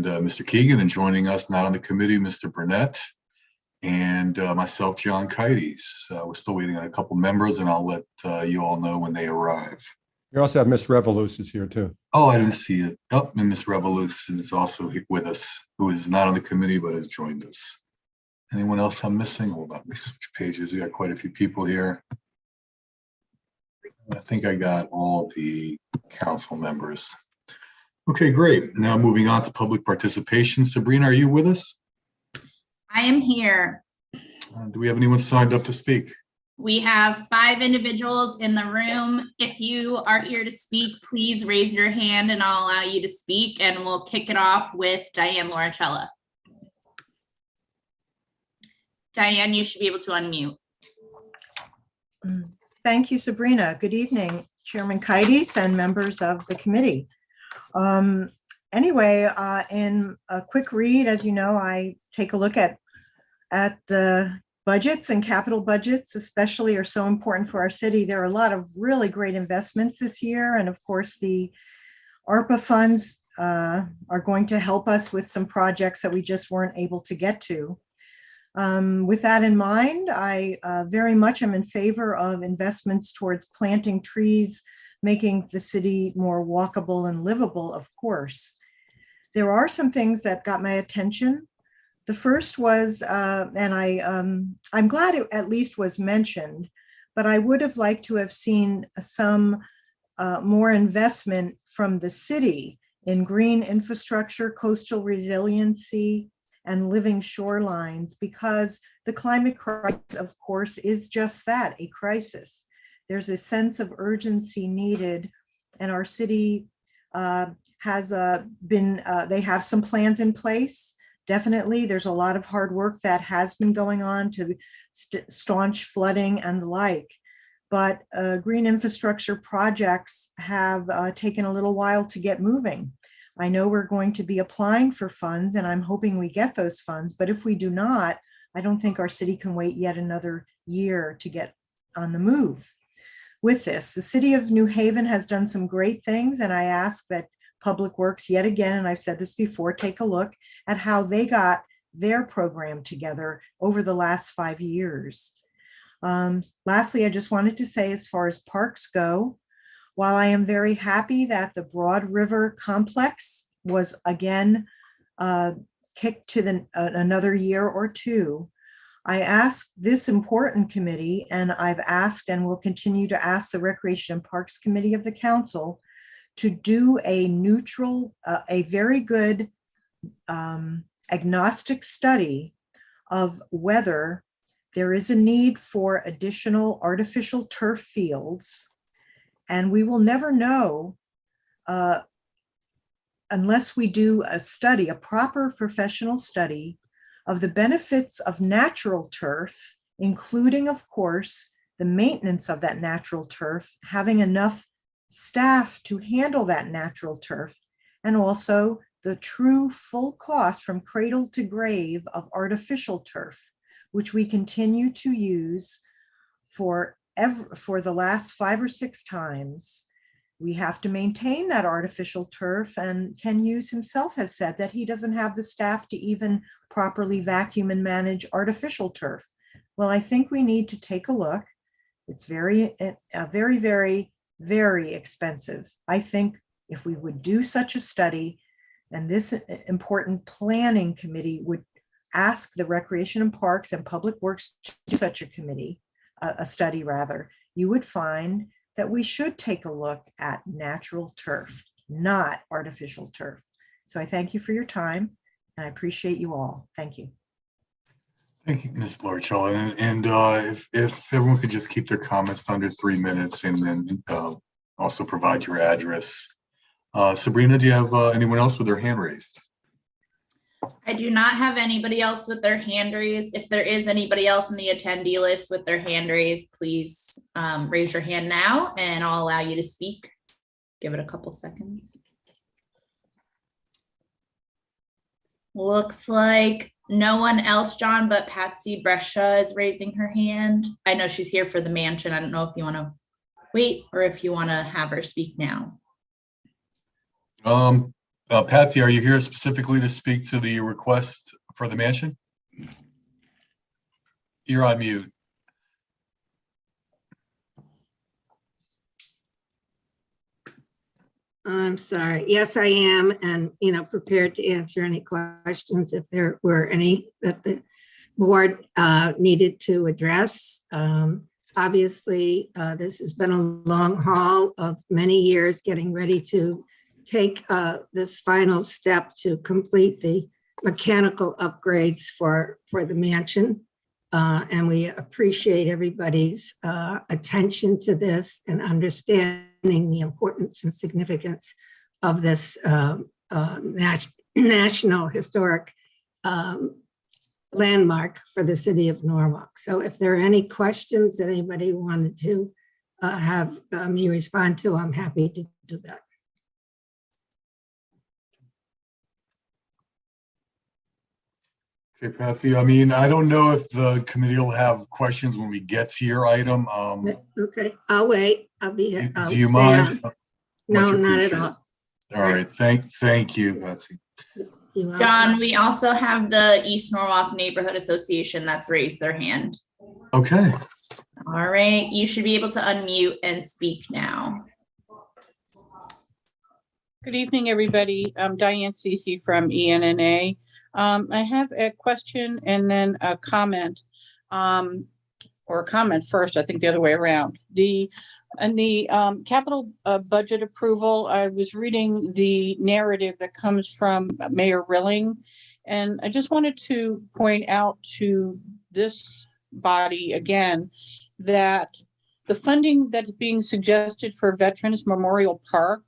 and Mr. Keegan, and joining us not on the committee, Mr. Burnett, and myself, John Kites. We're still waiting on a couple members, and I'll let you all know when they arrive. You also have Miss Revolus is here too. Oh, I didn't see it. Oh, and Miss Revolus is also with us, who is not on the committee but has joined us. Anyone else I'm missing? Hold on, let me switch pages. We got quite a few people here. I think I got all the council members. Okay, great. Now moving on to public participation. Sabrina, are you with us? I am here. Do we have anyone signed up to speak? We have 5 individuals in the room. If you are here to speak, please raise your hand and I'll allow you to speak, and we'll kick it off with Diane Lauricella. Diane, you should be able to unmute. Thank you, Sabrina. Good evening, Chairman Kites and members of the committee. Anyway, in a quick read, as you know, I take a look at the budgets, and capital budgets especially are so important for our city. There are a lot of really great investments this year, and of course the ARPA funds are going to help us with some projects that we just weren't able to get to. With that in mind, I very much am in favor of investments towards planting trees, making the city more walkable and livable, of course. There are some things that got my attention. The first was, and I'm glad it at least was mentioned, but I would have liked to have seen some more investment from the city in green infrastructure, coastal resiliency, and living shorelines, because the climate crisis, of course, is just that, a crisis. There's a sense of urgency needed, and our city has been, they have some plans in place. Definitely, there's a lot of hard work that has been going on to staunch flooding and the like. But green infrastructure projects have taken a little while to get moving. I know we're going to be applying for funds, and I'm hoping we get those funds. But if we do not, I don't think our city can wait yet another year to get on the move with this. The city of New Haven has done some great things, and I ask that Public Works yet again, and I've said this before, take a look at how they got their program together over the last 5 years. Lastly, I just wanted to say, as far as parks go, while I am very happy that the Broad River complex was again kicked to another year or two, I asked this important committee, and I've asked and will continue to ask the Recreation and Parks Committee of the Council to do a neutral, a very good agnostic study of whether there is a need for additional artificial turf fields. And we will never know unless we do a study, a proper professional study of the benefits of natural turf, including, of course, the maintenance of that natural turf, having enough staff to handle that natural turf, and also the true full cost from cradle to grave of artificial turf, which we continue to use for the last 5 or 6 times. We have to maintain that artificial turf, and Ken Hughes himself has said that he doesn't have the staff to even properly vacuum and manage artificial turf. Well, I think we need to take a look. It's very, very expensive. I think if we would do such a study, and this important planning committee would ask the Recreation and Parks and Public Works to do such a study rather, you would find that we should take a look at natural turf, not artificial turf. So I thank you for your time, and I appreciate you all. Thank you. Thank you, Ms. Lauricella. And if everyone could just keep their comments under 3 minutes, and then also provide your address. Sabrina, do you have anyone else with their hand raised? I do not have anybody else with their hand raised. If there is anybody else in the attendee list with their hand raised, please raise your hand now and I'll allow you to speak. Give it a couple seconds. Looks like no one else, John, but Patsy Brescia is raising her hand. I know she's here for the mansion. I don't know if you want to wait or if you want to have her speak now. Patsy, are you here specifically to speak to the request for the mansion? You're on mute. I'm sorry. Yes, I am, and, prepared to answer any questions if there were any that the board needed to address. Obviously, this has been a long haul of many years getting ready to take this final step to complete the mechanical upgrades for the mansion. And we appreciate everybody's attention to this and understanding the importance and significance of this national historic landmark for the city of Norwalk. So if there are any questions that anybody wanted to have me respond to, I'm happy to do that. Okay, Patsy, I mean, I don't know if the committee will have questions when we get to your item. Okay, I'll wait. I'll be here. Do you mind? No, Much not at appreciated. all. All right, thank you, Patsy. You're welcome. John, we also have the East Norwalk Neighborhood Association that's raised their hand. Okay, All right, you should be able to unmute and speak now. Good evening, everybody. I'm Diane Cece from ENNA. I have a question and then a comment, or a comment first, I think the other way around. In the capital budget approval, I was reading the narrative that comes from Mayor Rilling, and I just wanted to point out to this body again that the funding that's being suggested for Veterans Memorial Park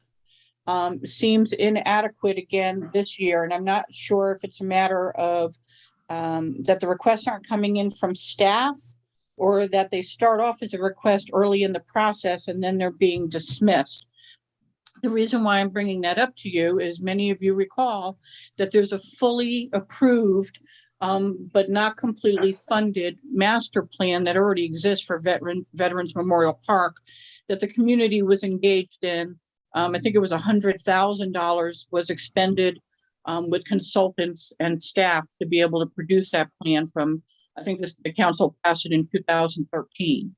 seems inadequate again this year. And I'm not sure if it's a matter of that the requests aren't coming in from staff, or that they start off as a request early in the process and then they're being dismissed. The reason why I'm bringing that up to you is many of you recall that there's a fully approved but not completely funded master plan that already exists for Veterans Memorial Park that the community was engaged in. I think it was $100,000 was expended with consultants and staff to be able to produce that plan from, I think the council passed it in 2013.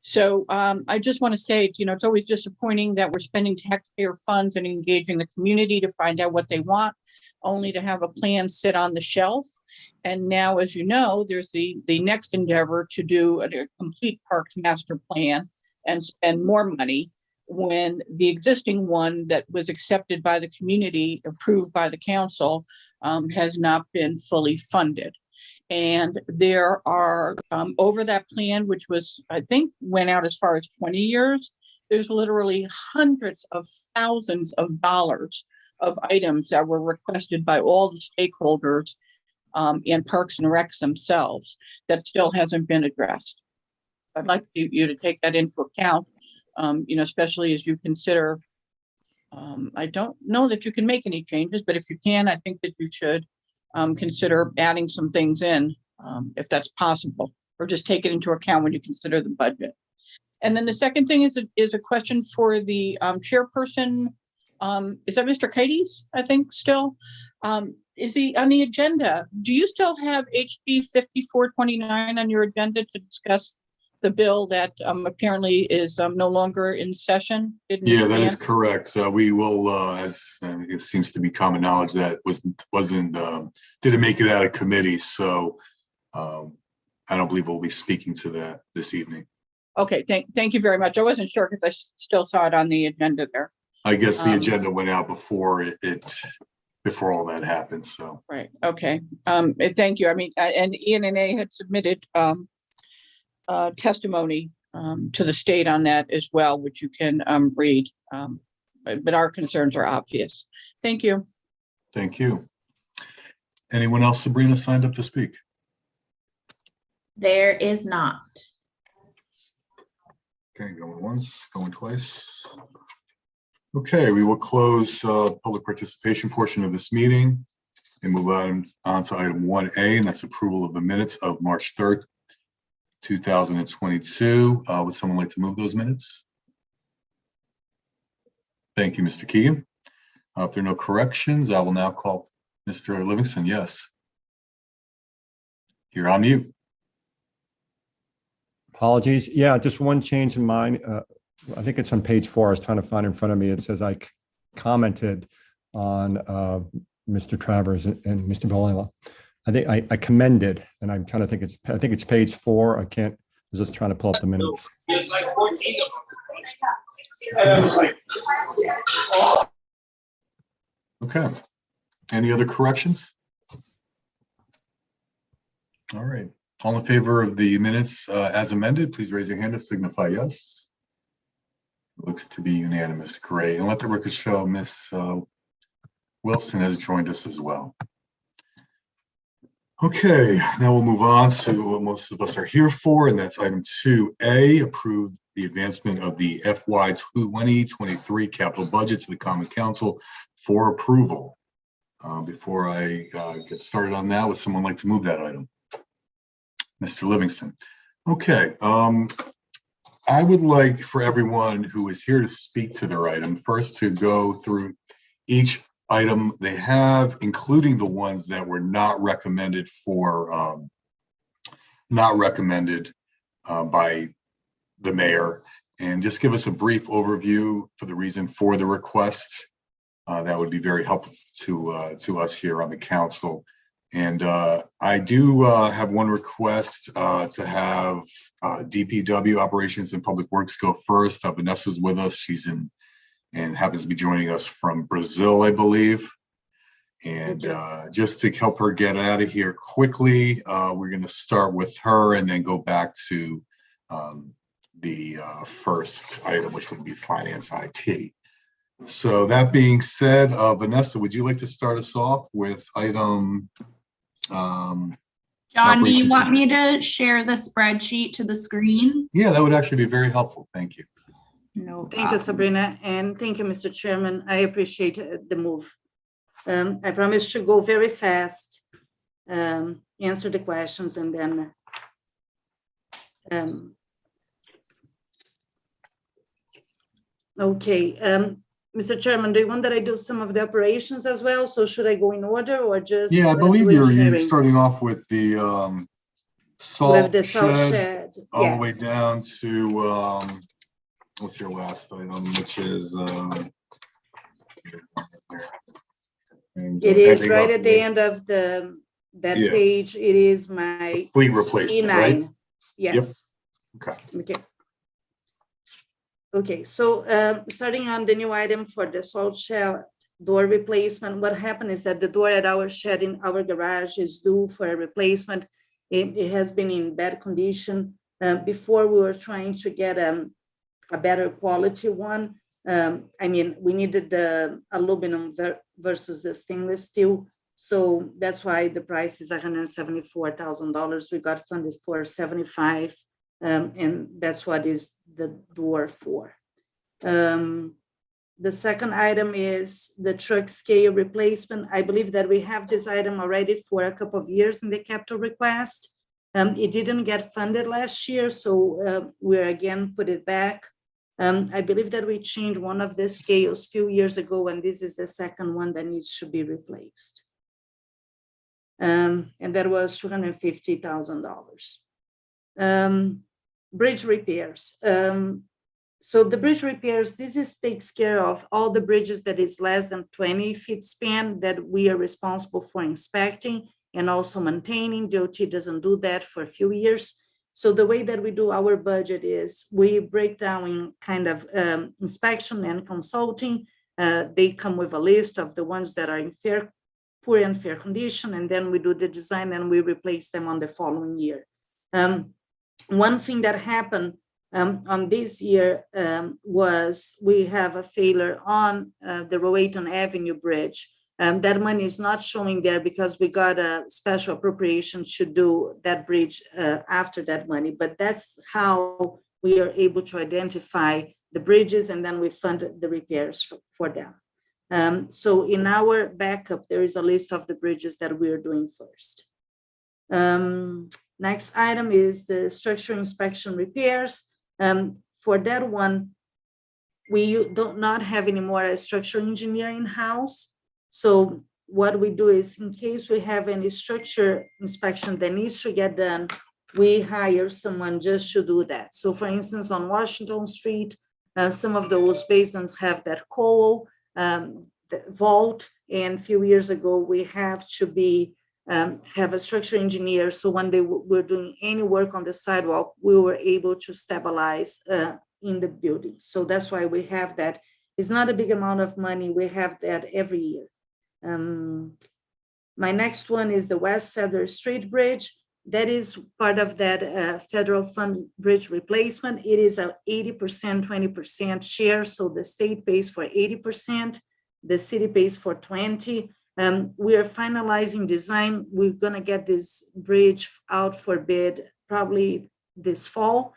So I just want to say, it's always disappointing that we're spending taxpayer funds and engaging the community to find out what they want, only to have a plan sit on the shelf. And now, as you know, there's the next endeavor to do a complete parks master plan and spend more money, when the existing one that was accepted by the community, approved by the council, has not been fully funded. And there are, over that plan, which was, I think, went out as far as 20 years, there's literally hundreds of thousands of dollars of items that were requested by all the stakeholders in Parks and Recs themselves that still hasn't been addressed. I'd like you to take that into account. Especially as you consider, I don't know that you can make any changes, but if you can, I think that you should consider adding some things in, if that's possible, or just take it into account when you consider the budget. And then the second thing is a question for the chairperson. Is that Mr. Kites, I think, still? Is he on the agenda? Do you still have HB 5429 on your agenda to discuss the bill that apparently is no longer in session? yeah, that is correct. So we will, as it seems to be common knowledge, that didn't make it out of committee. So I don't believe we'll be speaking to that this evening. Okay, thank you very much. I wasn't sure because I still saw it on the agenda there. I guess the agenda went out before before all that happened. So right. Okay. Thank you. I mean, and ENNA had submitted testimony to the state on that as well, which you can read. But our concerns are obvious. Thank you. thank you. Anyone else, Sabrina, signed up to speak? There is not. Okay, going once, going twice. Okay, we will close public participation portion of this meeting and move on to item 1A, and that's approval of the minutes of March 3rd, 2022. Would someone like to move those minutes? Thank you, Mr. Keegan. If there are no corrections, I will now call Mr. Livingston. Yes. You're on mute. Apologies. Yeah, just one change in mine. I think it's on page 4. I was trying to find in front of me. It says I commented on Mr. Travers and Mr. Bolella. I think I commended, and I'm trying to think I think it's page 4. I was just trying to pull up the minutes. Okay. Any other corrections? All right. All in favor of the minutes as amended, please raise your hand to signify yes. Looks to be unanimous. Great. And let the record show Miss Wilson has joined us as well. Okay, now we'll move on to what most of us are here for, and that's item 2A, approve the advancement of the FY 2023 capital budget to the Common Council for approval. Before I get started on that, would someone like to move that item? Mr. Livingston. Okay, I would like for everyone who is here to speak to their item first to go through each item they have, including the ones that were not recommended for by the mayor, and just give us a brief overview for the reason for the request. That would be very helpful to us here on the council. And I do have one request to have DPW operations and public works go first. Vanessa's with us. She's in and happens to be joining us from Brazil, I believe. And just to help her get out of here quickly, we're going to start with her and then go back to the first item, which would be finance IT. So that being said, Vanessa, would you like to start us off with item? John, do you want me to share the spreadsheet to the screen? Yeah, that would actually be very helpful. Thank you. No Thank you, problem. Sabrina, and thank you, Mr. Chairman. I appreciate the move. I promise to go very fast, answer the questions, and then okay. Mr. Chairman, do you want that I do some of the operations as well? So should I go in order or just? Yeah, I believe you're starting off with the salt shed all the way down to what's your last item, which is it is right at the end of that page. It is my fleet replacement, E9. right? Yes. Yep. Okay. Okay, so starting on the new item for the salt shed door replacement, what happened is that the door at our shed in our garage is due for a replacement. It has been in bad condition. Before we were trying to get a better quality one. I mean, we needed the aluminum versus the stainless steel. So that's why the price is $174,000. We got funded for 75. And that's what is the door for. The second item is the truck scale replacement. I believe that we have this item already for a couple of years in the capital request. It didn't get funded last year, so we're again put it back. I believe that we changed one of the scales a few years ago, and this is the second one that needs to be replaced. And that was $250,000. Bridge repairs. So the bridge repairs, takes care of all the bridges that is less than 20 feet span that we are responsible for inspecting and also maintaining. DOT doesn't do that for a few years. So the way that we do our budget is we break down in kind of inspection and consulting. They come with a list of the ones that are in poor and fair condition, and then we do the design and we replace them on the following year. One thing that happened on this year was we have a failure on the Rowayton Avenue Bridge. That money is not showing there because we got a special appropriation to do that bridge after that money, but that's how we are able to identify the bridges and then we fund the repairs for them. So in our backup, there is a list of the bridges that we are doing first. Next item is the structure inspection repairs. For that one, we do not have anymore a structural engineer in-house. So what we do is, in case we have any structure inspection that needs to get done, we hire someone just to do that. So for instance, on Washington Street, some of those basements have that coal the vault, and a few years ago, we have to be have a structural engineer. So when they were doing any work on the sidewalk, we were able to stabilize in the building. So that's why we have that. It's not a big amount of money. We have that every year. My next one is the West Cedar Street Bridge. That is part of that federal fund bridge replacement. It is a 80%, 20% share. So the state pays for 80%, the city pays for 20%. We are finalizing design. We're gonna get this bridge out for bid probably this fall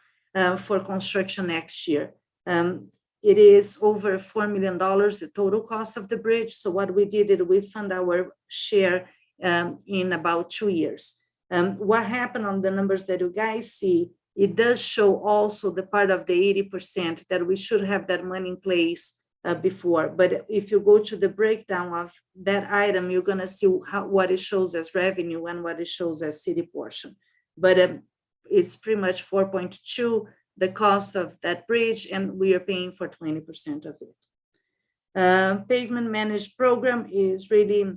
for construction next year. It is over $4 million, the total cost of the bridge. So what we did is we fund our share in about 2 years. What happened on the numbers that you guys see, it does show also the part of the 80% that we should have that money in place before. But if you go to the breakdown of that item, you're gonna see what it shows as revenue and what it shows as city portion. But it's pretty much 4.2, the cost of that bridge, and we are paying for 20% of it. Pavement managed program is really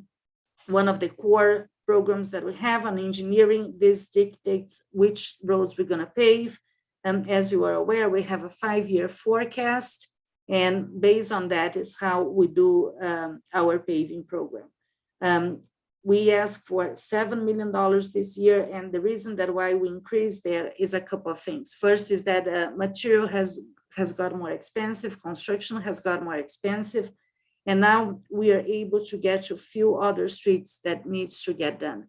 one of the core programs that we have on engineering. This dictates which roads we're gonna pave. As you are aware, we have a 5-year forecast, and based on that is how we do our paving program. We asked for $7 million this year, and the reason that why we increased there is a couple of things. First is that material has got more expensive, construction has got more expensive, and now we are able to get to a few other streets that needs to get done.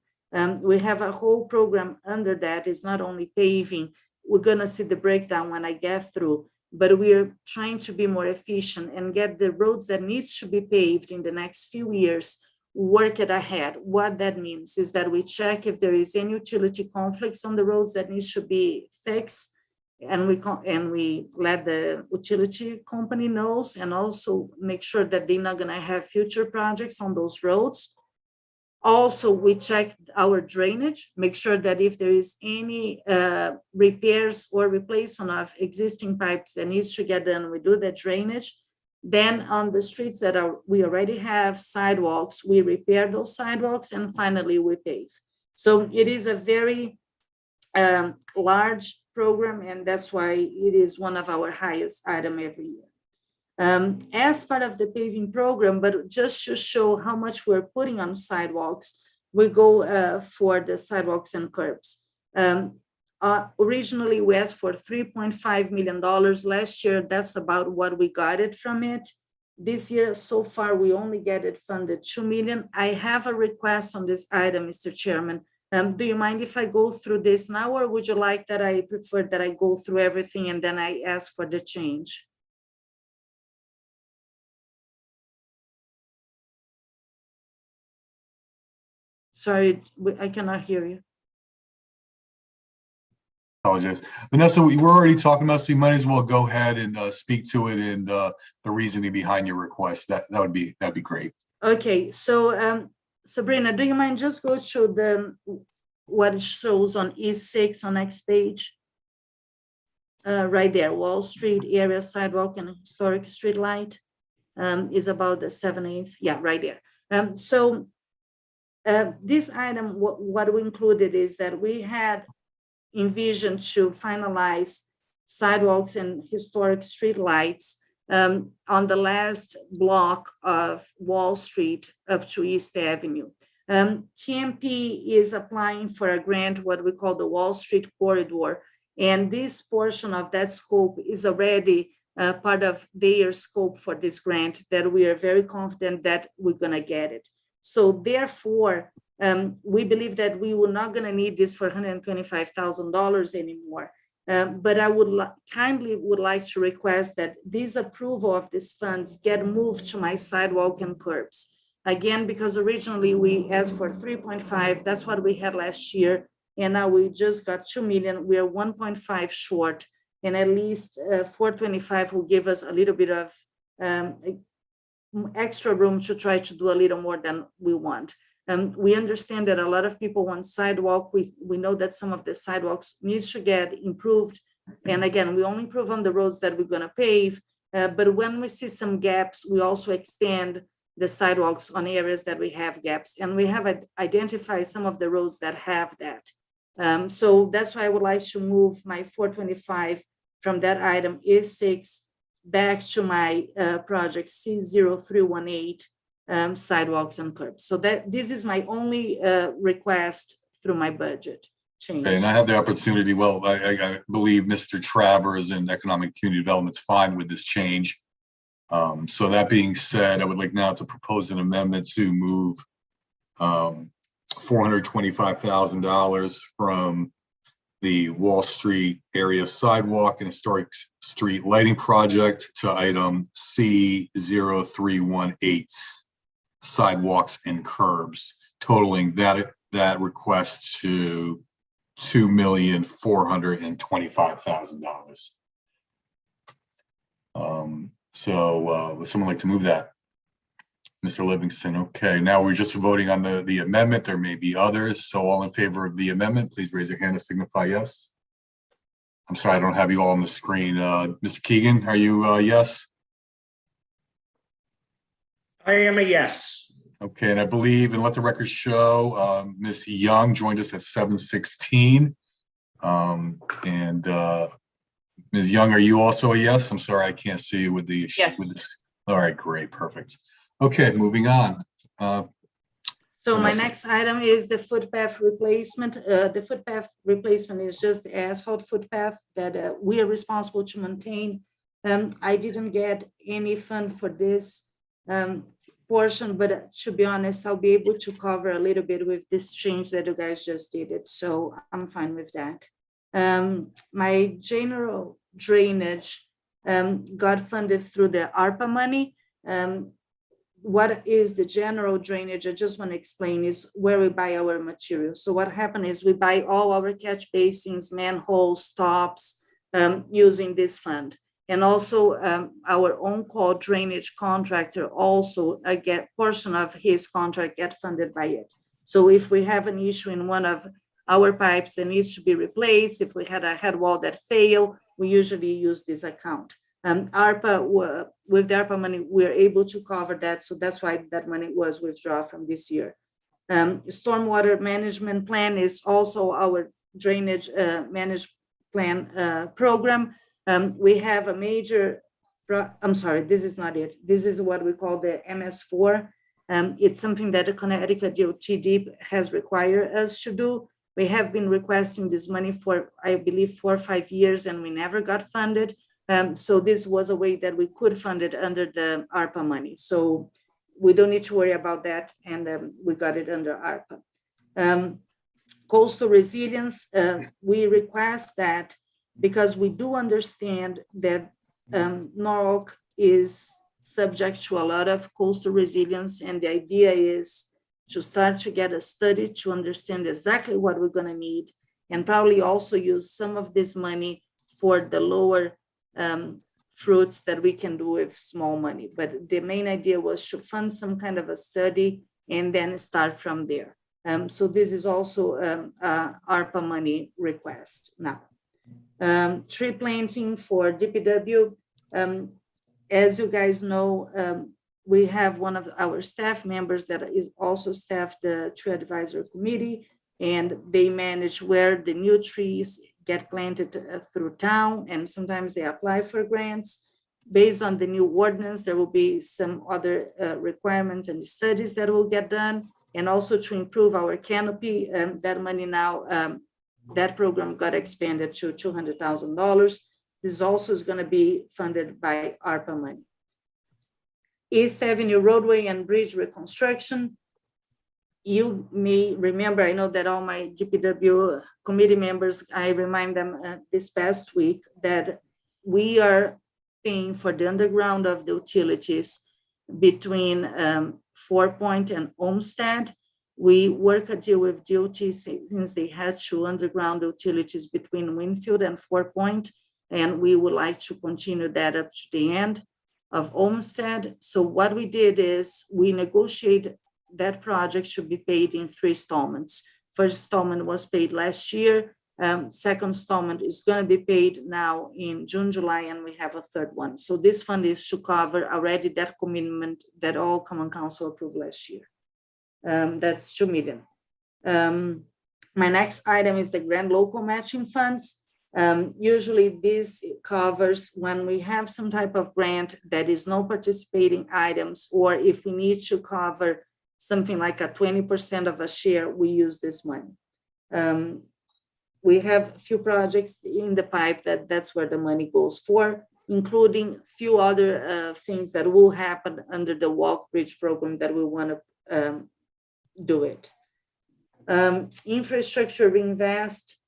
We have a whole program under that. It's not only paving. We're gonna see the breakdown when I get through, but we are trying to be more efficient and get the roads that needs to be paved in the next few years, work it ahead. What that means is that we check if there is any utility conflicts on the roads that needs to be fixed, and we let the utility company knows, and also make sure that they're not gonna have future projects on those roads. Also, we check our drainage, make sure that if there is any repairs or replacement of existing pipes that needs to get done, we do the drainage. Then on the streets that we already have sidewalks, we repair those sidewalks, and finally we pave. So it is a very large program, and that's why it is one of our highest item every year. As part of the paving program, but just to show how much we're putting on sidewalks, we go for the sidewalks and curbs. Originally, we asked for $3.5 million last year. That's about what we got it from it. This year, so far, we only get it funded $2 million. I have a request on this item, Mr. Chairman. Do you mind if I go through this now, or would you like that I prefer that I go through everything and then I ask for the change? Sorry, I cannot hear you. Apologize. Vanessa, we were already talking about, so you might as well go ahead and speak to it and the reasoning behind your request. That'd be great. Okay, so Sabrina, do you mind just go to what it shows on E6 on next page? Right there, Wall Street area sidewalk and historic street light is about the 7/8. Yeah, right there. So this item, what we included is that we had envisioned to finalize sidewalks and historic street lights on the last block of Wall Street up to East Avenue. TMP is applying for a grant, what we call the Wall Street Corridor, and this portion of that scope is already part of their scope for this grant, that we are very confident that we're gonna get it. So therefore, we believe that we were not gonna need this for $125,000 anymore. But I would kindly like to request that this approval of these funds get moved to my sidewalk and curbs. Again, because originally we asked for 3.5, that's what we had last year. And now we just got 2 million, we are 1.5 short. and at least 425 will give us a little bit of extra room to try to do a little more than we want. We understand that a lot of people want sidewalk. We know that some of the sidewalks needs to get improved. And again, we only improve on the roads that we're gonna pave. But when we see some gaps, we also extend the sidewalks on areas that we have gaps. And we have identified some of the roads that have that. So that's why I would like to move my 425 from that item E6 back to my project C0318, sidewalks and curbs. So that this is my only request through my budget change. Okay, and I have the opportunity, well, I believe Mr. Travers in Economic Community Development's fine with this change. So that being said, I would like now to propose an amendment to move $425,000 from the Wall Street area sidewalk and historic street lighting project to item C0318, sidewalks and curbs, totaling that request to $2,425,000. So would someone like to move that? Mr. Livingston. Okay, now we're just voting on the amendment. There may be others. So all in favor of the amendment, please raise your hand to signify yes. I'm sorry, I don't have you all on the screen. Mr. Keegan, are you yes? I am a yes. Okay, and I believe, and let the record show, Ms. Young joined us at 7:16. Ms. Young, are you also a yes? I'm sorry, I can't see you with the Yes. with this. All right, great, perfect. Okay, moving on. So my Vanessa. next item is the footpath replacement. The footpath replacement is just the asphalt footpath that we are responsible to maintain. I didn't get any fund for this portion, but to be honest, I'll be able to cover a little bit with this change that you guys just did it. So I'm fine with that. My general drainage got funded through the ARPA money. What is the general drainage? I just want to explain is where we buy our materials. So what happened is we buy all our catch basins, manholes, tops, using this fund. And also our on-call drainage contractor also get portion of his contract get funded by it. So if we have an issue in one of our pipes that needs to be replaced, if we had a head wall that failed, we usually use this account. ARPA, with the ARPA money, we're able to cover that. So that's why that money was withdrawn from this year. Stormwater management plan is also our drainage managed plan program. We have a major, I'm sorry, this is not it. This is what we call the MS4. It's something that the Connecticut DOT has required us to do. We have been requesting this money for, I believe, 4 or 5 years, and we never got funded. So this was a way that we could fund it under the ARPA money. So we don't need to worry about that, and we got it under ARPA. Coastal resilience, we request that because we do understand that Norwalk is subject to a lot of coastal resilience, and the idea is to start to get a study to understand exactly what we're going to need, and probably also use some of this money for the lower fruits that we can do with small money. But the main idea was to fund some kind of a study and then start from there. So this is also ARPA money request now. Tree planting for DPW. As you guys know, we have one of our staff members that is also staff the tree advisory committee, and they manage where the new trees get planted through town, and sometimes they apply for grants. Based on the new ordinance, there will be some other requirements and studies that will get done, and also to improve our canopy. That money now, that program got expanded to $200,000. This also is going to be funded by ARPA money. East Avenue roadway and bridge reconstruction. You may remember, I know that all my DPW committee members, I remind them this past week that we are paying for the underground of the utilities between 4 Point and Olmsted. We work a deal with DOT since they had to underground utilities between Winfield and 4 Point. and we would like to continue that up to the end of Olmsted. So what we did is we negotiated that project should be paid in 3 installments. First installment was paid last year. Second installment is going to be paid now in June, July, and we have a third one. So this fund is to cover already that commitment that all Common Council approved last year. That's 2 million. My next item is the grant local matching funds. Usually this covers when we have some type of grant that is no participating items, or if we need to cover something like a 20% of a share, we use this money. We have a few projects in the pipe that's where the money goes for, including few other things that will happen under the Walk Bridge program that we want to do it. Infrastructure reinvest,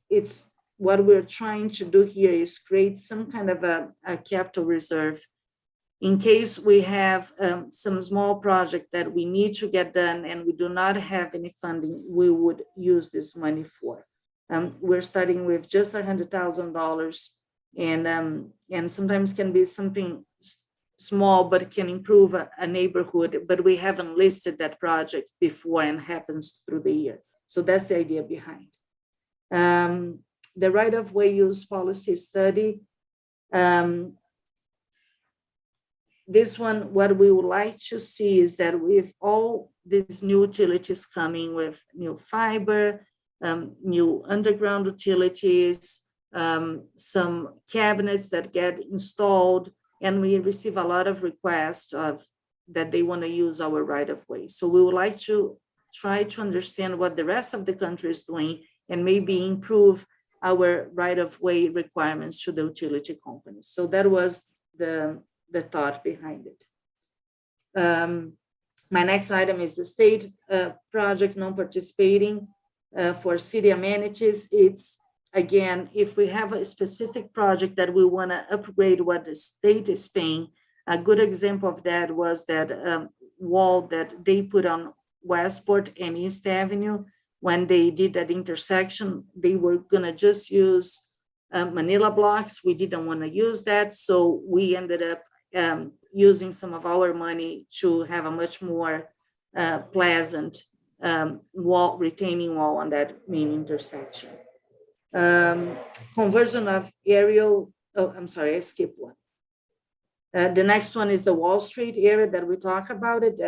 it's what we're trying to do here is create some kind of a capital reserve in case we have some small project that we need to get done and we do not have any funding, we would use this money for. We're starting with just $100,000 and sometimes can be something small, but can improve a neighborhood, but we haven't listed that project before and happens through the year. So that's the idea behind. The right-of-way use policy study. This one, what we would like to see is that with all these new utilities coming with new fiber, new underground utilities, some cabinets that get installed, and we receive a lot of requests of that they want to use our right-of-way. So we would like to try to understand what the rest of the country is doing and maybe improve our right-of-way requirements to the utility companies. So that was the thought behind it. My next item is the state project non-participating for city amenities. It's, again, if we have a specific project that we want to upgrade what the state is paying, a good example of that was that wall that they put on Westport and East Avenue. When they did that intersection, they were going to just use Manila blocks. We didn't want to use that, so we ended up using some of our money to have a much more pleasant retaining wall on that main intersection. Conversion of aerial, I'm sorry, I skipped one. The next one is the Wall Street area that we talk about it,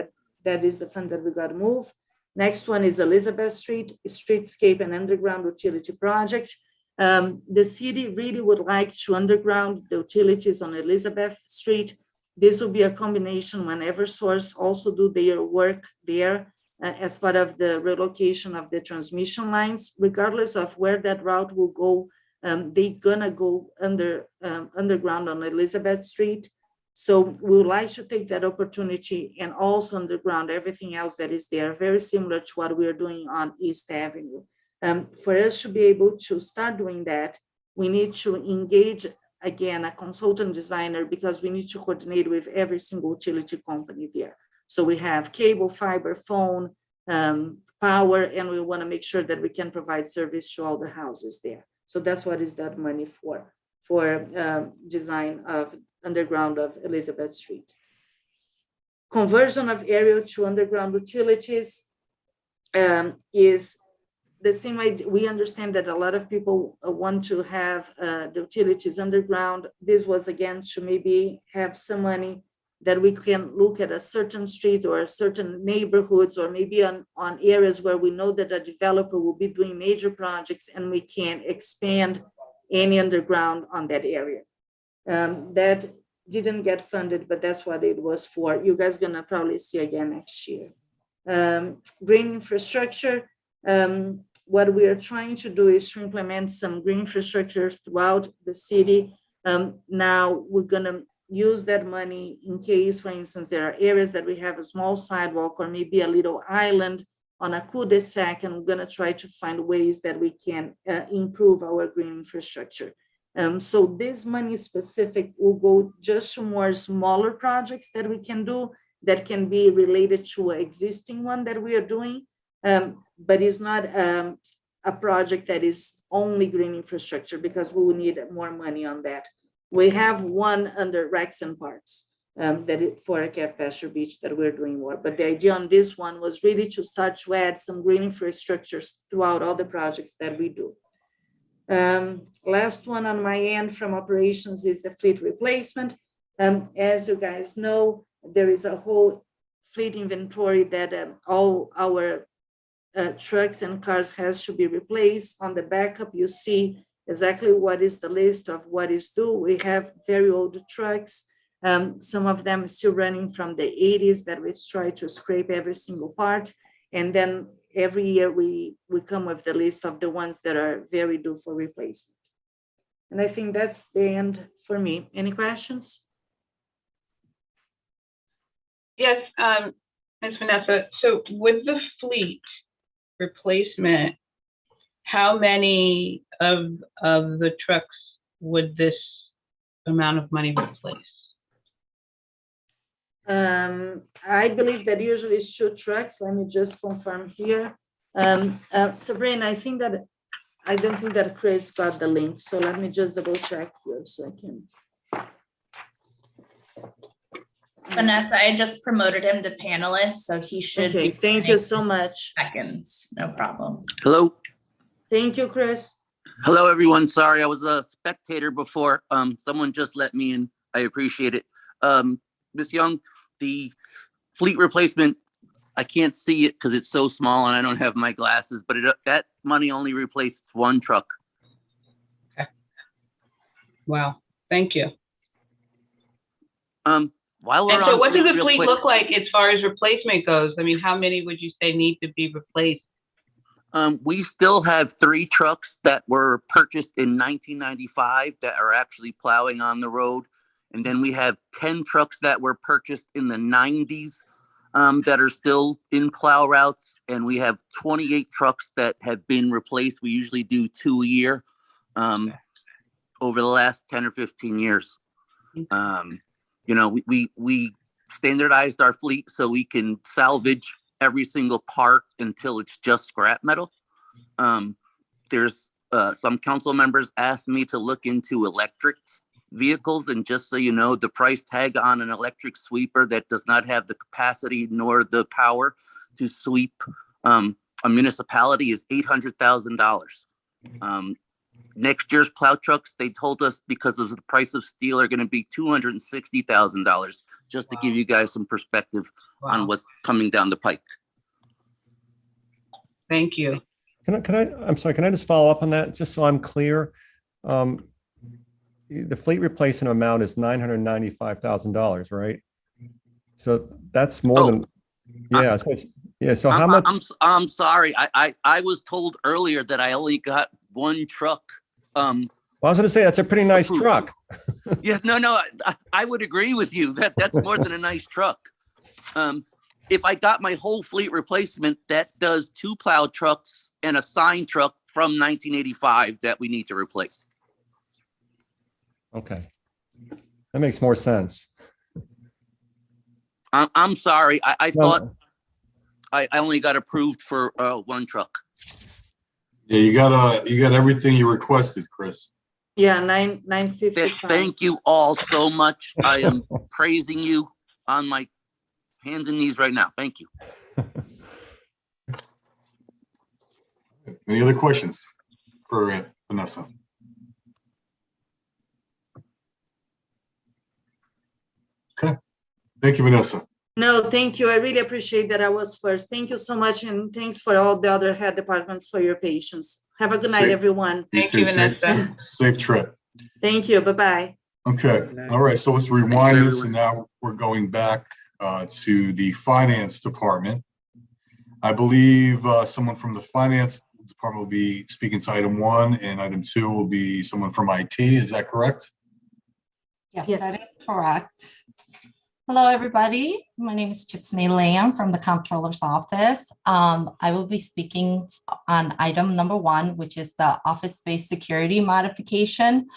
that is the fund that we got to move. Next one is Elizabeth Street, streetscape and underground utility project. The city really would like to underground the utilities on Elizabeth Street. This will be a combination when Eversource also do their work there as part of the relocation of the transmission lines. Regardless of where that route will go, they're gonna go underground on Elizabeth Street. So we would like to take that opportunity and also underground everything else that is there, very similar to what we are doing on East Avenue. For us to be able to start doing that, we need to engage, again, a consultant designer because we need to coordinate with every single utility company there. So we have cable, fiber, phone, power, and we want to make sure that we can provide service to all the houses there. So that's what is that money for design of underground of Elizabeth Street. Conversion of aerial to underground utilities is the same idea. We understand that a lot of people want to have the utilities underground. This was, again, to maybe have some money that we can look at a certain street or a certain neighborhoods, or maybe on areas where we know that a developer will be doing major projects and we can expand any underground on that area. That didn't get funded, but that's what it was for. You guys gonna probably see again next year. Green infrastructure. What we are trying to do is to implement some green infrastructure throughout the city. Now we're gonna use that money in case, for instance, there are areas that we have a small sidewalk or maybe a little island on a cul-de-sac, and we're gonna try to find ways that we can improve our green infrastructure. So this money specific will go just to more smaller projects that we can do that can be related to an existing one that we are doing, but it's not a project that is only green infrastructure because we will need more money on that. We have one under Rex and Parks for a Calf Pasture Beach that we're doing more. But the idea on this one was really to start to add some green infrastructures throughout all the projects that we do. Last one on my end from operations is the fleet replacement. As you guys know, there is a whole fleet inventory that all our trucks and cars has to be replaced. On the backup, you see exactly what is the list of what is due. We have very old trucks. Some of them still running from the 80s that we try to scrape every single part. And then every year we come with the list of the ones that are very due for replacement. And I think that's the end for me. Any questions? Yes, Ms. Vanessa. So with the fleet replacement, how many of the trucks would this amount of money replace? I believe that usually it's 2 trucks. Let me just confirm here. Sabrina, I don't think that Chris got the link. So let me just double check here so I can. Vanessa, I just promoted him to panelist, so he should. Okay, thank you so much. Seconds, no problem. Hello. Thank you, Chris. Hello, everyone. Sorry, I was a spectator before. Someone just let me in. I appreciate it. Ms. Young, the fleet replacement, I can't see it because it's so small and I don't have my glasses, but that money only replaced 1 truck. Okay. Wow, thank you. While we're And so on what does fleet the real fleet quick, look like as far as replacement goes? I mean, how many would you say need to be replaced? we still have 3 trucks that were purchased in 1995 that are actually plowing on the road. And then we have 10 trucks that were purchased in the 90s that are still in plow routes. And we have 28 trucks that have been replaced. We usually do 2 a year over the last 10 or 15 years. You know, we standardized our fleet so we can salvage every single part until it's just scrap metal. There's some council members asked me to look into electric vehicles, and just so you know, the price tag on an electric sweeper that does not have the capacity nor the power to sweep a municipality is $800,000. Next year's plow trucks, they told us, because of the price of steel, are going to be $260,000, just to give you guys some perspective on what's coming down the pike. Thank you. I'm sorry, can I just follow up on that, just so I'm clear? The fleet replacement amount is $995,000, right? So that's more than, yeah. So how much? I'm sorry. I was told earlier that I only got 1 truck. Well, I was going to say that's a pretty nice approved. truck. Yeah, no, I would agree with you that that's more than a nice truck. If I got my whole fleet replacement, that does 2 plow trucks and a sign truck from 1985 that we need to replace. Okay, that makes more sense. I'm sorry. I No. thought I only got approved for 1 truck. Yeah, you got everything you requested, Chris. Yeah, 955. Thank you all so much. I am praising you on my hands and knees right now. Thank you. Any other questions for Vanessa? Okay, thank you, Vanessa. No, thank you. I really appreciate that I was first. Thank you so much. And thanks for all the other head departments for your patience. Have a good night, Safe. everyone. Thank you, too. Vanessa. Safe trip. Thank you. Bye-bye. Okay, all right, so let's rewind this, and now we're going back to the finance department. I believe someone from the finance department will be speaking to item 1, and item 2 will be someone from IT. Is that correct? Yes, Yes. that is correct. Hello, everybody. My name is Chitsme Lamb from the comptroller's office. I will be speaking on item number 1, which is the office space security modification.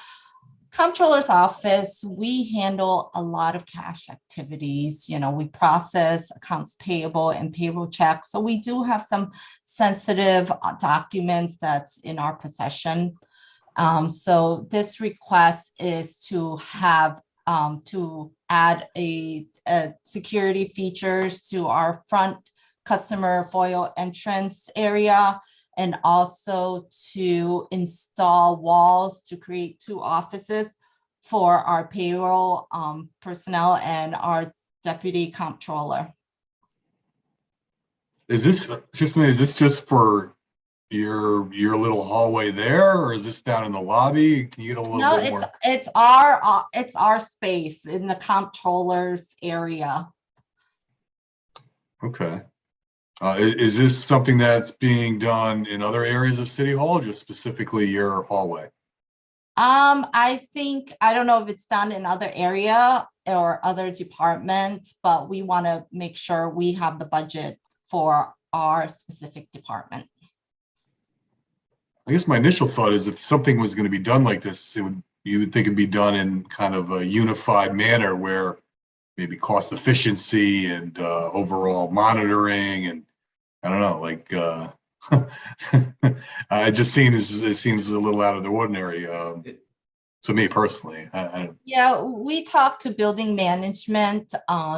Comptroller's office, we handle a lot of cash activities. You know, we process accounts payable and payroll checks. So we do have some sensitive documents that's in our possession. So this request is to have to add a security features to our front customer foil entrance area, and also to install walls to create 2 offices for our payroll personnel and our deputy comptroller. Is this just for your little hallway there, or is this down in the lobby? Can you get a little No, bit more? it's our space in the comptroller's area. Okay. Is this something that's being done in other areas of City Hall, or just specifically your hallway? I think, I don't know if it's done in other area or other departments, but we want to make sure we have the budget for our specific department. I guess my initial thought is if something was going to be done like this, you would think it'd be done in kind of a unified manner where maybe cost efficiency and overall monitoring, and I don't know, like it just seems a little out of the ordinary to me personally. Yeah, we talked to building management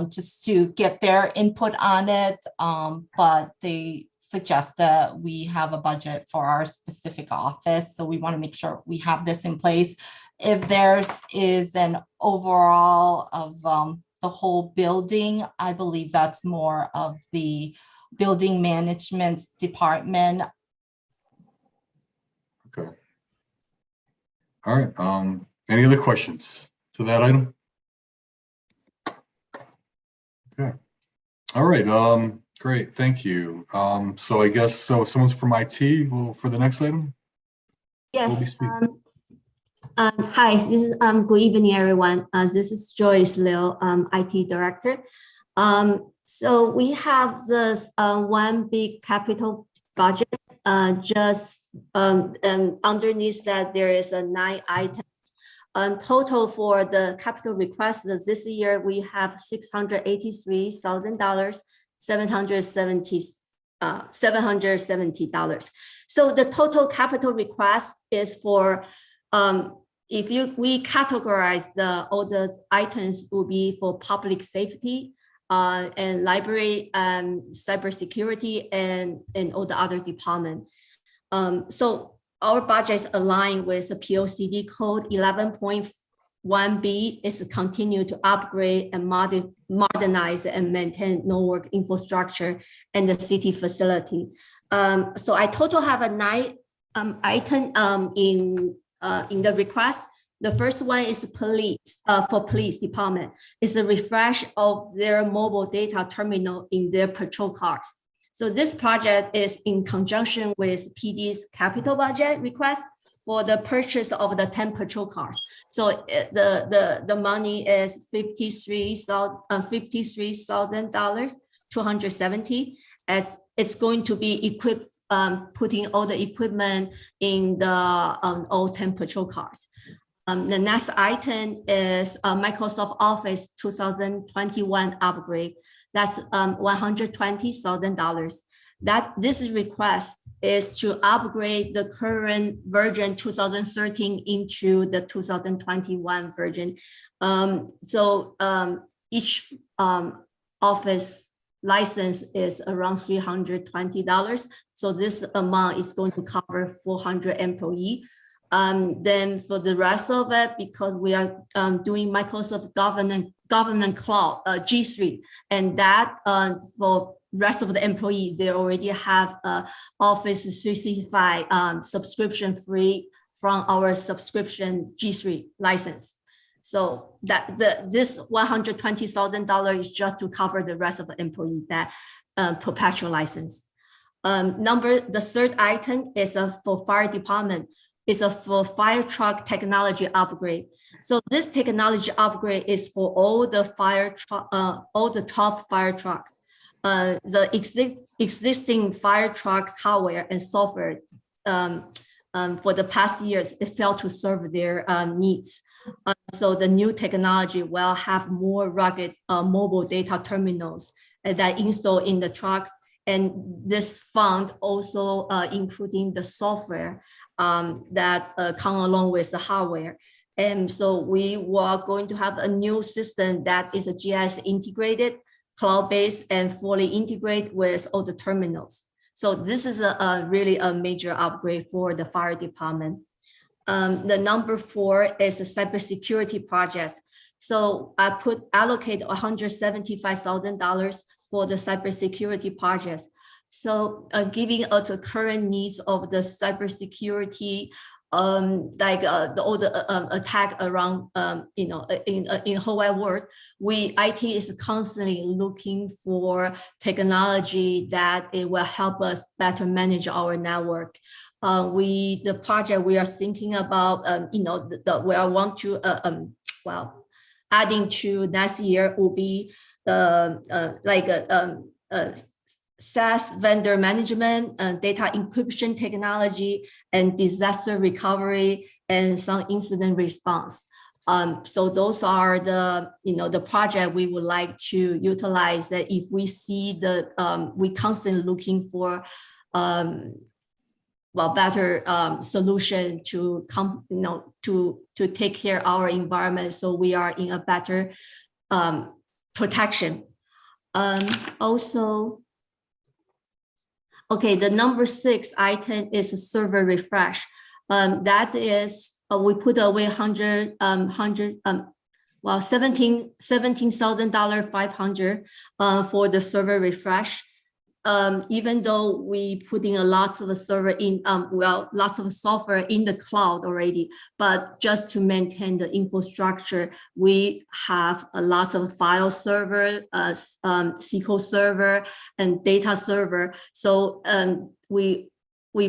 just to get their input on it, but they suggest that we have a budget for our specific office. So we want to make sure we have this in place. If there's is an overall of the whole building, I believe that's more of the building management department. Okay. All right. Any other questions to that item? Okay. All right. Great. Thank you. So I guess someone's from IT for the next item. We'll be Yes. speaking. Hi. This is good evening, everyone. This is Joyce Liu, IT director. So we have this one big capital budget. Just underneath that, there is a 9 items. Total for the capital request this year, we have $683,000, $770. So the total capital request is for if we categorize all the items will be for public safety and library, cybersecurity, and all the other departments. So our budget is aligned with the POCD code 11.1B is to continue to upgrade and modernize and maintain network infrastructure and the city facility. So I total have a 9 item in the request. The first one is police, for police department. It's a refresh of their mobile data terminal in their patrol cars. So this project is in conjunction with PD's capital budget request for the purchase of the 10 patrol cars. So the money is $53,000, 270, as it's going to be equipped, putting all the equipment in the all 10 patrol cars. The next item is Microsoft Office 2021 upgrade. That's $120,000. This request is to upgrade the current version 2013 into the 2021 version. Each office license is around $320. So this amount is going to cover 400 employees. Then for the rest of it, because we are doing Microsoft Government Cloud, G Suite, and that for rest of the employee, they already have Office 365 subscription free from our subscription G Suite license. So this $120,000 is just to cover the rest of the employee that perpetual license. The third item is for fire department. It's for fire truck technology upgrade. So this technology upgrade is for all the all the 12 fire trucks. The existing fire trucks hardware and software for the past years, it failed to serve their needs. So the new technology will have more rugged mobile data terminals that install in the trucks. And this fund also including the software that come along with the hardware. And so we were going to have a new system that is a GIS integrated, cloud-based, and fully integrate with all the terminals. So this is really a major upgrade for the fire department. The number 4 is a cybersecurity project. So I allocate $175,000 for the cybersecurity projects. So giving us the current needs of the cybersecurity, like all the attack around, in whole wide world, IT is constantly looking for technology that it will help us better manage our network. The project we are thinking about, where I want to, adding to next year will be SaaS vendor management, data encryption technology, and disaster recovery, and some incident response. So those are the project we would like to utilize. That if we see we constantly looking for better solution to to take care of our environment, so we are in a better protection. Also. Okay, the number 6 item is a server refresh. That is, we put away $17,500 for the server refresh. Even though we putting lots of server in, lots of software in the cloud already, but just to maintain the infrastructure, we have a lot of file server, SQL server, and data server. So we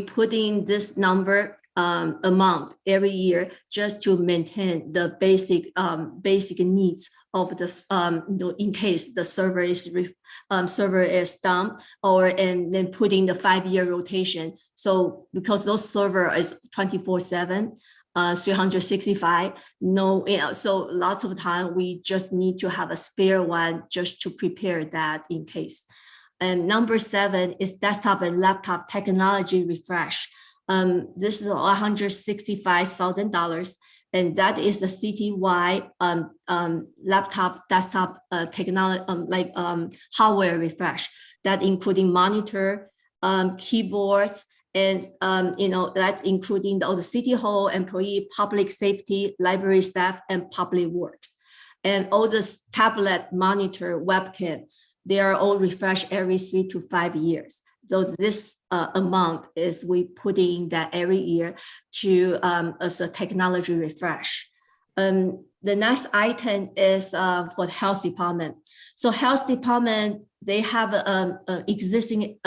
put in this number amount every year just to maintain the basic needs of the in case the server is down, and then putting the 5-year rotation. So because those server is 24/7, 365, so lots of time we just need to have a spare one just to prepare that in case. And number 7 is desktop and laptop technology refresh. This is $165,000, and that is the citywide laptop, desktop technology, hardware refresh. That including monitor, keyboards, and that's including all the city hall employee, public safety, library staff, and public works, and all this tablet, monitor, webcam. They are all refreshed every 3 to 5 years. So this amount is we put in that every year to as a technology refresh. The next item is for the health department. So health department, they have an existing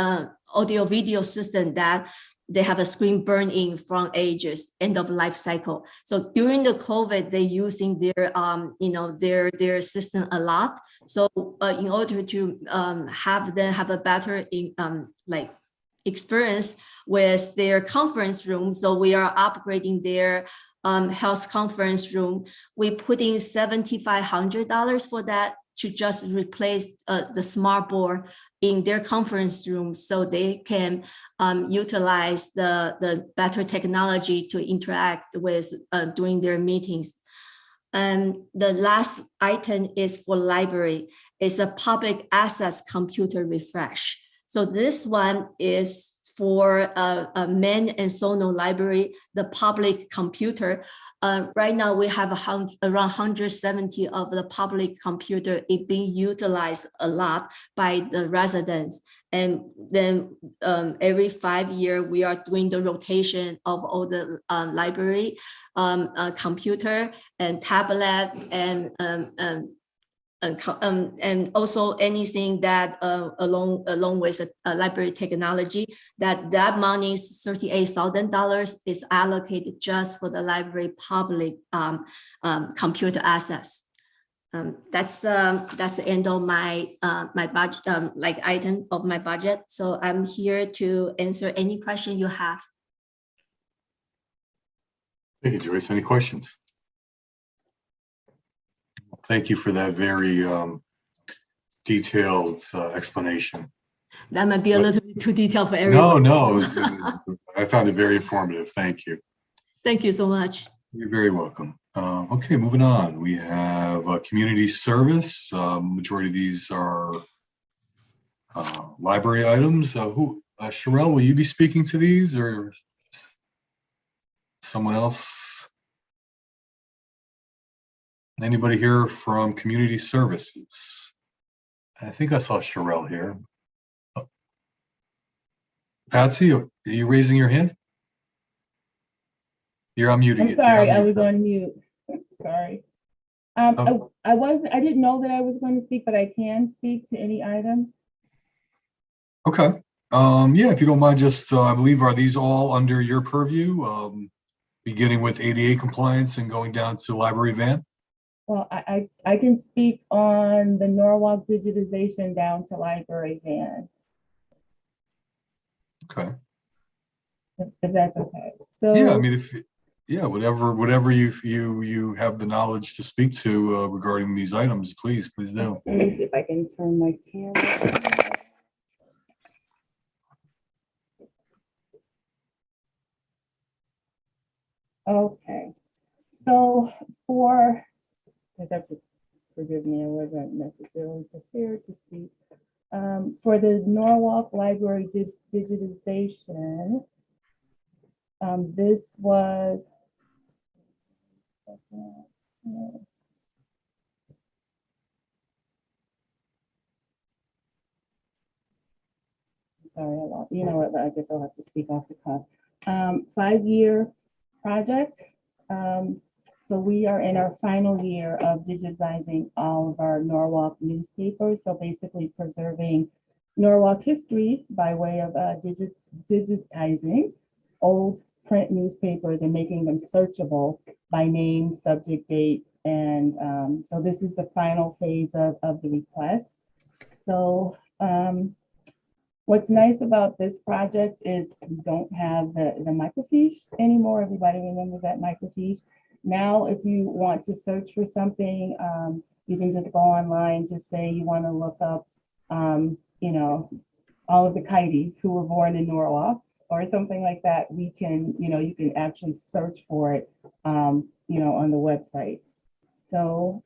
audio video system that they have a screen burn-in from ages, end of life cycle. So during the COVID, they're using their system a lot. So in order to have them have a better experience with their conference room, so we are upgrading their health conference room. We put in $7,500 for that to just replace the smart board in their conference room, so they can utilize the better technology to interact with during their meetings. And the last item is for library. It's a public access computer refresh. So this one is for a Men and Sono library, the public computer. Right now we have around 170 of the public computer. It being utilized a lot by the residents. And then every 5 years, we are doing the rotation of all the library computer and tablet and also anything that along with library technology, that money is $38,000 is allocated just for the library public computer access. That's the end of my my budget item of my budget. So I'm here to answer any question you have. Thank you, Joyce. Any questions? Thank you for that very detailed explanation. That might be a little bit too detailed for everyone. No, I found it very informative. Thank you. Thank you so much. You're very welcome. Okay, moving on. We have community service. Majority of these are library items. Sherelle, will you be speaking to these or someone else? Anybody here from community services? I think I saw Sherelle here. Patsy, are you raising your hand? You're unmuted. I'm sorry, I was on mute. Sorry. I didn't know that I was going to speak, but I can speak to any items. Okay. Yeah, if you don't mind, just I believe, are these all under your purview? Beginning with ADA compliance and going down to library van? Well, I can speak on the Norwalk digitization down to library van, Okay. if that's okay. So Yeah, I mean, whatever you have the knowledge to speak to regarding these items, please do. let me see if I can turn my camera on. Okay, so forgive me, I wasn't necessarily prepared to speak. For the Norwalk Library digitization, this was, sorry, you know what, I guess I'll have to speak off the cuff. 5-year project. So we are in our final year of digitizing all of our Norwalk newspapers. So basically preserving Norwalk history by way of digitizing old print newspapers and making them searchable by name, subject, date. And so this is the final phase of the request. So what's nice about this project is we don't have the microfiche anymore. Everybody remembers that microfiche. Now, if you want to search for something, you can just go online, just say you want to look up, you know, all of the Kites who were born in Norwalk or something like that. We can, you know, you can actually search for it, you know, on the website. So,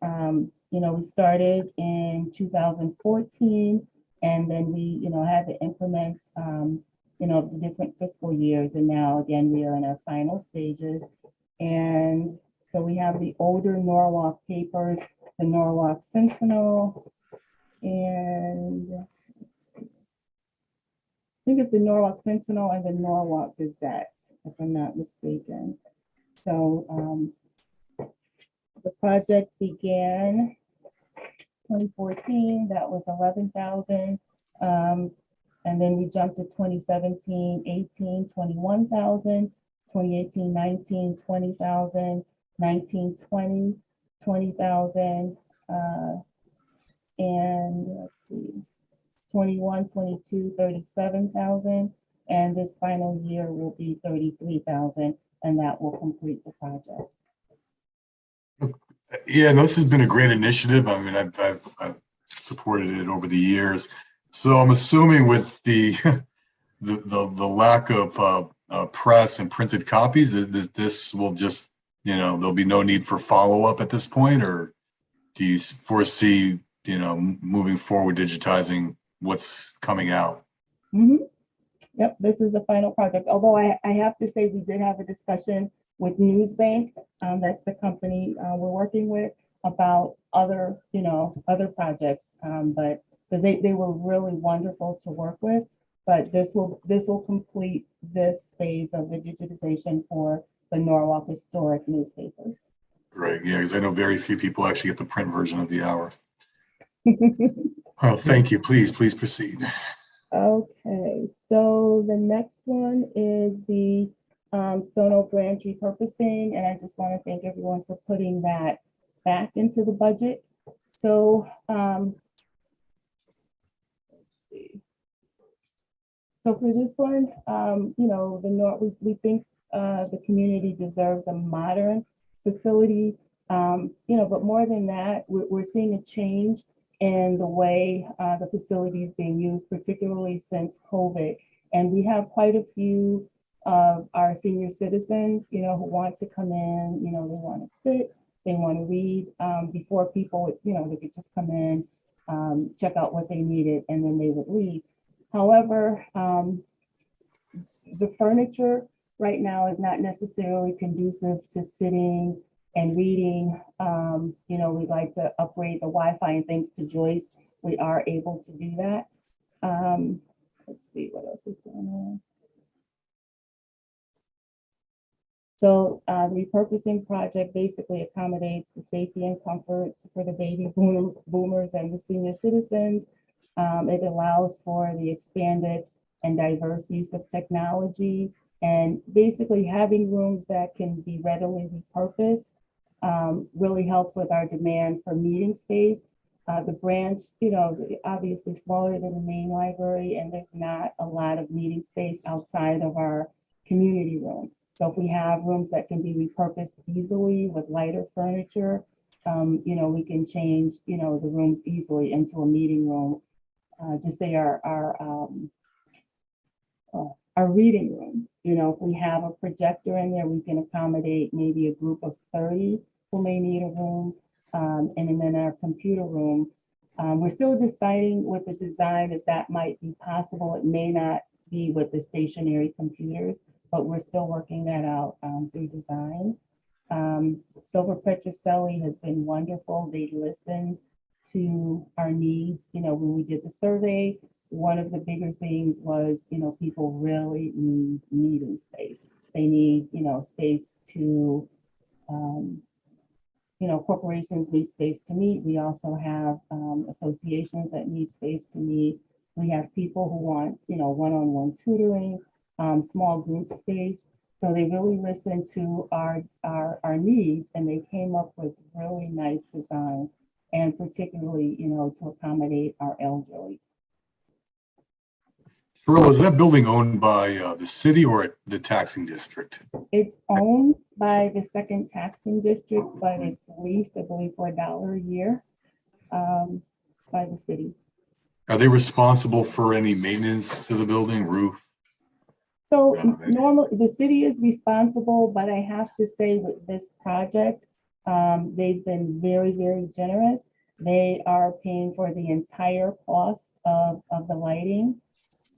you know, we started in 2014. And then we, you know, had the increments, you know, of the different fiscal years. And now, again, we are in our final stages. And so we have the older Norwalk papers, the Norwalk Sentinel, and I think it's the Norwalk Sentinel and the Norwalk Gazette, if I'm not mistaken. So the project began 2014, that was 11,000. And then we jumped to 2017, 18, 21,000, 2018, 19, 20,000, 19, 20, 20,000. And let's see, 21, 22, 37,000. And this final year will be 33,000, and that will complete the project. Yeah, no, this has been a great initiative. I mean, I've supported it over the years. So I'm assuming with the the lack of press and printed copies, that this will just, you know, there'll be no need for follow-up at this point, or do you foresee, you know, moving forward digitizing what's coming out? Mm-hmm. Yep, this is the final project. Although I have to say we did have a discussion with Newsbank, that's the company we're working with, about other, you know, other projects, but because they were really wonderful to work with. But this will complete this phase of the digitization for the Norwalk historic newspapers. Great, yeah, because I know very few people actually get the print version of the hour. Well, thank you. Please proceed. Okay, so the next one is the Sono branch repurposing, and I just want to thank everyone for putting that back into the budget. So let's see. So for this one, you know, we think the community deserves a modern facility. But more than that, we're seeing a change in the way the facility is being used, particularly since COVID. And we have quite a few of our senior citizens, who want to come in, they want to sit, they want to read before people, they could just come in, check out what they needed, and then they would leave. However, the furniture right now is not necessarily conducive to sitting and reading. We'd like to upgrade the Wi-Fi, and thanks to Joyce, we are able to do that. Let's see what else is going on. So the repurposing project basically accommodates the safety and comfort for the baby boomers and the senior citizens. It allows for the expanded and diverse use of technology, and basically having rooms that can be readily repurposed really helps with our demand for meeting space. The branch, is obviously smaller than the main library, and there's not a lot of meeting space outside of our community room. So if we have rooms that can be repurposed easily with lighter furniture, we can change, the rooms easily into a meeting room. Just say our reading room, if we have a projector in there, we can accommodate maybe a group of 30 who may need a room. And then our computer room, we're still deciding with the design if that might be possible. It may not be with the stationary computers, but we're still working that out through design. Silver Petrocelli has been wonderful. They listened to our needs. When we did the survey, one of the bigger things was, people really need meeting space. They need, space to, corporations need space to meet. We also have associations that need space to meet. We have people who want, one-on-one tutoring, small group space. So they really listened to our needs, and they came up with really nice design, and particularly, to accommodate our elderly. Cheryl, is that building owned by the city or the taxing district? It's owned by the second taxing district, but it's leased, I believe, for $1 a year by the city. Are they responsible for any maintenance to the building, roof? So normally the city is responsible, but I have to say with this project, they've been very, very generous. They are paying for the entire cost of the lighting.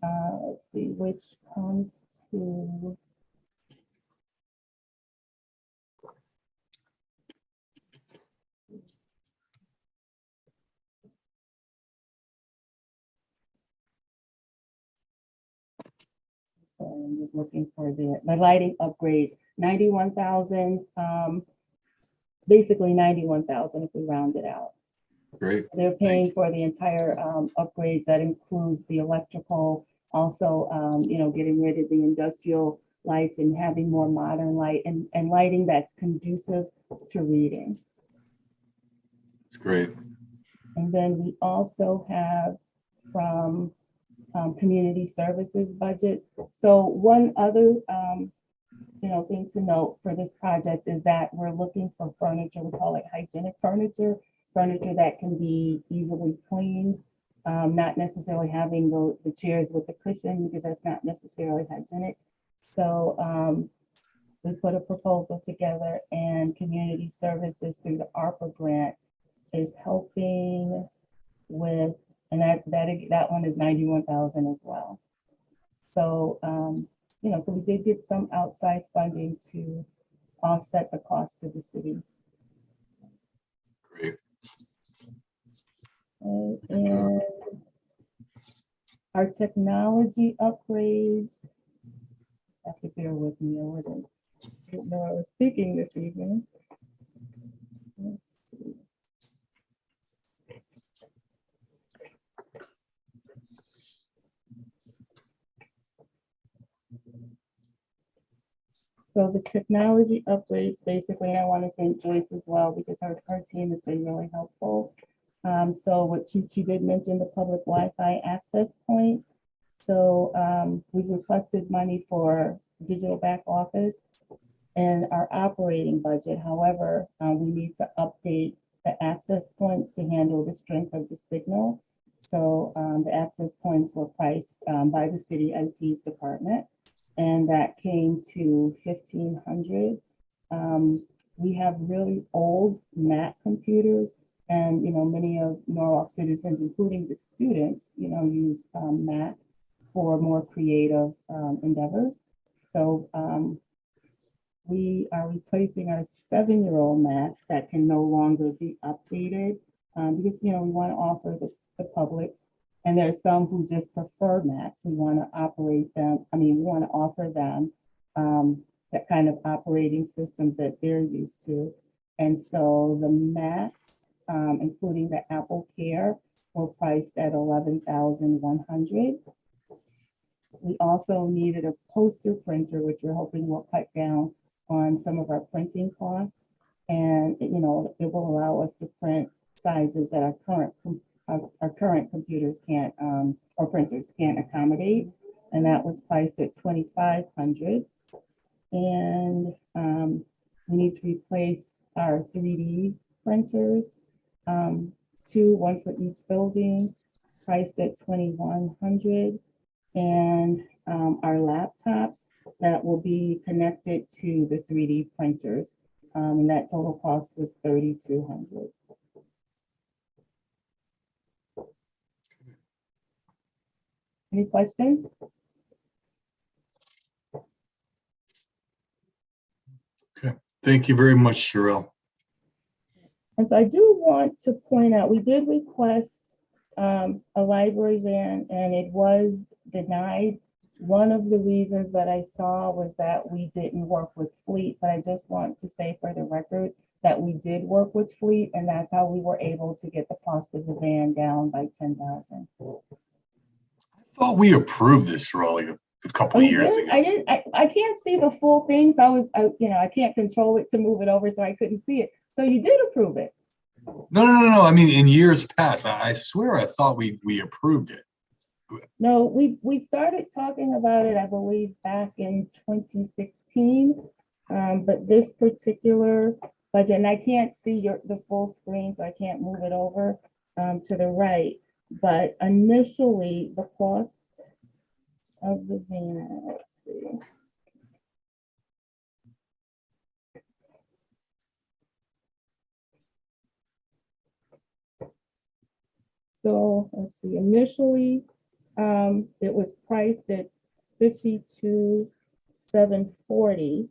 Let's see, which comes to. Sorry, I'm just looking for the lighting upgrade, 91,000, basically 91,000 if we round it out. Great. They're paying for the entire upgrades. That includes the electrical, also, getting rid of the industrial lights and having more modern light and lighting that's conducive to reading. It's great. And then we also have from community services budget. So one other thing to note for this project is that we're looking for furniture. We call it hygienic furniture that can be easily cleaned, not necessarily having the chairs with the cushion, because that's not necessarily hygienic. So we put a proposal together, and community services through the ARPA grant is helping with, and that one is 91,000 as well. So so we did get some outside funding to offset the cost to the city. Great. And our technology upgrades, have to bear with me, I didn't know I was speaking this evening. Let's see. So the technology upgrades, basically, and I want to thank Joyce as well, because her team has been really helpful. So what she did mention, the public Wi-Fi access points. So we've requested money for digital back office and our operating budget. However, we need to update the access points to handle the strength of the signal. So the access points were priced by the city IT's department, and that came to $1,500. We have really old Mac computers, and many of Norwalk citizens, including the students, use Mac for more creative endeavors. So we are replacing our 7-year-old Macs that can no longer be updated because we want to offer the public, and there's some who just prefer Macs. We want to operate them. We want to offer them that kind of operating systems that they're used to. And so the Macs, including the Apple Care, were priced at $11,100. We also needed a poster printer, which we're hoping will cut down on some of our printing costs. And it will allow us to print sizes that our current computers can't, or printers can't accommodate. And that was priced at $2,500. And we need to replace our 3D printers, 1 for each building, priced at $2,100. And our laptops that will be connected to the 3D printers. And that total cost was $3,200. Any questions? Okay, thank you very much, Sherelle. And so I do want to point out, we did request a library van and it was denied. One of the reasons that I saw was that we didn't work with Fleet, but I just want to say for the record that we did work with Fleet, and that's how we were able to get the cost of the van down by $10,000. I thought we approved this, Sherelle, a couple of years ago. I can't see the full thing, so I can't control it to move it over, so I couldn't see it. So you did approve it? No. I mean, in years past, I swear I thought we approved it. No, we started talking about it, I believe, back in 2016. But this particular budget, and I can't see the full screen, so I can't move it over to the right. But initially, the cost of the van, let's see. So let's see, initially, it was priced at $52,740.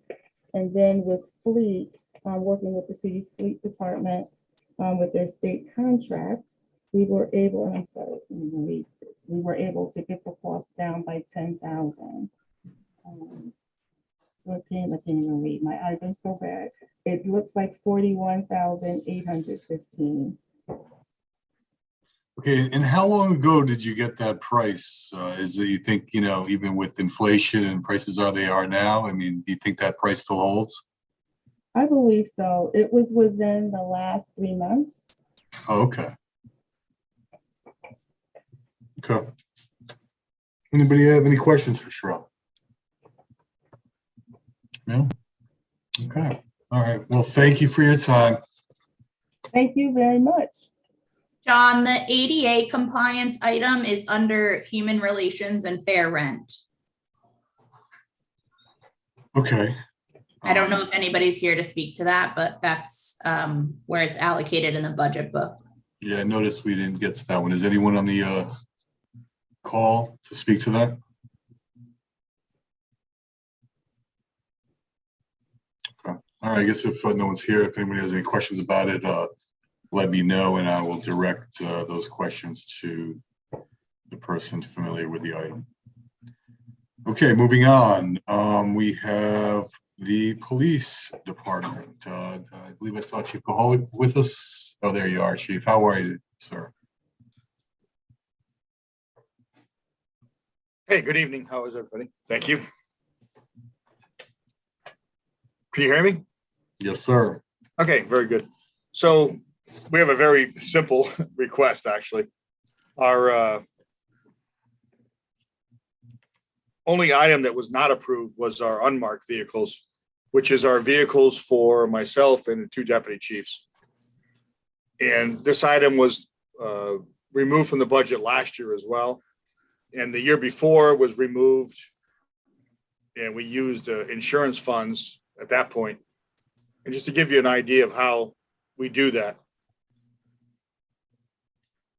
And then with Fleet, working with the city's Fleet department with their state contract, we were able, and I'm sorry, let me read this. We were able to get the cost down by $10,000. I can't even read. My eyes are so bad. It looks like $41,815. Okay, and how long ago did you get that price? Is it, you think, even with inflation and prices they are now, do you think that price still holds? I believe so. It was within the last 3 months. Oh, okay. Okay. Anybody have any questions for Sherelle? No? Okay. All right. Well, thank you for your time. Thank you very much. John, the ADA compliance item is under human relations and fair rent. Okay. I don't know if anybody's here to speak to that, but that's where it's allocated in the budget book. Yeah, I noticed we didn't get to that one. Is anyone on the call to speak to that? Okay. All right. I guess if no one's here, if anybody has any questions about it, let me know and I will direct those questions to the person familiar with the item. Okay, moving on. We have the police department. I believe I saw Chief Kaholi with us. Oh, there you are, Chief. How are you, sir? Hey, good evening. How is everybody? Thank you. Can you hear me? Yes, sir. Okay, very good. So we have a very simple request, actually. Our only item that was not approved was our unmarked vehicles, which is our vehicles for myself and the 2 deputy chiefs. And this item was removed from the budget last year as well. And the year before was removed, and we used insurance funds at that point. And just to give you an idea of how we do that,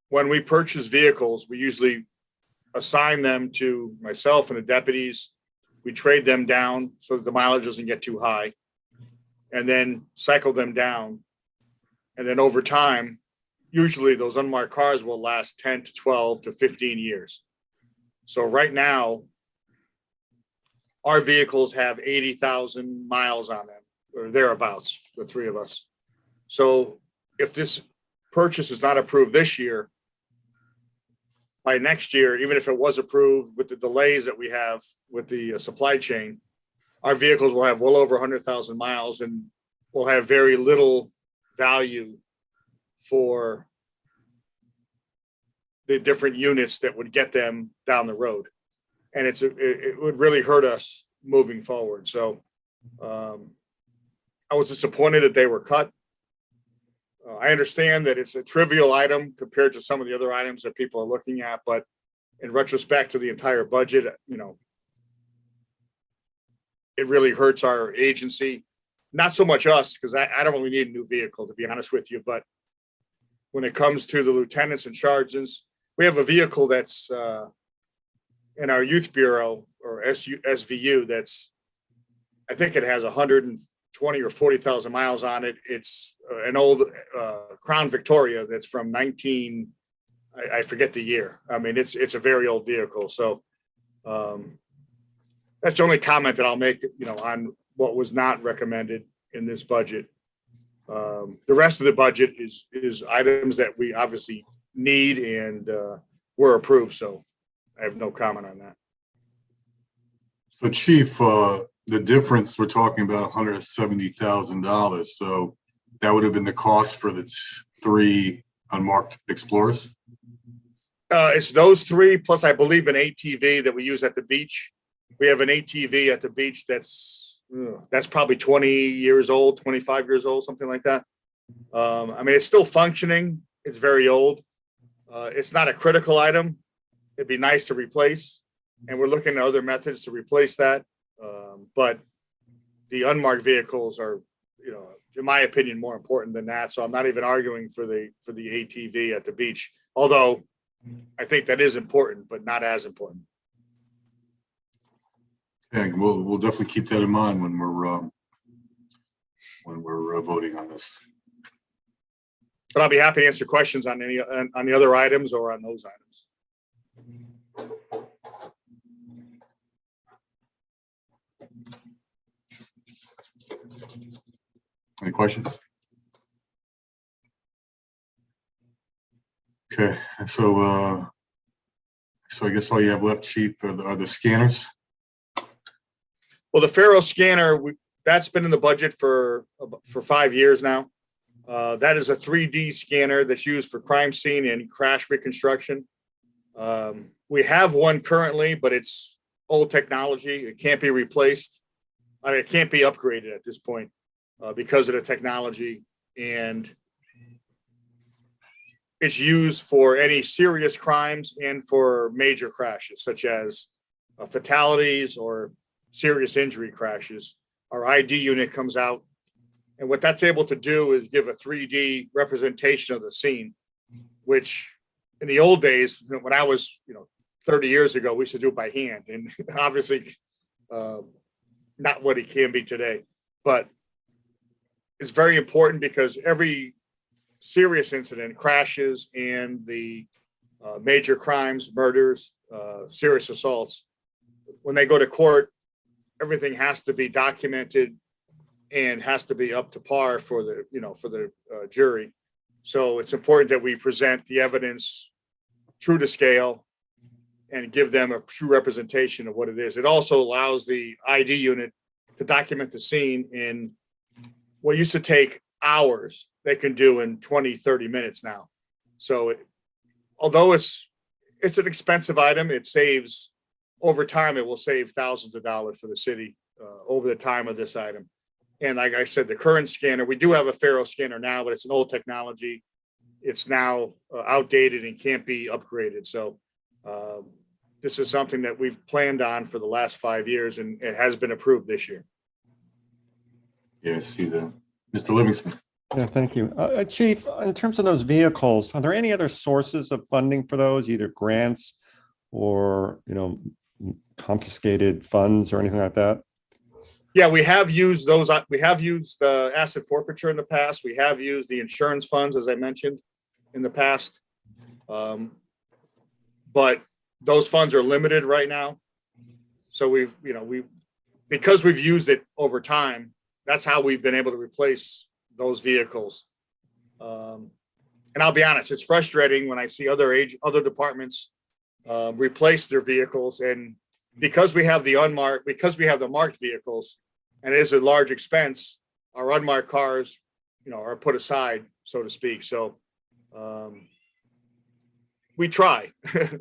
when we purchase vehicles, we usually assign them to myself and the deputies. We trade them down so that the mileage doesn't get too high, and then cycle them down. And then over time, usually those unmarked cars will last 10 to 12 to 15 years. So right now, our vehicles have 80,000 miles on them, or thereabouts, the 3 of us. So if this purchase is not approved this year, by next year, even if it was approved with the delays that we have with the supply chain, our vehicles will have well over 100,000 miles and will have very little value for the different units that would get them down the road. And it would really hurt us moving forward. So I was disappointed that they were cut. I understand that it's a trivial item compared to some of the other items that people are looking at, but in retrospect to the entire budget, it really hurts our agency. Not so much us, because I don't really need a new vehicle, to be honest with you. But when it comes to the lieutenants and sergeants, we have a vehicle that's in our youth bureau or SVU that's, I think it has 120 or 40,000 miles on it. It's an old Crown Victoria that's from I forget the year. I mean, it's a very old vehicle. So that's the only comment that I'll make, on what was not recommended in this budget. The rest of the budget is items that we obviously need and were approved. So I have no comment on that. So Chief, the difference, we're talking about $170,000. So that would have been the cost for the 3 unmarked Explorers? It's those 3, plus I believe an ATV that we use at the beach. We have an ATV at the beach that's probably 20 years old, 25 years old, something like that. I mean, it's still functioning. It's very old. It's not a critical item. It'd be nice to replace. And we're looking at other methods to replace that. But the unmarked vehicles are, in my opinion, more important than that. So I'm not even arguing for the ATV at the beach, although I think that is important, but not as important. Yeah, we'll definitely keep that in mind when we're voting on this. But I'll be happy to answer questions on the other items or on those items. Any questions? Okay, so I guess all you have left, Chief, are the scanners. Well, the Faro scanner, that's been in the budget for 5 years now. That is a 3D scanner that's used for crime scene and crash reconstruction. We have one currently, but it's old technology. It can't be replaced. I mean, it can't be upgraded at this point because of the technology. And it's used for any serious crimes and for major crashes, such as fatalities or serious injury crashes. Our ID unit comes out, and what that's able to do is give a 3D representation of the scene, which in the old days, when I was, 30 years ago, we used to do it by hand, and obviously not what it can be today. But it's very important because every serious incident, crashes and the major crimes, murders, serious assaults, when they go to court, everything has to be documented and has to be up to par for the jury. So it's important that we present the evidence true to scale and give them a true representation of what it is. It also allows the ID unit to document the scene in what used to take hours, they can do in 20, 30 minutes now. So although it's an expensive item, it saves over time, it will save thousands of dollars for the city over the time of this item. And like I said, the current scanner, we do have a Faro scanner now, but it's an old technology. It's now outdated and can't be upgraded. So this is something that we've planned on for the last 5 years, and it has been approved this year. Yeah, I see that. Mr. Livingston. Yeah, thank you. Chief, in terms of those vehicles, are there any other sources of funding for those, either grants or, confiscated funds or anything like that? Yeah, we have used those. We have used the asset forfeiture in the past. We have used the insurance funds, as I mentioned, in the past. But those funds are limited right now. So because we've used it over time, that's how we've been able to replace those vehicles. And I'll be honest, it's frustrating when I see other departments replace their vehicles, and because we have the marked vehicles, and it is a large expense, our unmarked cars, are put aside, so to speak. So we try,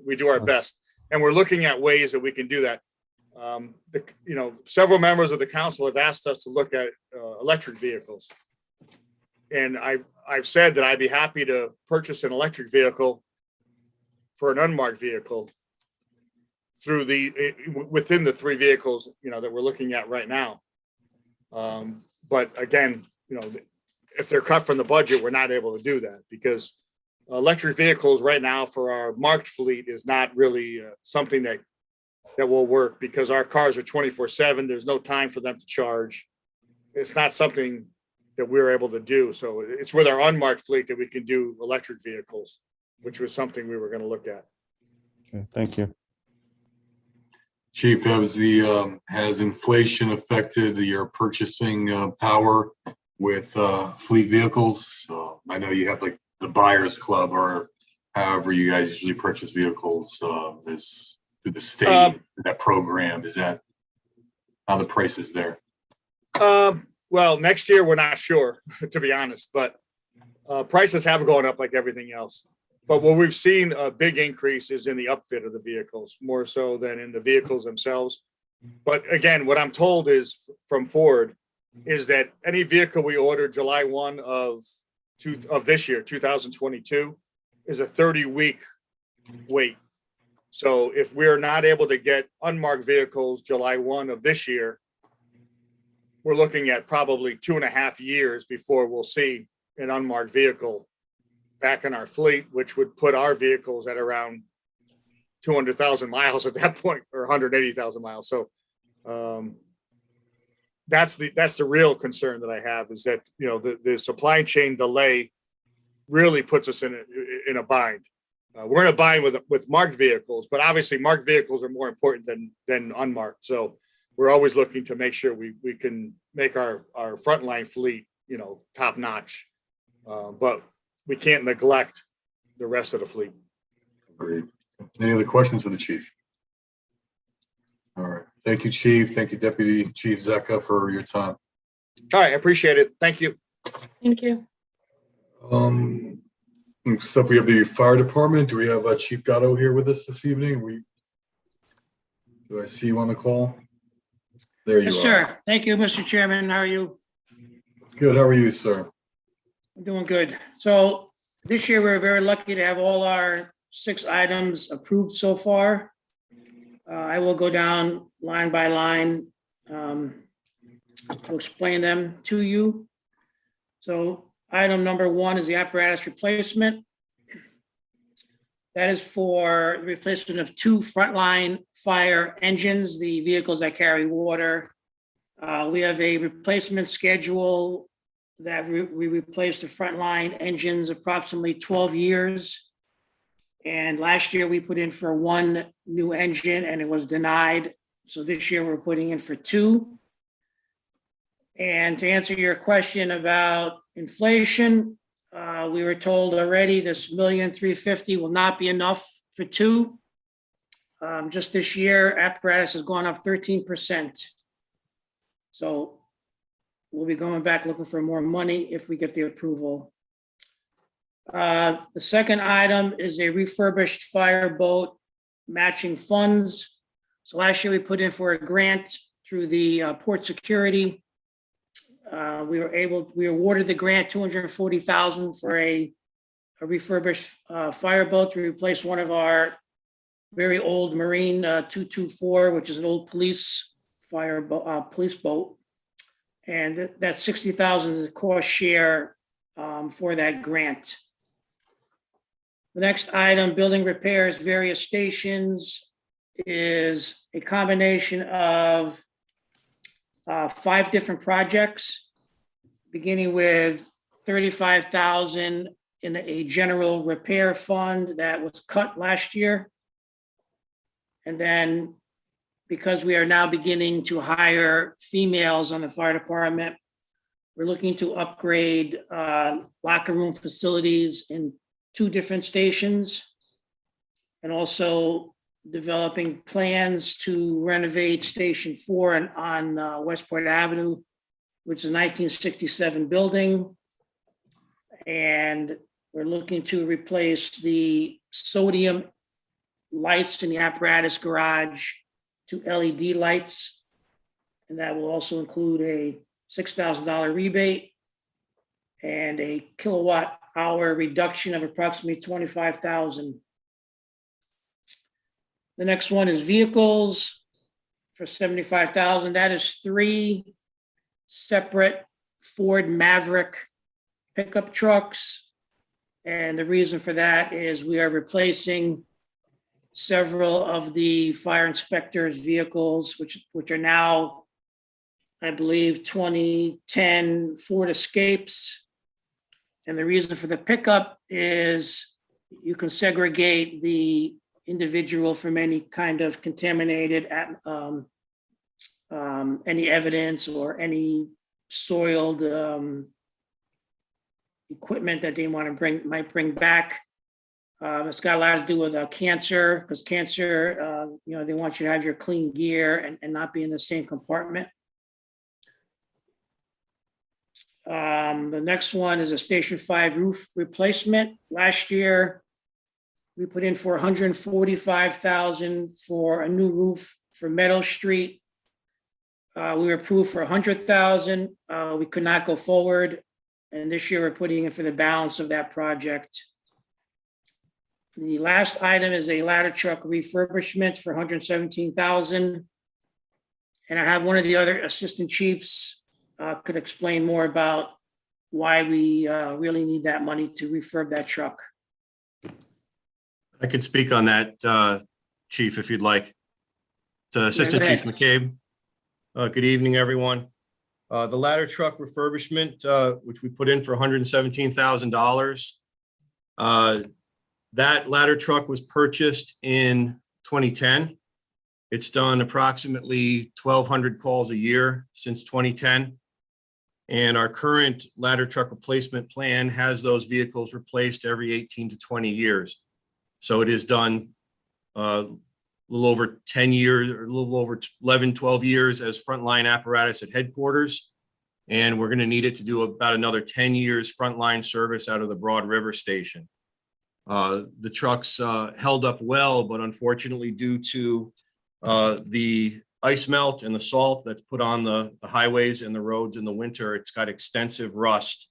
we do our best, and we're looking at ways that we can do that. Several members of the council have asked us to look at electric vehicles, and I've said that I'd be happy to purchase an electric vehicle for an unmarked vehicle through within the 3 vehicles, that we're looking at right now. But again, if they're cut from the budget, we're not able to do that because electric vehicles right now for our marked fleet is not really something that will work because our cars are 24/7. There's no time for them to charge. It's not something that we're able to do. So it's with our unmarked fleet that we can do electric vehicles, which was something we were going to look at. Okay, thank you. Chief, has inflation affected your purchasing power with fleet vehicles? I know you have like the buyers club or however you guys usually purchase vehicles through the state, that program. Is that how the price is there? Well, next year, we're not sure, to be honest, but prices have gone up like everything else. But what we've seen a big increase is in the upfit of the vehicles, more so than in the vehicles themselves. But again, what I'm told is from Ford is that any vehicle we ordered July 1 of this year, 2022, is a 30-week wait. So if we're not able to get unmarked vehicles July 1 of this year, we're looking at probably 2.5 years before we'll see an unmarked vehicle back in our fleet, which would put our vehicles at around 200,000 miles at that point, or 180,000 miles. So that's the real concern that I have, is that the supply chain delay really puts us in a bind. We're in a bind with marked vehicles, but obviously marked vehicles are more important than unmarked. So we're always looking to make sure we can make our frontline fleet, top notch. But we can't neglect the rest of the fleet. Agreed. Any other questions for the chief? All right. Thank you, Chief. Thank you, Deputy Chief Zecca, for your time. All right. I appreciate it. Thank you. Thank you. Next up, we have the fire department. Do we have Chief Gatto here with us this evening? Do I see you on the call? There you are. Yes, sir. Thank you, Mr. Chairman. How are you? Good. How are you, sir? I'm doing good. So this year, we're very lucky to have all our 6 items approved so far. I will go down line by line to explain them to you. So item number 1 is the apparatus replacement. That is for the replacement of 2 frontline fire engines, the vehicles that carry water. We have a replacement schedule that we replaced the frontline engines approximately 12 years. And last year we put in for 1 new engine and it was denied. So this year we're putting in for 2. And to answer your question about inflation, we were told already this $1,350,000 will not be enough for 2. Just this year, apparatus has gone up 13%. So we'll be going back looking for more money if we get the approval. The second item is a refurbished fireboat matching funds. So last year we put in for a grant through the Port Security. We were awarded the grant, $240,000 for a refurbished fireboat to replace one of our very old Marine 224, which is an old police boat. And that 60,000 is a cost share for that grant. The next item, building repairs, various stations, is a combination of 5 different projects, beginning with 35,000 in a general repair fund that was cut last year. And then, because we are now beginning to hire females on the fire department, we're looking to upgrade locker room facilities in 2 different stations, and also developing plans to renovate Station 4 on Westport Avenue, which is a 1967 building. And we're looking to replace the sodium lights in the apparatus garage to LED lights. And that will also include a $6,000 rebate and a kilowatt hour reduction of approximately 25,000. The next one is vehicles for 75,000. That is 3 separate Ford Maverick pickup trucks. And the reason for that is we are replacing several of the fire inspectors' vehicles, which are now, I believe, 2010 Ford Escapes. And the reason for the pickup is you can segregate the individual from any kind of contaminated any evidence or any soiled equipment that they might bring back. It's got a lot to do with cancer, because cancer, they want you to have your clean gear and not be in the same compartment. The next one is a Station 5 roof replacement. Last year, we put in for $145,000 for a new roof for Meadow Street. We were approved for $100,000. We could not go forward. And this year we're putting in for the balance of that project. The last item is a ladder truck refurbishment for $117,000. And I have one of the other assistant chiefs could explain more about why we really need that money to refurb that truck. I could speak on that, Chief, if you'd like. It's Assistant Chief McCabe. Good evening, everyone. The ladder truck refurbishment, which we put in for $117,000. That ladder truck was purchased in 2010. It's done approximately 1,200 calls a year since 2010. And our current ladder truck replacement plan has those vehicles replaced every 18 to 20 years. So it is done a little over 10 years, or a little over 11, 12 years as frontline apparatus at headquarters. And we're going to need it to do about another 10 years frontline service out of the Broad River station. The trucks held up well, but unfortunately, due to the ice melt and the salt that's put on the highways and the roads in the winter, it's got extensive rust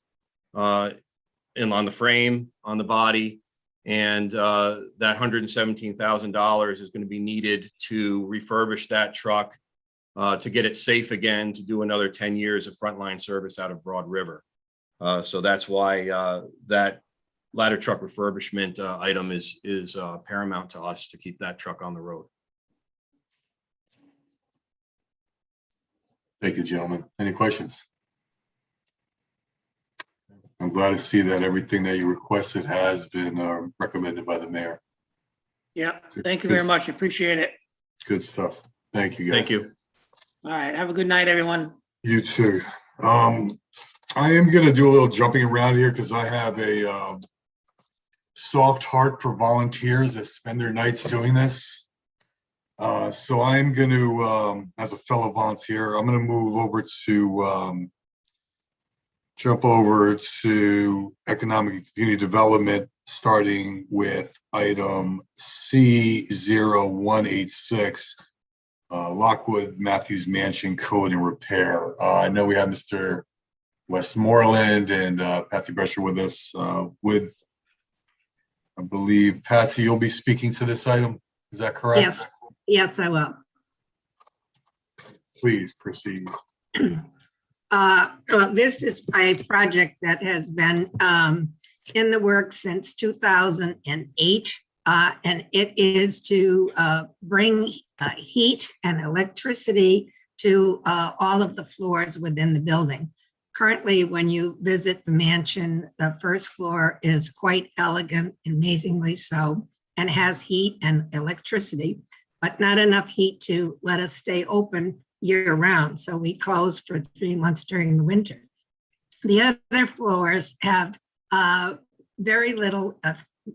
on the frame, on the body. And that $117,000 is going to be needed to refurbish that truck to get it safe again, to do another 10 years of frontline service out of Broad River. So that's why that ladder truck refurbishment item is paramount to us to keep that truck on the road. Thank you, gentlemen. Any questions? I'm glad to see that everything that you requested has been recommended by the mayor. Yeah, thank you very much. Appreciate it. Good stuff. Thank you, guys. Thank you. All right, have a good night, everyone. You too. I am going to do a little jumping around here because I have a soft heart for volunteers that spend their nights doing this. So I'm going to, as a fellow volunteer, I'm going to move over to jump over to economic and community development, starting with item C0186, Lockwood Matthews Mansion Code and Repair. I know we have Mr. Westmoreland and Patsy Brescher with us. I believe, Patsy, you'll be speaking to this item. Is that correct? Yes, yes, I will. Please proceed. Well, this is a project that has been in the works since 2008. And it is to bring heat and electricity to all of the floors within the building. Currently, when you visit the mansion, the first floor is quite elegant, amazingly so, and has heat and electricity, but not enough heat to let us stay open year round. So we close for 3 months during the winter. The other floors have very little,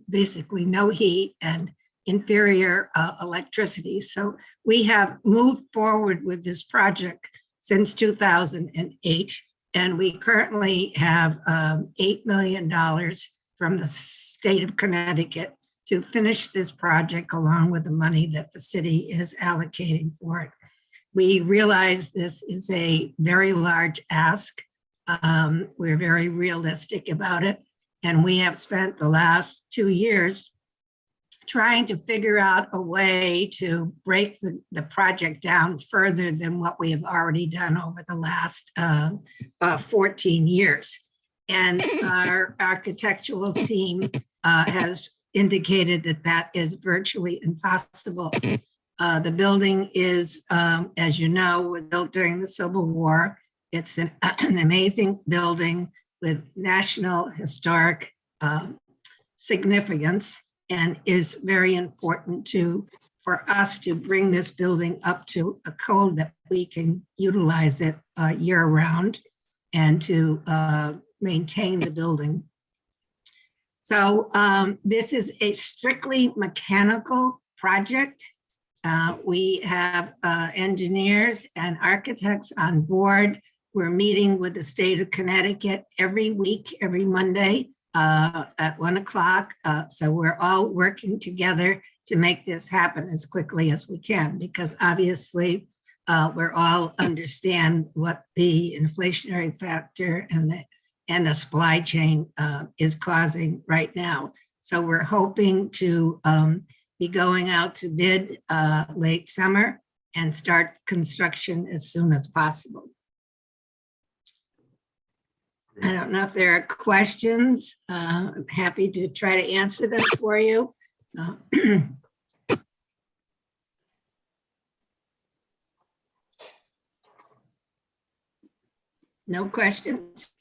basically no heat and inferior electricity. So we have moved forward with this project since 2008. And we currently have $8 million from the state of Connecticut to finish this project along with the money that the city is allocating for it. We realize this is a very large ask. We're very realistic about it. And we have spent the last 2 years trying to figure out a way to break the project down further than what we have already done over the last 14 years. And our architectural team has indicated that that is virtually impossible. The building is, as you know, was built during the Civil War. It's an amazing building with national historic significance, and is very important for us to bring this building up to a code that we can utilize it year round and to maintain the building. So this is a strictly mechanical project. We have engineers and architects on board. We're meeting with the state of Connecticut every week, every Monday at 1 o'clock. So we're all working together to make this happen as quickly as we can, because obviously we're all understand what the inflationary factor and the supply chain is causing right now. So we're hoping to be going out to bid late summer and start construction as soon as possible. I don't know if there are questions. I'm happy to try to answer them for you. No questions?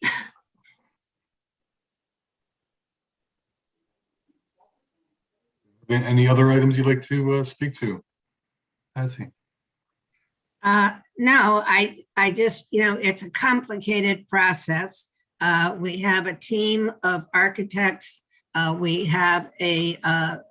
Any other items you'd like to speak to? Patsy? No, I just, it's a complicated process. We have a team of architects. We have a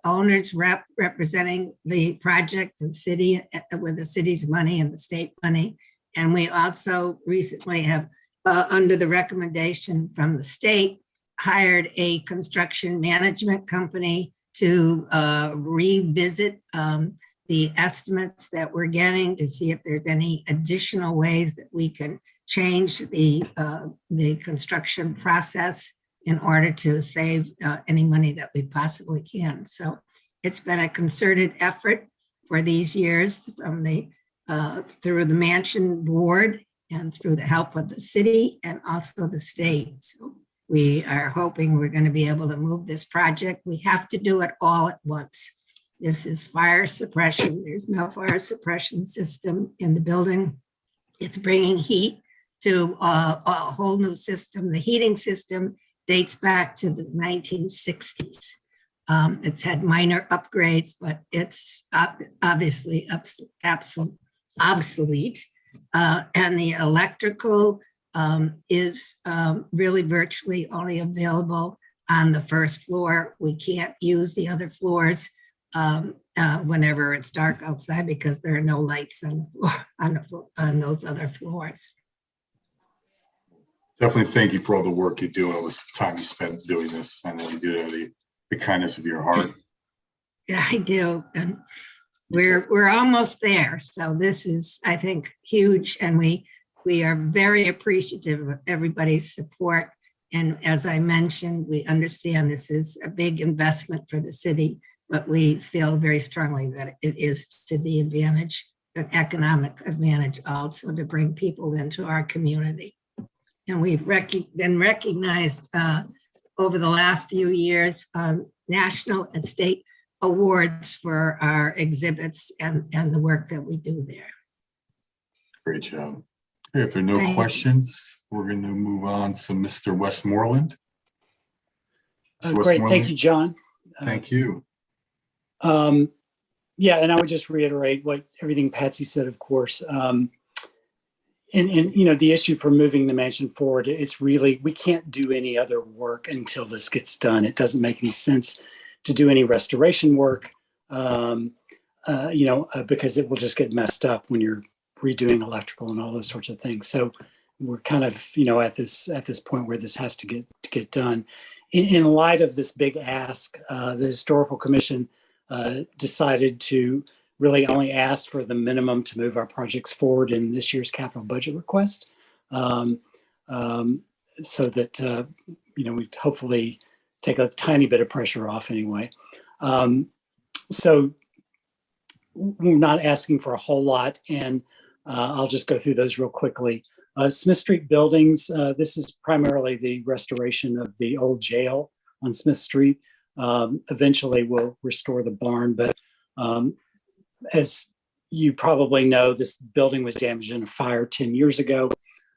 owner's rep representing the project, the city, with the city's money and the state money. And we also recently have, under the recommendation from the state, hired a construction management company to revisit the estimates that we're getting to see if there's any additional ways that we can change the construction process in order to save any money that we possibly can. So it's been a concerted effort for these years from through the mansion board and through the help of the city and also the state. So we are hoping we're going to be able to move this project. We have to do it all at once. This is fire suppression. There's no fire suppression system in the building. It's bringing heat to a whole new system. The heating system dates back to the 1960s. It's had minor upgrades, but it's obviously obsolete. And the electrical is really virtually only available on the first floor. We can't use the other floors whenever it's dark outside because there are no lights on those other floors. Definitely thank you for all the work you do and all this time you spent doing this. I know you do it out of the kindness of your heart. Yeah, I do. And we're almost there. So this is, I think, huge, and we are very appreciative of everybody's support. And as I mentioned, we understand this is a big investment for the city, but we feel very strongly that it is to the advantage, an economic advantage also, to bring people into our community. And we've been recognized over the last few years, national and state awards for our exhibits and the work that we do there. Great job. Okay, if there are no Thank you. questions, we're going to move on to Mr. Westmoreland. Mr. Great, thank Westmoreland, you, John. Thank you. Yeah, and I would just reiterate what everything Patsy said, of course. And you know, the issue for moving the mansion forward, it's really, we can't do any other work until this gets done. It doesn't make any sense to do any restoration work, you know, because it will just get messed up when you're redoing electrical and all those sorts of things. So we're kind of, you know, at this point where this has to get done. In light of this big ask, the Historical Commission decided to really only ask for the minimum to move our projects forward in this year's capital budget request, so that you know, we hopefully take a tiny bit of pressure off anyway. So we're not asking for a whole lot, and I'll just go through those real quickly. Smith Street buildings, this is primarily the restoration of the old jail on Smith Street. Eventually we'll restore the barn, but as you probably know, this building was damaged in a fire 10 years ago.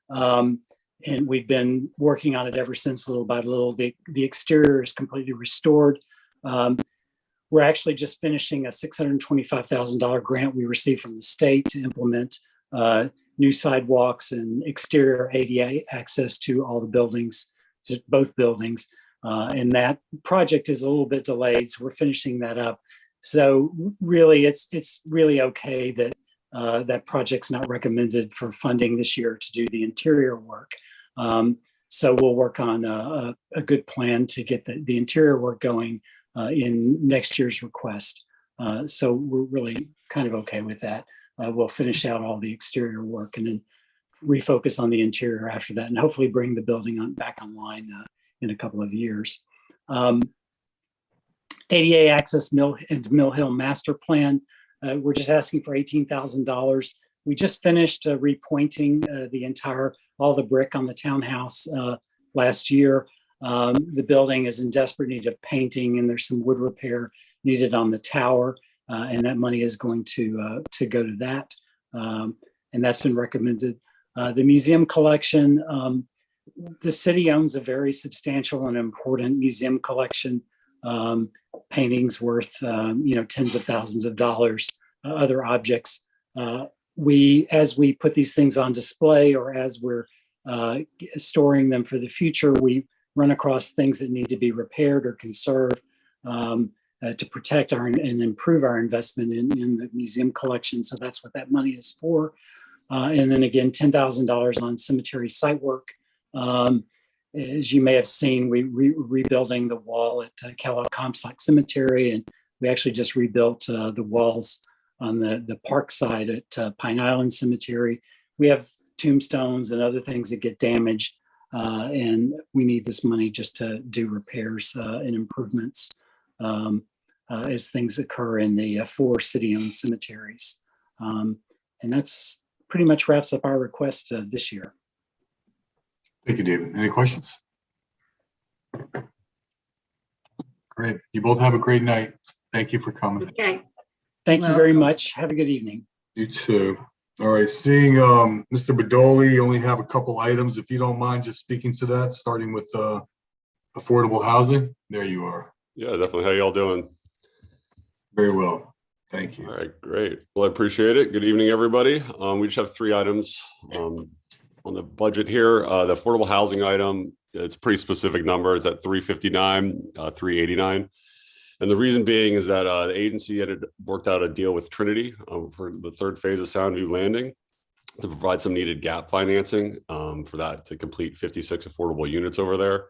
And we've been working on it ever since, little by little. The exterior is completely restored. We're actually just finishing a $625,000 grant we received from the state to implement new sidewalks and exterior ADA access to all the buildings, to both buildings. And that project is a little bit delayed, so we're finishing that up. So really, it's really okay that that project's not recommended for funding this year to do the interior work. So we'll work on a good plan to get the interior work going in next year's request. So we're really kind of okay with that. We'll finish out all the exterior work and then refocus on the interior after that, and hopefully bring the building back online in a couple of years. ADA access Mill Hill master plan. We're just asking for $18,000. We just finished repointing all the brick on the townhouse last year. The building is in desperate need of painting, and there's some wood repair needed on the tower, and that money is going to go to that. And that's been recommended. The museum collection, the city owns a very substantial and important museum collection. Paintings worth, you know, tens of thousands of dollars, other objects. As we put these things on display, or as we're storing them for the future, we run across things that need to be repaired or conserved to protect and improve our investment in the museum collection. So that's what that money is for. And then again, $10,000 on cemetery site work. As you may have seen, we're rebuilding the wall at Kellogg Comstock Cemetery, and we actually just rebuilt the walls on the park side at Pine Island Cemetery. We have tombstones and other things that get damaged, and we need this money just to do repairs and improvements as things occur in the 4 city-owned cemeteries. And that's pretty much wraps up our request this year. Thank you, David. Any questions? Great. You both have a great night. Thank you for coming. Okay. Thank you very much. Have a good evening. You too. All right. Seeing Mr. Bedoli, you only have a couple items. If you don't mind just speaking to that, starting with affordable housing. There you are. Yeah, definitely. How y'all doing? Very well. Thank you. All right, great. Well, I appreciate it. Good evening, everybody. We just have 3 items on the budget here. The affordable housing item, it's a pretty specific number. It's at 359, 389. And the reason being is that the agency had worked out a deal with Trinity for the 3rd phase of Soundview Landing to provide some needed gap financing for that to complete 56 affordable units over there.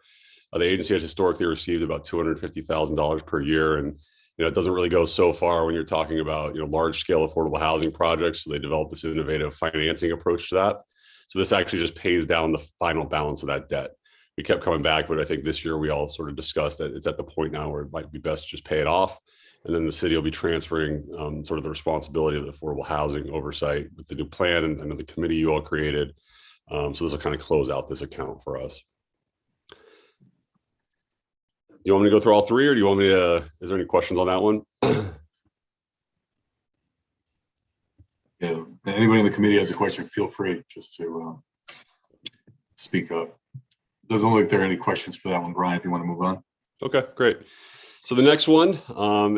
The agency had historically received about $250,000 per year, and it doesn't really go so far when you're talking about, large scale affordable housing projects. So they developed this innovative financing approach to that. So this actually just pays down the final balance of that debt. We kept coming back, but I think this year we all sort of discussed that it's at the point now where it might be best to just pay it off. And then the city will be transferring sort of the responsibility of the affordable housing oversight with the new plan and the committee you all created. So this will kind of close out this account for us. You want me to go through all three, or do you want me to, is there any questions on that one? Yeah, anybody in the committee has a question, feel free just to speak up. Doesn't look like there are any questions for that one, Brian, if you want to move on. Okay, great. So the next one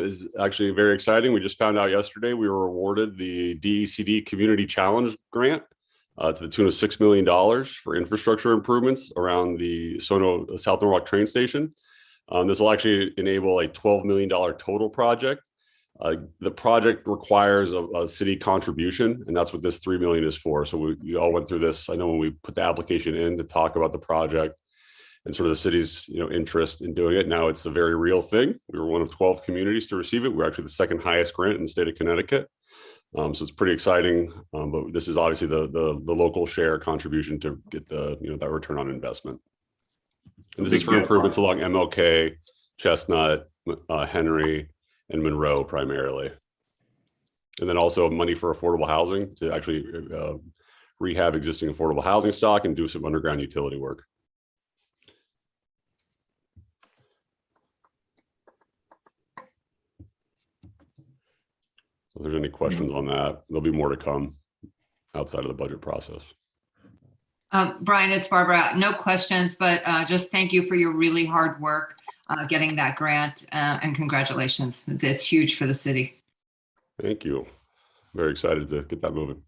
is actually very exciting. We just found out yesterday we were awarded the DECD Community Challenge Grant to the tune of $6 million for infrastructure improvements around the South Norwalk train station. This will actually enable a $12 million total project. The project requires a city contribution, and that's what this $3 million is for. So we all went through this. I know when we put the application in to talk about the project and sort of the city's interest in doing it. Now it's a very real thing. We were one of 12 communities to receive it. We're actually the second highest grant in the state of Connecticut. So it's pretty exciting. But this is obviously the local share contribution to get the that return on investment. And this is for improvements along MLK, Chestnut, Henry, and Monroe primarily. And then also money for affordable housing to actually rehab existing affordable housing stock and do some underground utility work. So if there's any questions on that, there'll be more to come outside of the budget process. Brian, it's Barbara. No questions, but just thank you for your really hard work getting that grant and congratulations. It's huge for the city. Thank you. Very excited to get that moving.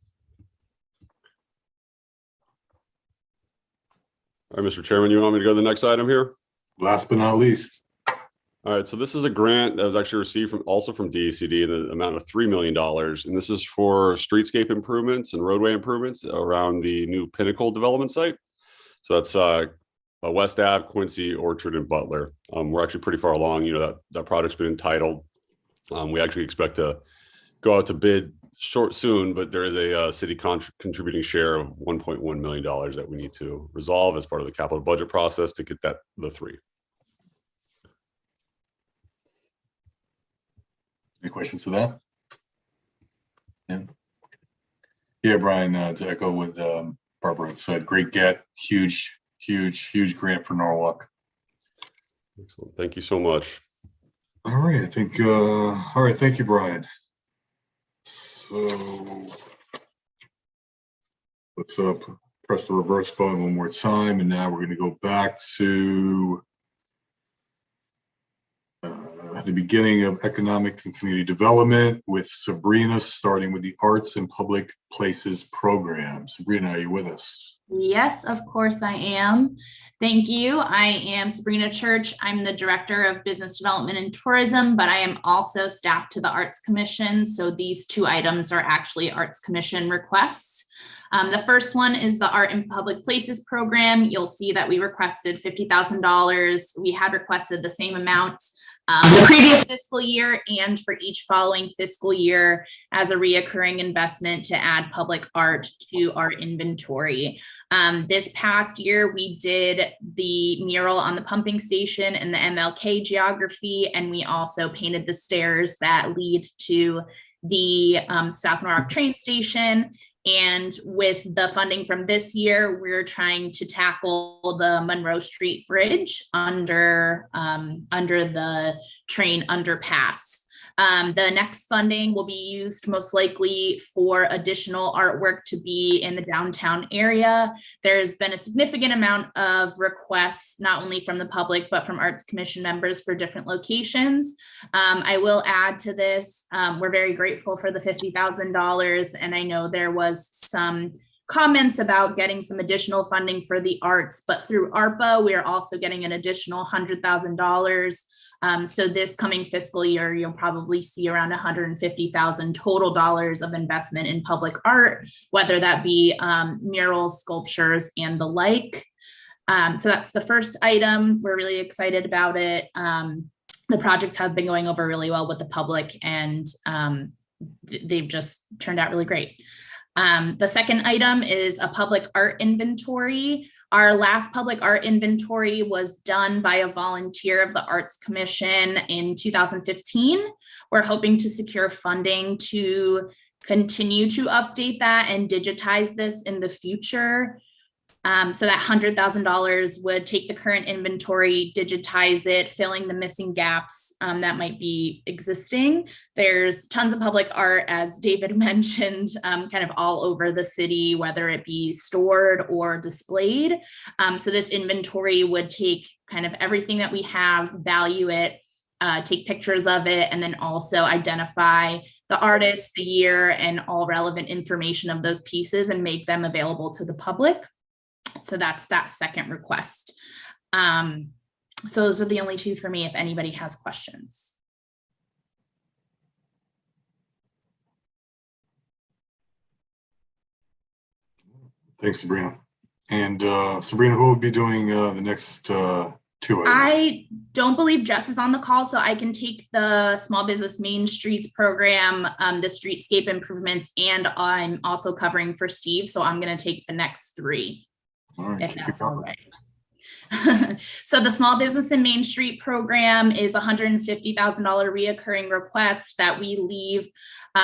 All right, Mr. Chairman, you want me to go to the next item here? Last but not least. All right, so this is a grant that was actually received also from DECD in the amount of $3 million. And this is for streetscape improvements and roadway improvements around the new Pinnacle development site. So that's West Ave, Quincy, Orchard, and Butler. We're actually pretty far along. That project's been entitled. We actually expect to go out to bid soon, but there is a city contributing share of $1.1 million that we need to resolve as part of the capital budget process to get the three. Any questions for that? Yeah, Brian, to echo what Barbara said, great get, huge grant for Norwalk. Excellent. Thank you so much. All right, I think, all right, thank you, Brian. So let's press the reverse button one more time, and now we're going to go back to the beginning of economic and community development with Sabrina, starting with the Arts and Public Places program. Sabrina, are you with us? Yes, of course I am. Thank you. I am Sabrina Church. I'm the Director of Business Development and Tourism, but I am also staff to the Arts Commission. So these two items are actually Arts Commission requests. The first one is the Art and Public Places program. You'll see that we requested $50,000. We had requested the same amount the previous fiscal year and for each following fiscal year as a reoccurring investment to add public art to our inventory. This past year, we did the mural on the pumping station and the MLK geography, and we also painted the stairs that lead to the South Norwalk train station. And with the funding from this year, we're trying to tackle the Monroe Street Bridge under the train underpass. The next funding will be used most likely for additional artwork to be in the downtown area. There's been a significant amount of requests, not only from the public, but from Arts Commission members for different locations. I will add to this, we're very grateful for the $50,000. And I know there was some comments about getting some additional funding for the arts, but through ARPA, we are also getting an additional $100,000. So this coming fiscal year, you'll probably see around $150,000 total dollars of investment in public art, whether that be murals, sculptures, and the like. So that's the first item. We're really excited about it. the projects have been going over really well with the public, and they've just turned out really great. The second item is a public art inventory. Our last public art inventory was done by a volunteer of the Arts Commission in 2015. We're hoping to secure funding to continue to update that and digitize this in the future. So that $100,000 would take the current inventory, digitize it, filling the missing gaps that might be existing. There's tons of public art, as David mentioned, kind of all over the city, whether it be stored or displayed. So this inventory would take kind of everything that we have, value it, take pictures of it, and then also identify the artist, the year, and all relevant information of those pieces and make them available to the public. So that's that second request. So those are the only two for me, if anybody has questions. Thanks, Sabrina. And Sabrina, who will be doing the next two items? I don't believe Jess is on the call, so I can take the Small Business Main Streets program, the streetscape improvements, and I'm also covering for Steve. So I'm going to take the next three. All right, if that's all right. So the Small Business and Main Street program is $150,000 reoccurring request that we leave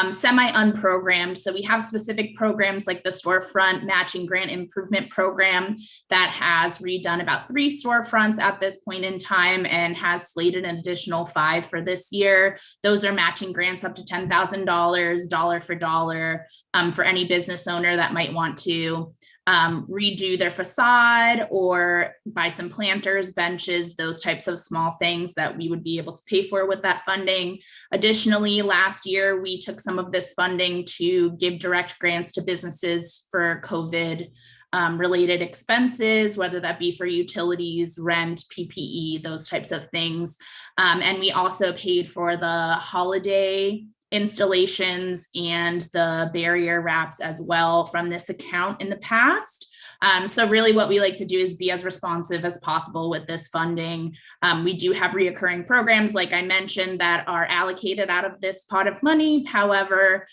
semi-unprogrammed. So we have specific programs like the storefront matching grant improvement program that has redone about 3 storefronts at this point in time and has slated an additional 5 for this year. Those are matching grants up to $10,000, dollar for dollar, for any business owner that might want to redo their facade or buy some planters, benches, those types of small things that we would be able to pay for with that funding. Additionally, last year, we took some of this funding to give direct grants to businesses for COVID related expenses, whether that be for utilities, rent, PPE, those types of things. And we also paid for the holiday installations and the barrier wraps as well from this account in the past. So really what we like to do is be as responsive as possible with this funding. We do have reoccurring programs, like I mentioned, that are allocated out of this pot of money. However,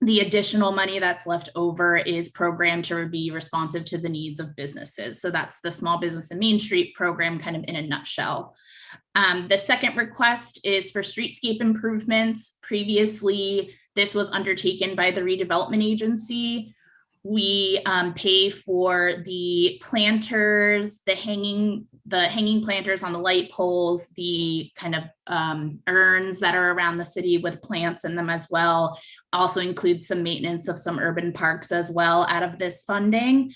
the additional money that's left over is programmed to be responsive to the needs of businesses. So that's the Small Business and Main Street program kind of in a nutshell. The second request is for streetscape improvements. Previously, this was undertaken by the redevelopment agency. We pay for the planters, the hanging planters on the light poles, the kind of urns that are around the city with plants in them as well. Also includes some maintenance of some urban parks as well out of this funding.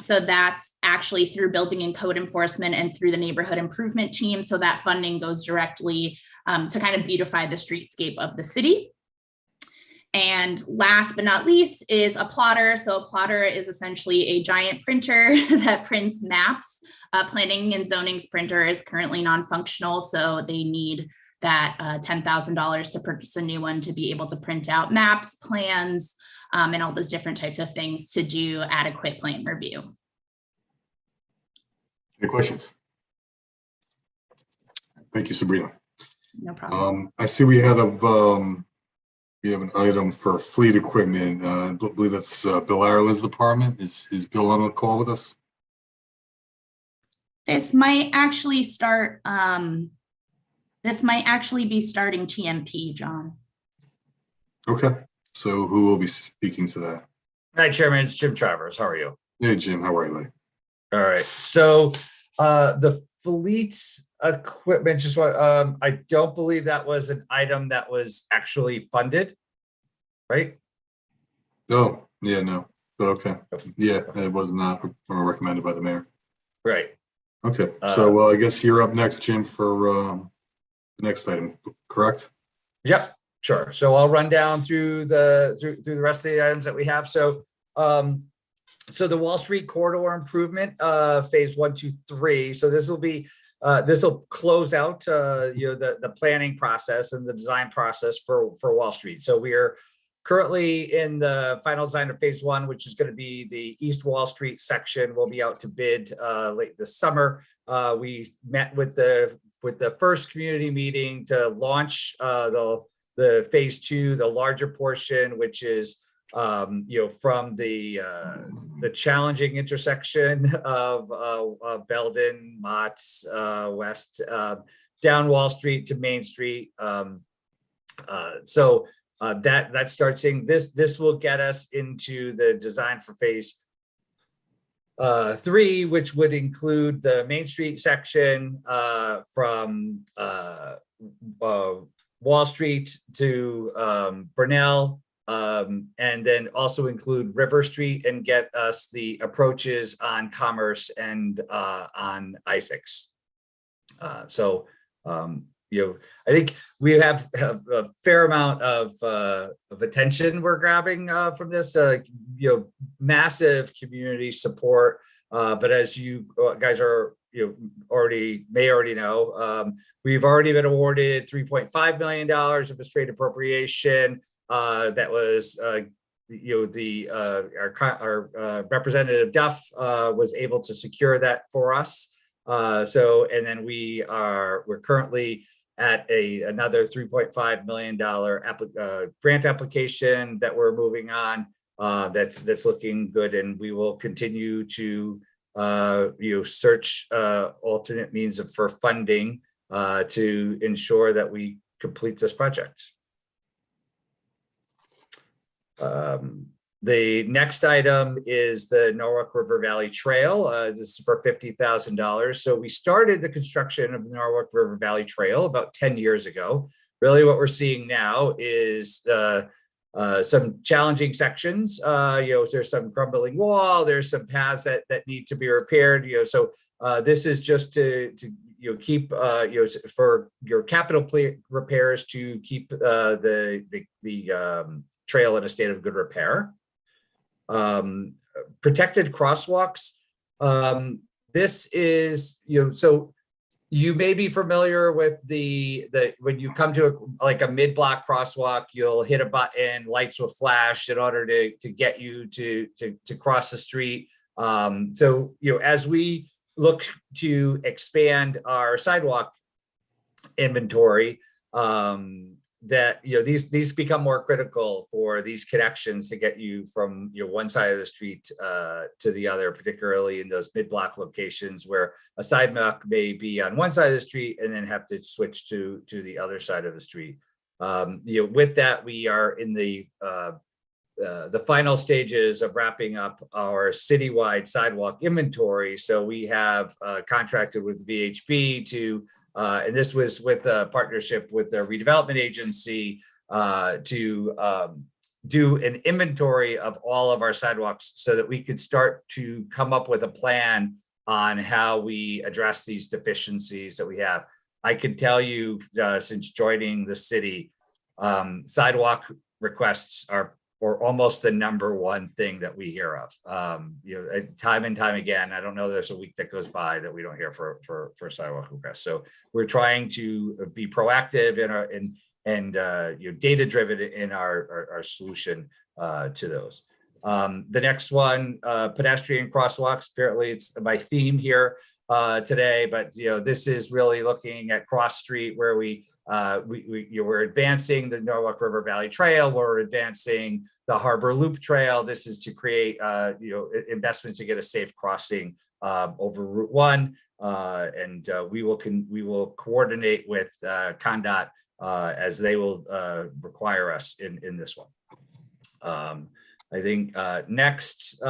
So that's actually through building and code enforcement and through the neighborhood improvement team. So that funding goes directly to kind of beautify the streetscape of the city. And last but not least is a plotter. So a plotter is essentially a giant printer that prints maps. Planning and zoning's printer is currently non-functional, so they need that $10,000 to purchase a new one to be able to print out maps, plans, and all those different types of things to do adequate plan review. Any questions? Thank you, Sabrina. No problem. I see we have an item for fleet equipment. I believe that's Bill Ireland's department. Is Bill on the call with us? This might actually start. This might actually be starting TMP, John. Okay. So who will be speaking to that? Hi, Chairman. It's Jim Travers. How are you? Hey, Jim. How are you, buddy? All right. So the fleet's equipment, just what I don't believe that was an item that was actually funded, right? Oh, yeah, no. But okay. Yeah, it was not recommended by the mayor. Right. Okay. So I guess you're up next, Jim, for the next item, correct? Yep. Sure. So I'll run down through the rest of the items that we have. So so the Wall Street corridor improvement, phase 1, 2, 3. So this will close out the planning process and the design process for Wall Street. So we are currently in the final design of phase 1, which is going to be the East Wall Street section. Will be out to bid late this summer. We met with the with the first community meeting to launch the phase 2, the larger portion, which is from the challenging intersection of Belden, Mott's West, down Wall Street to Main Street. That starts saying this will get us into the design for phase 3, which would include the Main Street section from Wall Street to Burnell, and then also include River Street and get us the approaches on Commerce and on Isaacs. I think we have a fair amount of attention we're grabbing from this, massive community support. But as you guys are may already know, we've already been awarded $3.5 million of a straight appropriation. That was our representative Duff was able to secure that for us. And then we're currently at another $3.5 million grant application that we're moving on. That's looking good, and we will continue to search alternate means for funding to ensure that we complete this project. The next item is the Norwalk River Valley Trail. This is for $50,000. So we started the construction of the Norwalk River Valley Trail about 10 years ago. Really what we're seeing now is some challenging sections. There's some crumbling wall, there's some paths that need to be repaired. So this is just to keep for your capital repairs to keep the trail in a state of good repair. Protected crosswalks. This is, so you may be familiar with the when you come to a mid-block crosswalk, you'll hit a button, lights will flash in order to get you to cross the street. As we look to expand our sidewalk inventory, that these become more critical for these connections to get you from one side of the street to the other, particularly in those mid-block locations where a sidewalk may be on one side of the street and then have to switch to the other side of the street. With that, we are in the final stages of wrapping up our citywide sidewalk inventory. So we have contracted with VHB to and this was with a partnership with the redevelopment agency to do an inventory of all of our sidewalks so that we could start to come up with a plan on how we address these deficiencies that we have. I can tell you since joining the city, sidewalk requests are almost the number one thing that we hear of. Time and time again, I don't know there's a week that goes by that we don't hear for sidewalk requests. So we're trying to be proactive and data driven in our solution to those. The next one, pedestrian crosswalks. Apparently it's my theme here today, but this is really looking at Cross Street where we're advancing the Norwalk River Valley Trail. We're advancing the Harbor Loop Trail. This is to create, investments to get a safe crossing over Route 1, and we will coordinate with CONDOT as they will require us in this one. I think next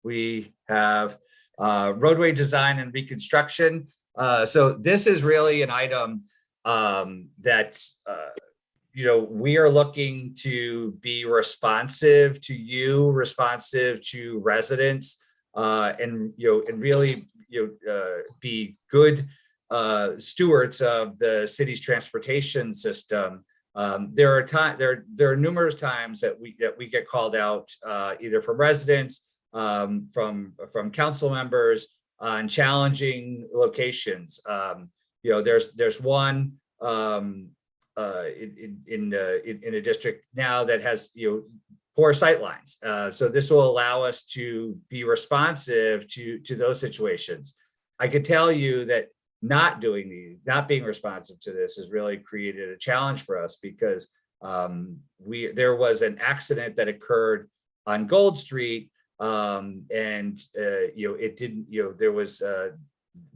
we have roadway design and reconstruction. So this is really an item that we are looking to be responsive to you, responsive to residents, and really be good stewards of the city's transportation system. There are numerous times that we get called out either from residents, from council members on challenging locations. There's one in a district now that has poor sight lines. So this will allow us to be responsive to those situations. I could tell you that not being responsive to this has really created a challenge for us, because there was an accident that occurred on Gold Street, and it didn't,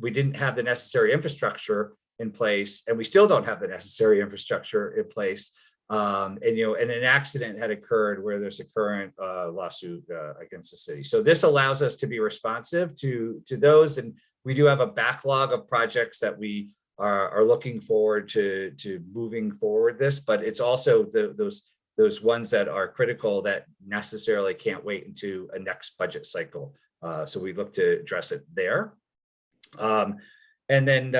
we didn't have the necessary infrastructure in place, and we still don't have the necessary infrastructure in place. And an accident had occurred where there's a current lawsuit against the city. So this allows us to be responsive to those, and we do have a backlog of projects that we are looking forward to moving forward this, but it's also those ones that are critical that necessarily can't wait into a next budget cycle. So we look to address it there. And then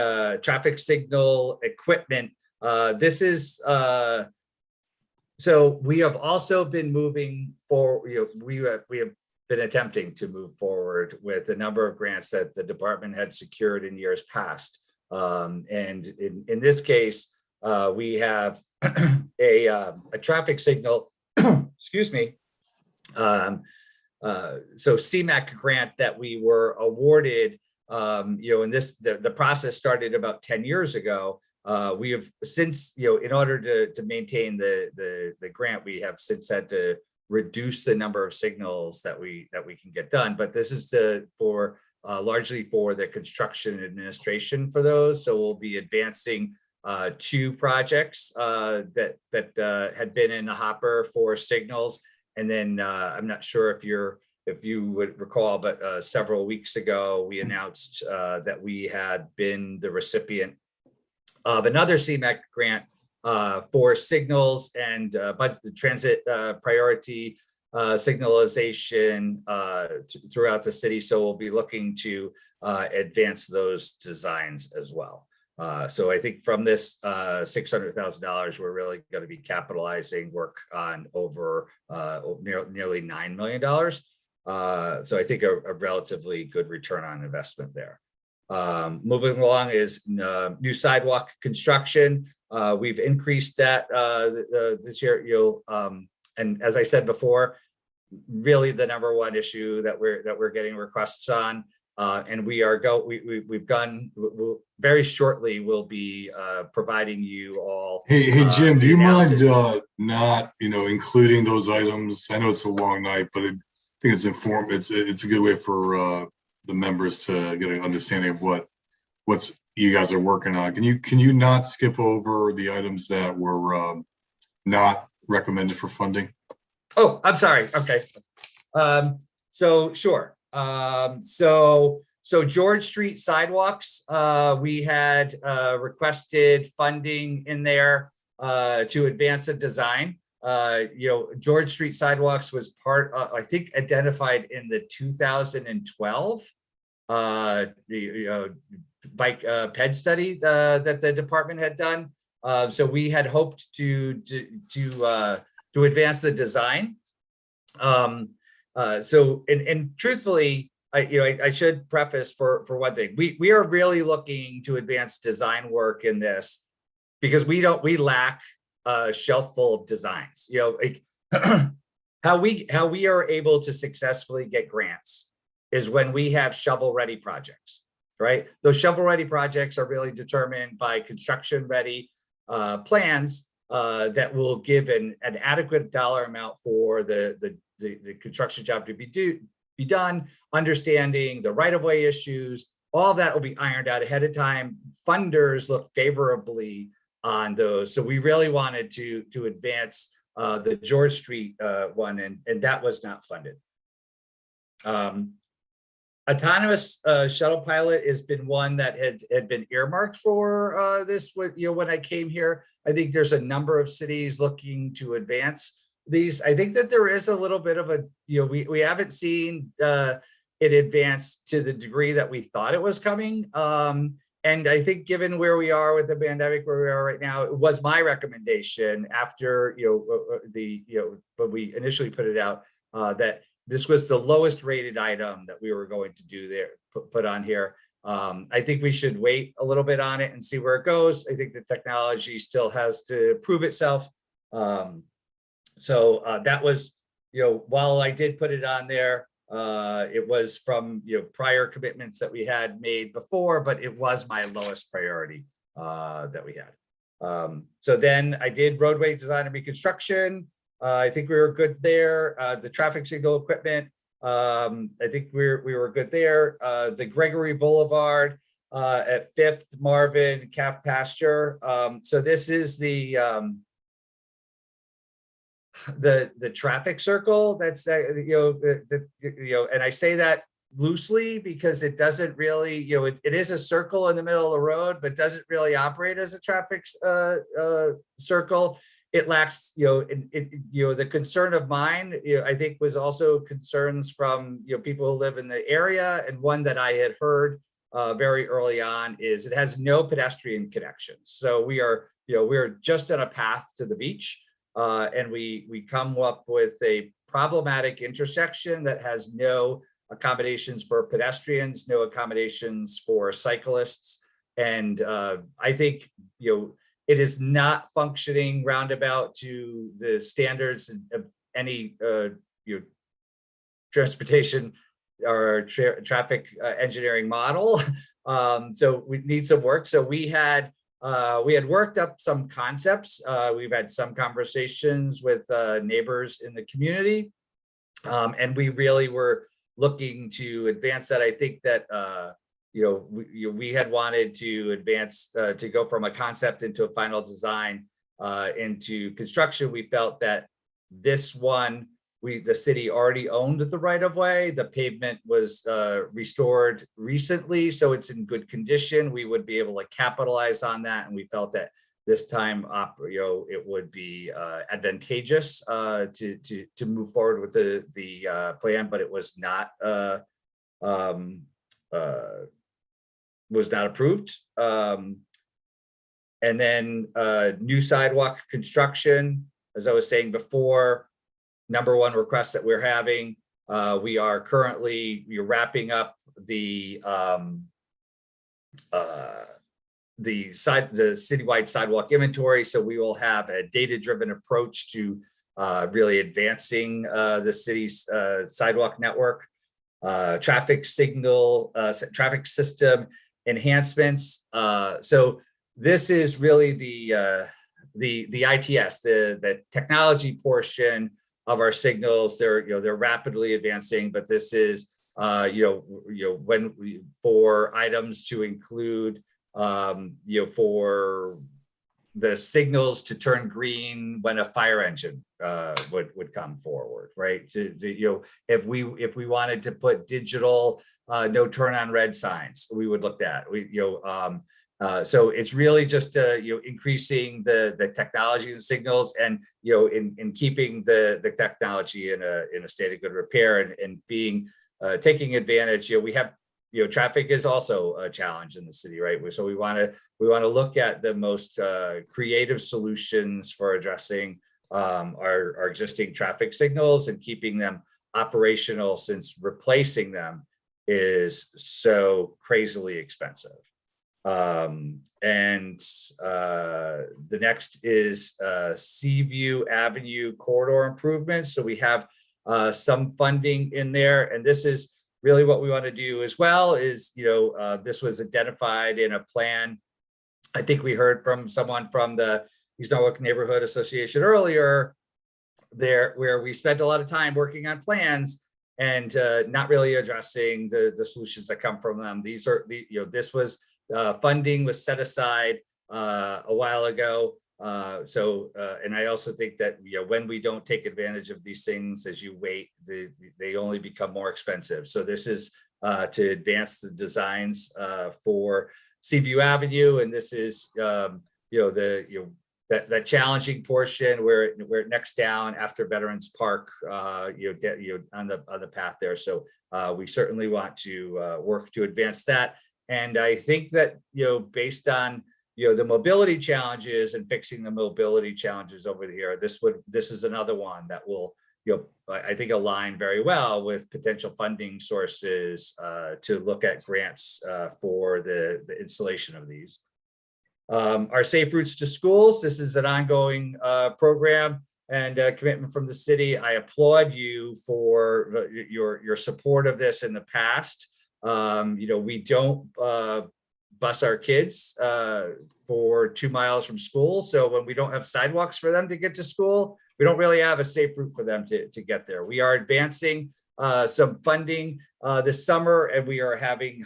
traffic signal equipment. This is, so we have also been moving forward, we have been attempting to move forward with a number of grants that the department had secured in years past. And in this case, we have a traffic signal, excuse me, so CMAQ grant that we were awarded, and the process started about 10 years ago. We have since, in order to maintain the grant, we have since had to reduce the number of signals that we can get done. But this is largely for the construction administration for those. So we'll be advancing 2 projects that had been in the hopper for signals. And then I'm not sure if you would recall, but several weeks ago, we announced that we had been the recipient of another CMAQ grant for signals and transit priority signalization throughout the city. So we'll be looking to advance those designs as well. So I think from this $600,000, we're really going to be capitalizing work on over nearly $9 million. So I think a relatively good return on investment there. Moving along is new sidewalk construction. We've increased that this year. And as I said before, really the number one issue that we're getting requests on, and we've done very shortly. We'll be providing you all. Hey Jim, do you mind not including those items? I know it's a long night, but I think it's informative. It's a good way for the members to get an understanding of what's you guys are working on. Can you not skip over the items that were not recommended for funding? Oh, I'm sorry. Okay. So sure. So George Street sidewalks, we had requested funding in there to advance the design. George Street sidewalks was part, I think, identified in the 2012 bike ped study that the department had done. So we had hoped to advance the design. So truthfully, I should preface for one thing, we are really looking to advance design work in this because we lack a shelf full of designs. How we are able to successfully get grants is when we have shovel-ready projects, right? Those shovel-ready projects are really determined by construction-ready plans that will give an adequate dollar amount for the construction job to be done, understanding the right-of-way issues. All of that will be ironed out ahead of time. Funders look favorably on those. So we really wanted to advance the George Street one, and that was not funded. Autonomous shuttle pilot has been one that had been earmarked for this. When I came here, I think there's a number of cities looking to advance these. I think that there is a little bit of a, we haven't seen it advance to the degree that we thought it was coming. And I think given where we are with the pandemic, where we are right now, it was my recommendation after, when we initially put it out, that this was the lowest rated item that we were going to do there, put on here. I think we should wait a little bit on it and see where it goes. I think the technology still has to prove itself. So that was, while I did put it on there, It was from, prior commitments that we had made before, but it was my lowest priority that we had. So then I did roadway design and reconstruction. I think we were good there. The traffic signal equipment, I think we were good there. The Gregory Boulevard at 5th Marvin Calf Pasture. So this is the traffic circle that's and I say that loosely because it doesn't really, it is a circle in the middle of the road, but doesn't really operate as a traffic circle. It lacks, the concern of mine, I think was also concerns from, people who live in the area. And one that I had heard very early on is it has no pedestrian connections. So we're just on a path to the beach. And we come up with a problematic intersection that has no accommodations for pedestrians, no accommodations for cyclists. And I think, it is not functioning roundabout to the standards of any transportation or traffic engineering model. So we need some work. So we had worked up some concepts. We've had some conversations with neighbors in the community. And we really were looking to advance that. I think that, we had wanted to advance, to go from a concept into a final design, into construction. We felt that this one, the city already owned the right of way. The pavement was restored recently, so it's in good condition. We would be able to capitalize on that, and we felt that this time, it would be advantageous to move forward with the plan, but it was not approved. And then new sidewalk construction, as I was saying before. Number one request that we're having, we are currently wrapping up the citywide sidewalk inventory. So we will have a data-driven approach to really advancing the city's sidewalk network, traffic system enhancements. So this is really the ITS, the technology portion of our signals. They're rapidly advancing, but this is for items to include for the signals to turn green when a fire engine would come forward, right? If we wanted to put digital no turn on red signs, we would look at so it's really just increasing the technology and signals, and in keeping the technology in a state of good repair, and being taking advantage. We have traffic is also a challenge in the city, right? So we want to look at the most creative solutions for addressing our existing traffic signals and keeping them operational, since replacing them is so crazily expensive. And the next is Seaview Avenue corridor improvements. So we have some funding in there, and this is really what we want to do as well. Is this was identified in a plan. I think we heard from someone from the East Norwalk Neighborhood Association earlier, where we spent a lot of time working on plans and not really addressing the solutions that come from them. These are this was funding was set aside a while ago. And I also think that when we don't take advantage of these things, as you wait, they only become more expensive. So this is to advance the designs for Seaview Avenue, and this is that challenging portion where it necks down after Veterans Park, on the path there. So we certainly want to work to advance that. And I think that based on the mobility challenges and fixing the mobility challenges over here, this is another one that will I think align very well with potential funding sources to look at grants for the installation of these. Our Safe Routes to Schools, this is an ongoing program. and commitment from the city. I applaud you for your support of this in the past. We don't bus our kids for 2 miles from school. So when we don't have sidewalks for them to get to school, we don't really have a safe route for them to get there. We are advancing some funding this summer, and we are having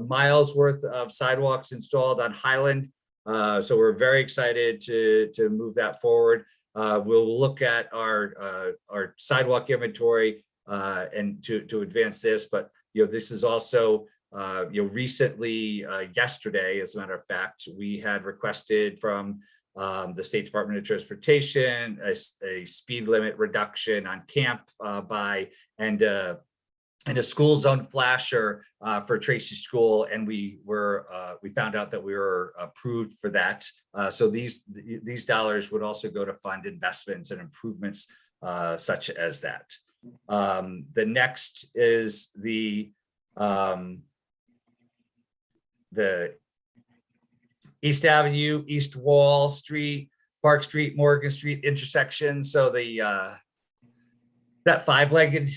miles worth of sidewalks installed on Highland. So we're very excited to move that forward. We'll look at our sidewalk inventory and to advance this, but this is also recently, yesterday, as a matter of fact, we had requested from the State Department of Transportation a speed limit reduction on Camp and a school zone flasher for Tracy School, and we found out that we were approved for that. So these dollars would also go to fund investments and improvements such as that. The next is the East Avenue, East Wall Street, Park Street, Morgan Street intersection. So that 5-legged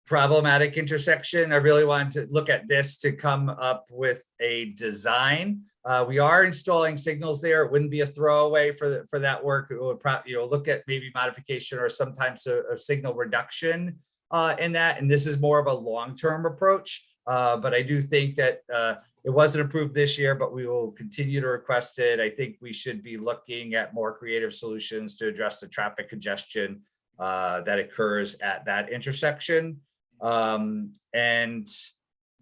problematic intersection, I really wanted to look at this to come up with a design. We are installing signals there. It wouldn't be a throwaway for that work. It would probably look at maybe modification or sometimes a signal reduction in that. And this is more of a long-term approach. But I do think that it wasn't approved this year, but we will continue to request it. I think we should be looking at more creative solutions to address the traffic congestion that occurs at that intersection. And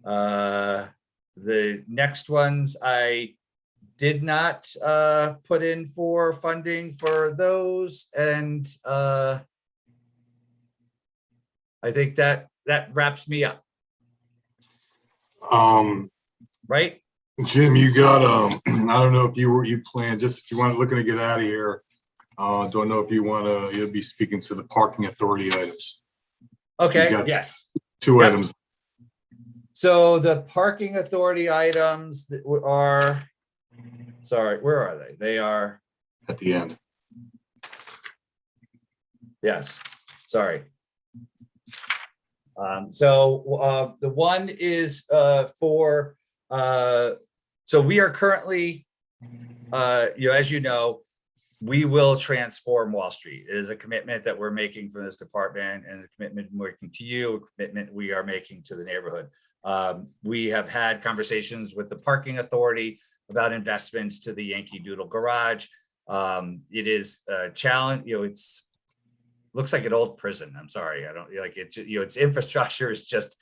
the next ones, I did not put in for funding for those. And I think that wraps me up. Right, Jim, you got I don't know if you plan, just if you want looking to get out of here. Don't know if you want to, you'll be speaking to the parking authority items. Okay, yes. 2 items. So the parking authority items that are, sorry, where are they? They are at the end. Yes, sorry. So the one is for, so we are currently, as you know, we will transform Wall Street. It is a commitment that we're making from this department, and a commitment working to you, a commitment we are making to the neighborhood. We have had conversations with the parking authority about investments to the Yankee Doodle garage. It is a challenge, it's looks like an old prison. I'm sorry, I don't like it. Its infrastructure is just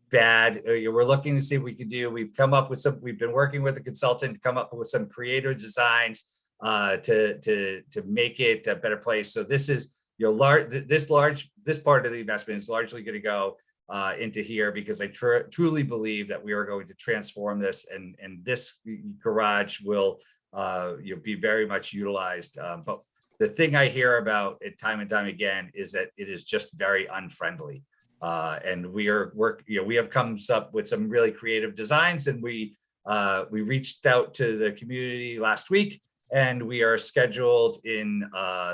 bad. We're looking to see what we can do. We've come up with we've been working with a consultant to come up with some creative designs to make it a better place. So this is this part of the investment is largely going to go into here, because I truly believe that we are going to transform this, and this garage will be very much utilized. But the thing I hear about it time and time again is that it is just very unfriendly. And we have come up with some really creative designs, and we reached out to the community last week, and we are scheduled in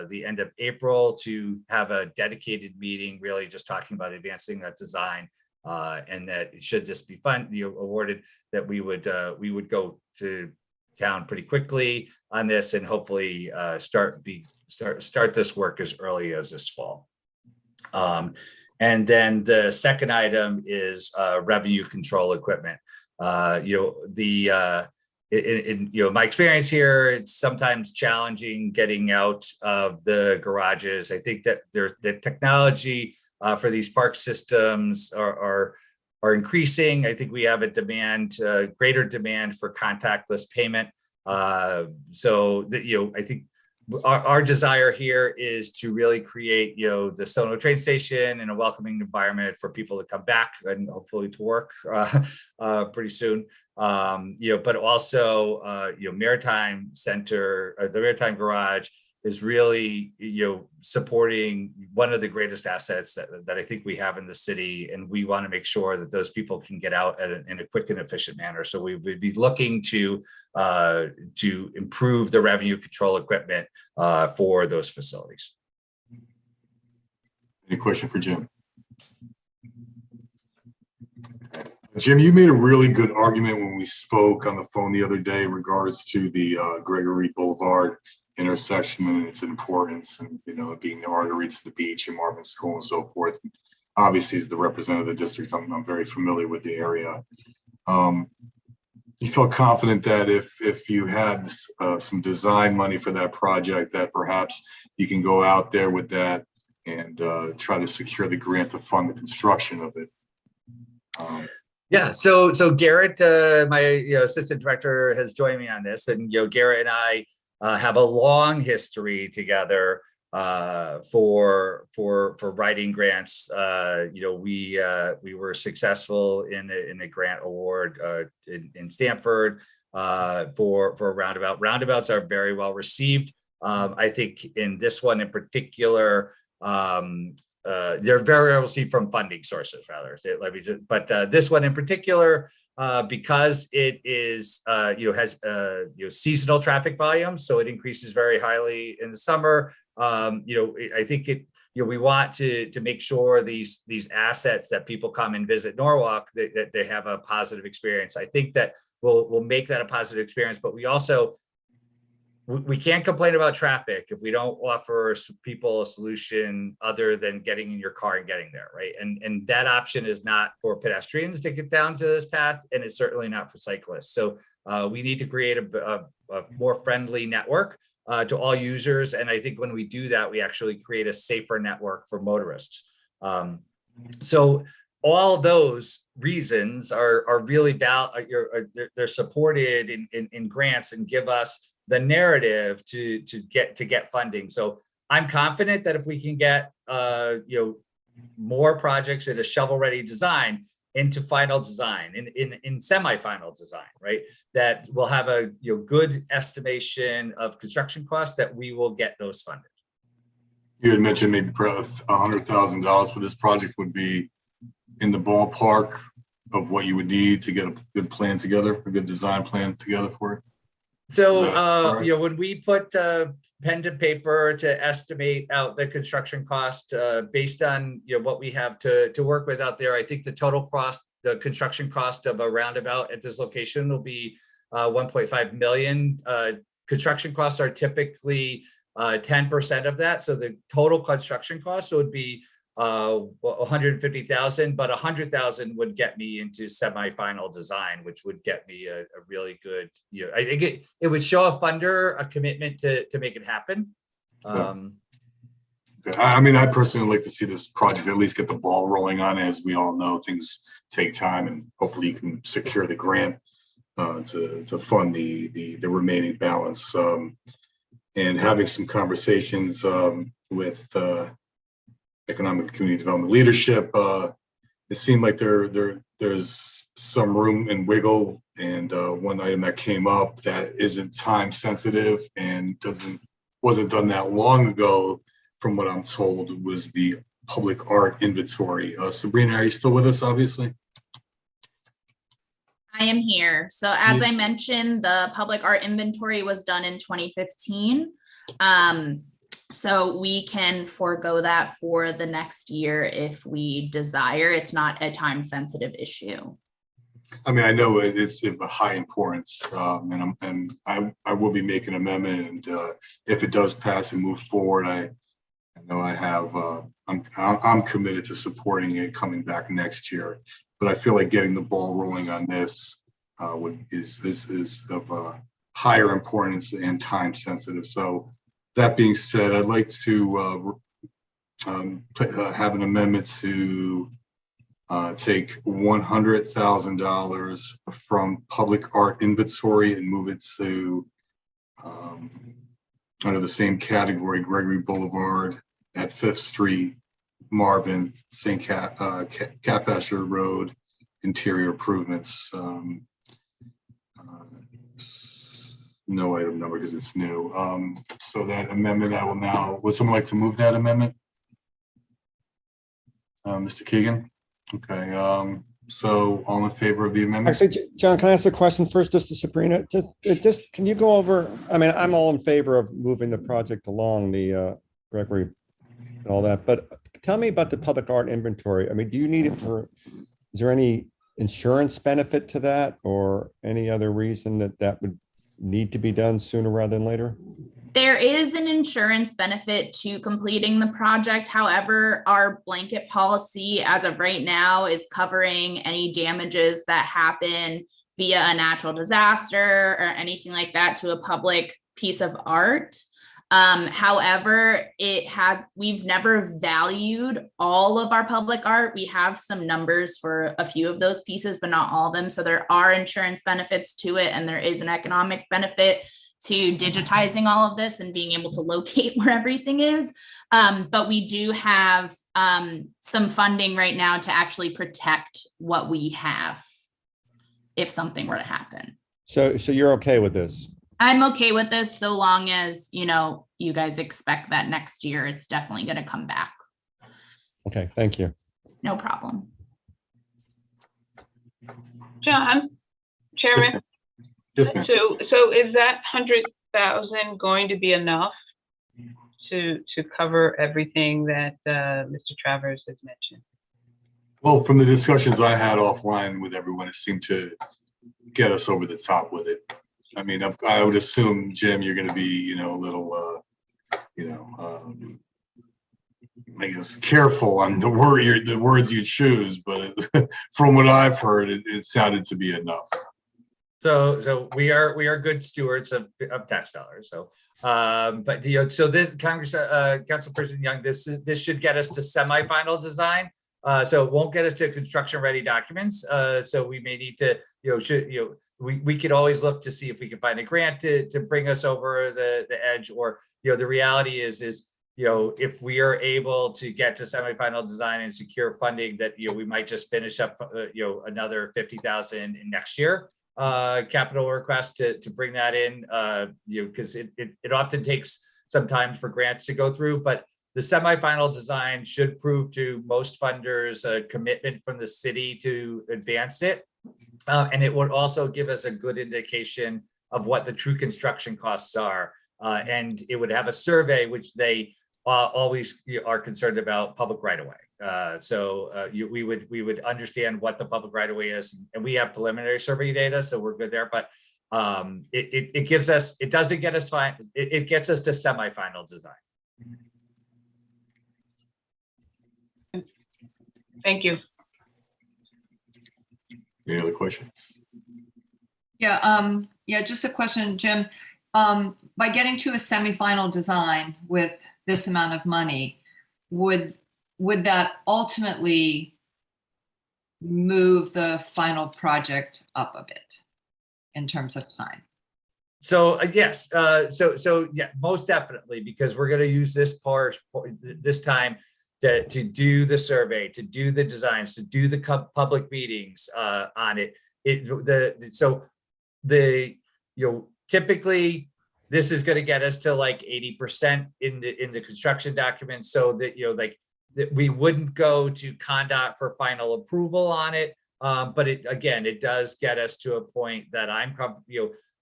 the end of April to have a dedicated meeting, really just talking about advancing that design, and that should this be awarded, that we would go to town pretty quickly on this, and hopefully start this work as early as this fall. And then the second item is revenue control equipment. In my experience here, it's sometimes challenging getting out of the garages. I think that the technology for these park systems are increasing. I think we have a greater demand for contactless payment. So that I think our desire here is to really create the Sono train station in a welcoming environment for people to come back and hopefully to work pretty soon. But also Maritime Center, the Maritime Garage is really supporting one of the greatest assets that I think we have in the city, and we want to make sure that those people can get out in a quick and efficient manner. So we would be looking to improve the revenue control equipment for those facilities. Any question for Jim? Jim, you made a really good argument when we spoke on the phone the other day in regards to the Gregory Boulevard intersection and its importance, and it being the artery to the beach and Marvin School and so forth. Obviously, as the representative of the district, I'm very familiar with the area. You felt confident that if you had some design money for that project, that perhaps you can go out there with that and try to secure the grant to fund the construction of it. Yeah, so Garrett, my assistant director, has joined me on this, and Garrett and I have a long history together for writing grants. We were successful in the grant award in Stanford for a roundabout. Roundabouts are very well received. I think in this one in particular, they're very well received from funding sources, rather. But this one in particular, because it is has seasonal traffic volume, so it increases very highly in the summer. I think we want to make sure these assets that people come and visit Norwalk, that they have a positive experience. I think that we'll make that a positive experience, but we can't complain about traffic if we don't offer people a solution other than getting in your car and getting there, right? And that option is not for pedestrians to get down to this path, and it's certainly not for cyclists. So we need to create a more friendly network to all users. And I think when we do that, we actually create a safer network for motorists. So all those reasons are really they're supported in grants and give us the narrative to get funding. So I'm confident that if we can get more projects in a shovel-ready design into final design, in semi-final design, right, that we'll have a good estimation of construction costs, that we will get those funded. You had mentioned maybe $100,000 for this project would be in the ballpark of what you would need to get a good plan together, a good design plan together for it. So, when we put pen to paper to estimate out the construction cost based on what we have to work with out there, I think the total cost, the construction cost of a roundabout at this location will be 1.5 million. Construction costs are typically 10% of that. So the total construction cost would be 150,000, but 100,000 would get me into semi-final design, which would get me a really good, I think it would show a funder a commitment to make it happen. I mean, I personally like to see this project at least get the ball rolling on it. As we all know, things take time, and hopefully you can secure the grant to fund the remaining balance. And having some conversations with economic community development leadership, it seemed like there's some room and wiggle. And one item that came up that isn't time sensitive and wasn't done that long ago, from what I'm told, was the public art inventory. Sabrina, are you still with us? Obviously. I am here. So as I mentioned, the public art inventory was done in 2015. So we can forego that for the next year if we desire. It's not a time sensitive issue. I mean, I know it's of a high importance, and I will be making an amendment, and if it does pass and move forward, I know I have I'm committed to supporting it coming back next year. But I feel like getting the ball rolling on this is of higher importance and time sensitive. So that being said, I'd like to have an amendment to take $100,000 from public art inventory and move it to under the same category, Gregory Boulevard at 5th Street, Marvin, St. Capasher Road, interior improvements. No item number because it's new. So that amendment, would someone like to move that amendment? Mr. Keegan? Okay, so all in favor of the amendment? Actually, John, can I ask a question first, just to Sabrina? Just can you go over, I mean, I'm all in favor of moving the project along, the Gregory and all that, but tell me about the public art inventory. I mean, do you need it for, is there any insurance benefit to that or any other reason that that would need to be done sooner rather than later? There is an insurance benefit to completing the project. However, our blanket policy as of right now is covering any damages that happen via a natural disaster or anything like that to a public piece of art. However, we've never valued all of our public art. We have some numbers for a few of those pieces, but not all of them. So there are insurance benefits to it, and there is an economic benefit to digitizing all of this and being able to locate where everything is. But we do have some funding right now to actually protect what we have if something were to happen. So you're okay with this? I'm okay with this so long as, you guys expect that next year it's definitely going to come back. Okay, thank you. No problem. John, Chairman. Yes, ma'am. So is that 100,000 going to be enough to cover everything that Mr. Travers has mentioned? Well, from the discussions I had offline with everyone, it seemed to get us over the top with it. I mean, I would assume, Jim, you're going to be, a little, I guess, careful on the words you choose. But from what I've heard, it sounded to be enough. So we are good stewards of tax dollars. So, but so this Councilperson Young, this should get us to semi-final design. So it won't get us to construction-ready documents. So we may need to, we could always look to see if we can find a grant to bring us over the edge, or the reality is if we are able to get to semi-final design and secure funding, that we might just finish up another 50,000 in next year capital request to bring that in, because it often takes some time for grants to go through, but the semi-final design should prove to most funders a commitment from the city to advance it. And it would also give us a good indication of what the true construction costs are. And it would have a survey, which they always are concerned about public right-of-way. So we would understand what the public right-of-way is, and we have preliminary survey data, so we're good there. But it gives us, it doesn't get us fine. It gets us to semi-final design. Thank you. Any other questions? Yeah, just a question, Jim. By getting to a semifinal design with this amount of money, would that ultimately move the final project up a bit in terms of time? So yes, so yeah, most definitely, because we're going to use this this time to do the survey, to do the designs, to do the public meetings on it. Typically this is going to get us to like 80% in the construction documents, so that that we wouldn't go to CONDOT for final approval on it. But it does get us to a point that I'm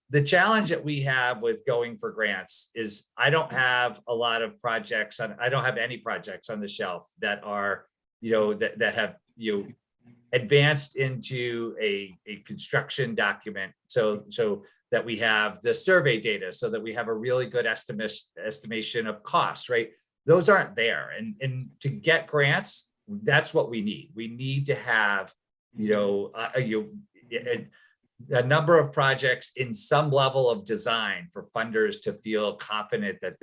the challenge that we have with going for grants is I don't have a lot of projects I don't have any projects on the shelf that are, that have, advanced into a construction document. So that we have the survey data, so that we have a really good estimation of costs, right? Those aren't there. And to get grants, that's what we need. We need to have, a number of projects in some level of design for funders to feel confident that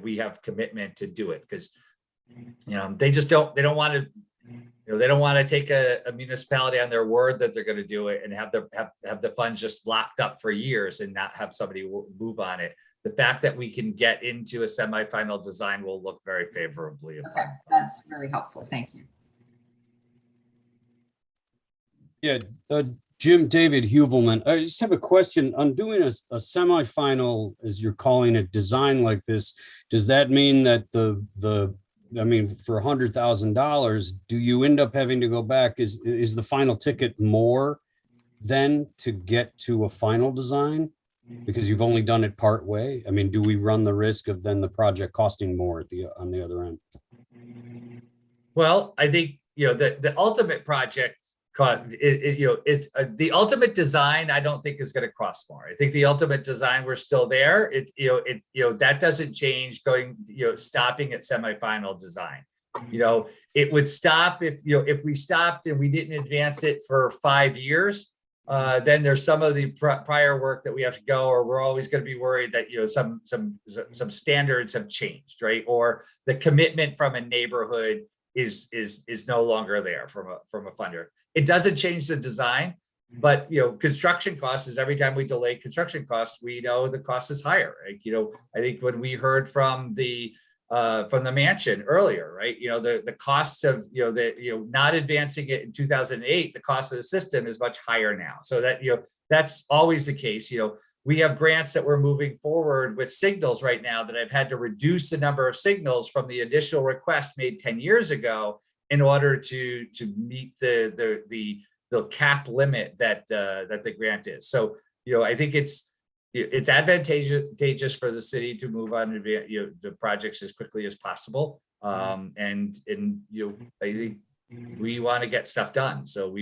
we have commitment to do it, because they don't want to take a municipality on their word that they're going to do it and have the funds just locked up for years and not have somebody move on it. The fact that we can get into a semi-final design will look very favorably. Okay, that's really helpful. Thank you. Yeah, Jim David Huvelman, I just have a question on doing a semifinal, as you're calling it, design like this. Does that mean that for $100,000, do you end up having to go back? Is the final ticket more then to get to a final design because you've only done it part way? I mean, do we run the risk of then the project costing more on the other end? Well, I think, the ultimate project it's the ultimate design, I don't think is going to cost more. I think the ultimate design, we're still there. That doesn't change going, stopping at semifinal design. It would stop if we stopped and we didn't advance it for 5 years. Then there's some of the prior work that we have to go, or we're always going to be worried that, some standards have changed, right? Or the commitment from a neighborhood is no longer there from a funder. It doesn't change the design, but construction costs is every time we delay construction costs, we know the cost is higher. Like, I think when we heard from the mansion earlier, right? The costs of not advancing it in 2008, the cost of the system is much higher now. So that that's always the case. We have grants that we're moving forward with signals right now that I've had to reduce the number of signals from the initial request made 10 years ago in order to meet the cap limit that the grant is. So I think it's advantageous for the city to move on the projects as quickly as possible. And I think we want to get stuff done. So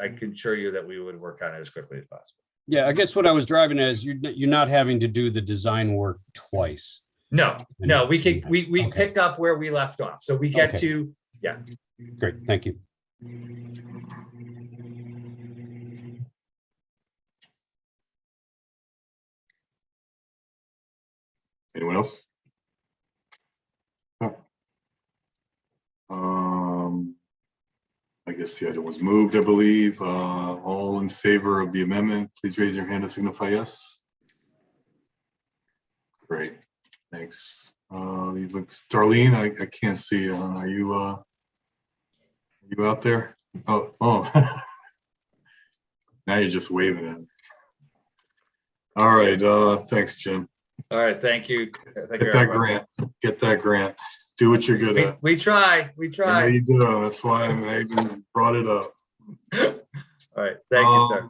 I can assure you that we would work on it as quickly as possible. Yeah, I guess what I was driving at is you're not having to do the design work twice. No, we pick up where we left off. So we get to, yeah. Great, thank you. Anyone else? I guess the item was moved, I believe. All in favor of the amendment, please raise your hand to signify yes. Great, thanks. Darlene, I can't see you. Are you out there? Oh. Now you're just waving at me. All right, thanks, Jim. All right, thank you. Get that grant. Get that grant. Do what you're good at. We try. I know you do. That's why I even brought it up. All right, thank you, sir.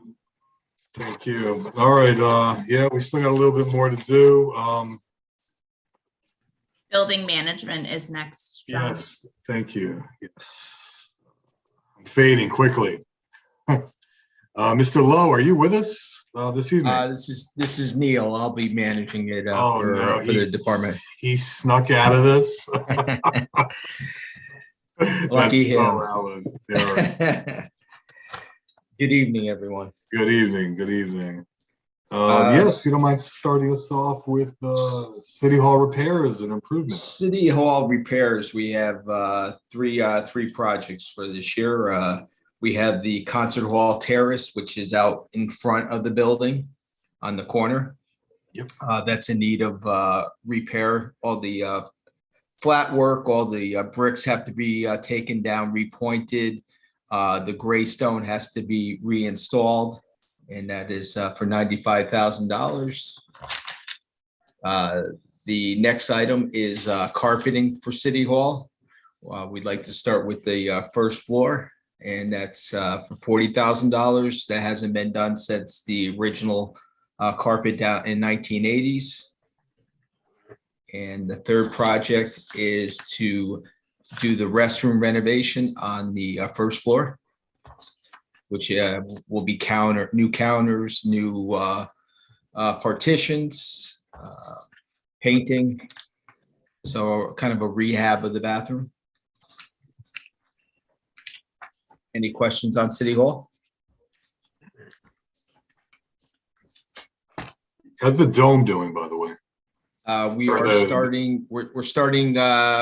Thank you. All right, yeah, we still got a little bit more to do. Building management is next. John. Yes, thank you. Yes. I'm fading quickly. Mr. Lowe, are you with us this evening? This is Neil. I'll be managing it for the department. He snuck out of this. Lucky him. So yeah. Good evening, everyone. Good evening. Good evening. Yes, you don't mind starting us off with City Hall repairs and improvements. City Hall repairs. We have three projects for this year. We have the Concert Hall Terrace, which is out in front of the building on the corner. Yep. That's in need of repair. All the flat work, all the bricks have to be taken down, repointed. The gray stone has to be reinstalled, and that is for $95,000. The next item is carpeting for City Hall. We'd like to start with the first floor, and that's for $40,000. That hasn't been done since the original carpet down in 1980s. And the third project is to do the restroom renovation on the first floor, which will be new counters, new partitions, painting. So kind of a rehab of the bathroom. Any questions on City Hall? How's the dome doing, by the way? We're starting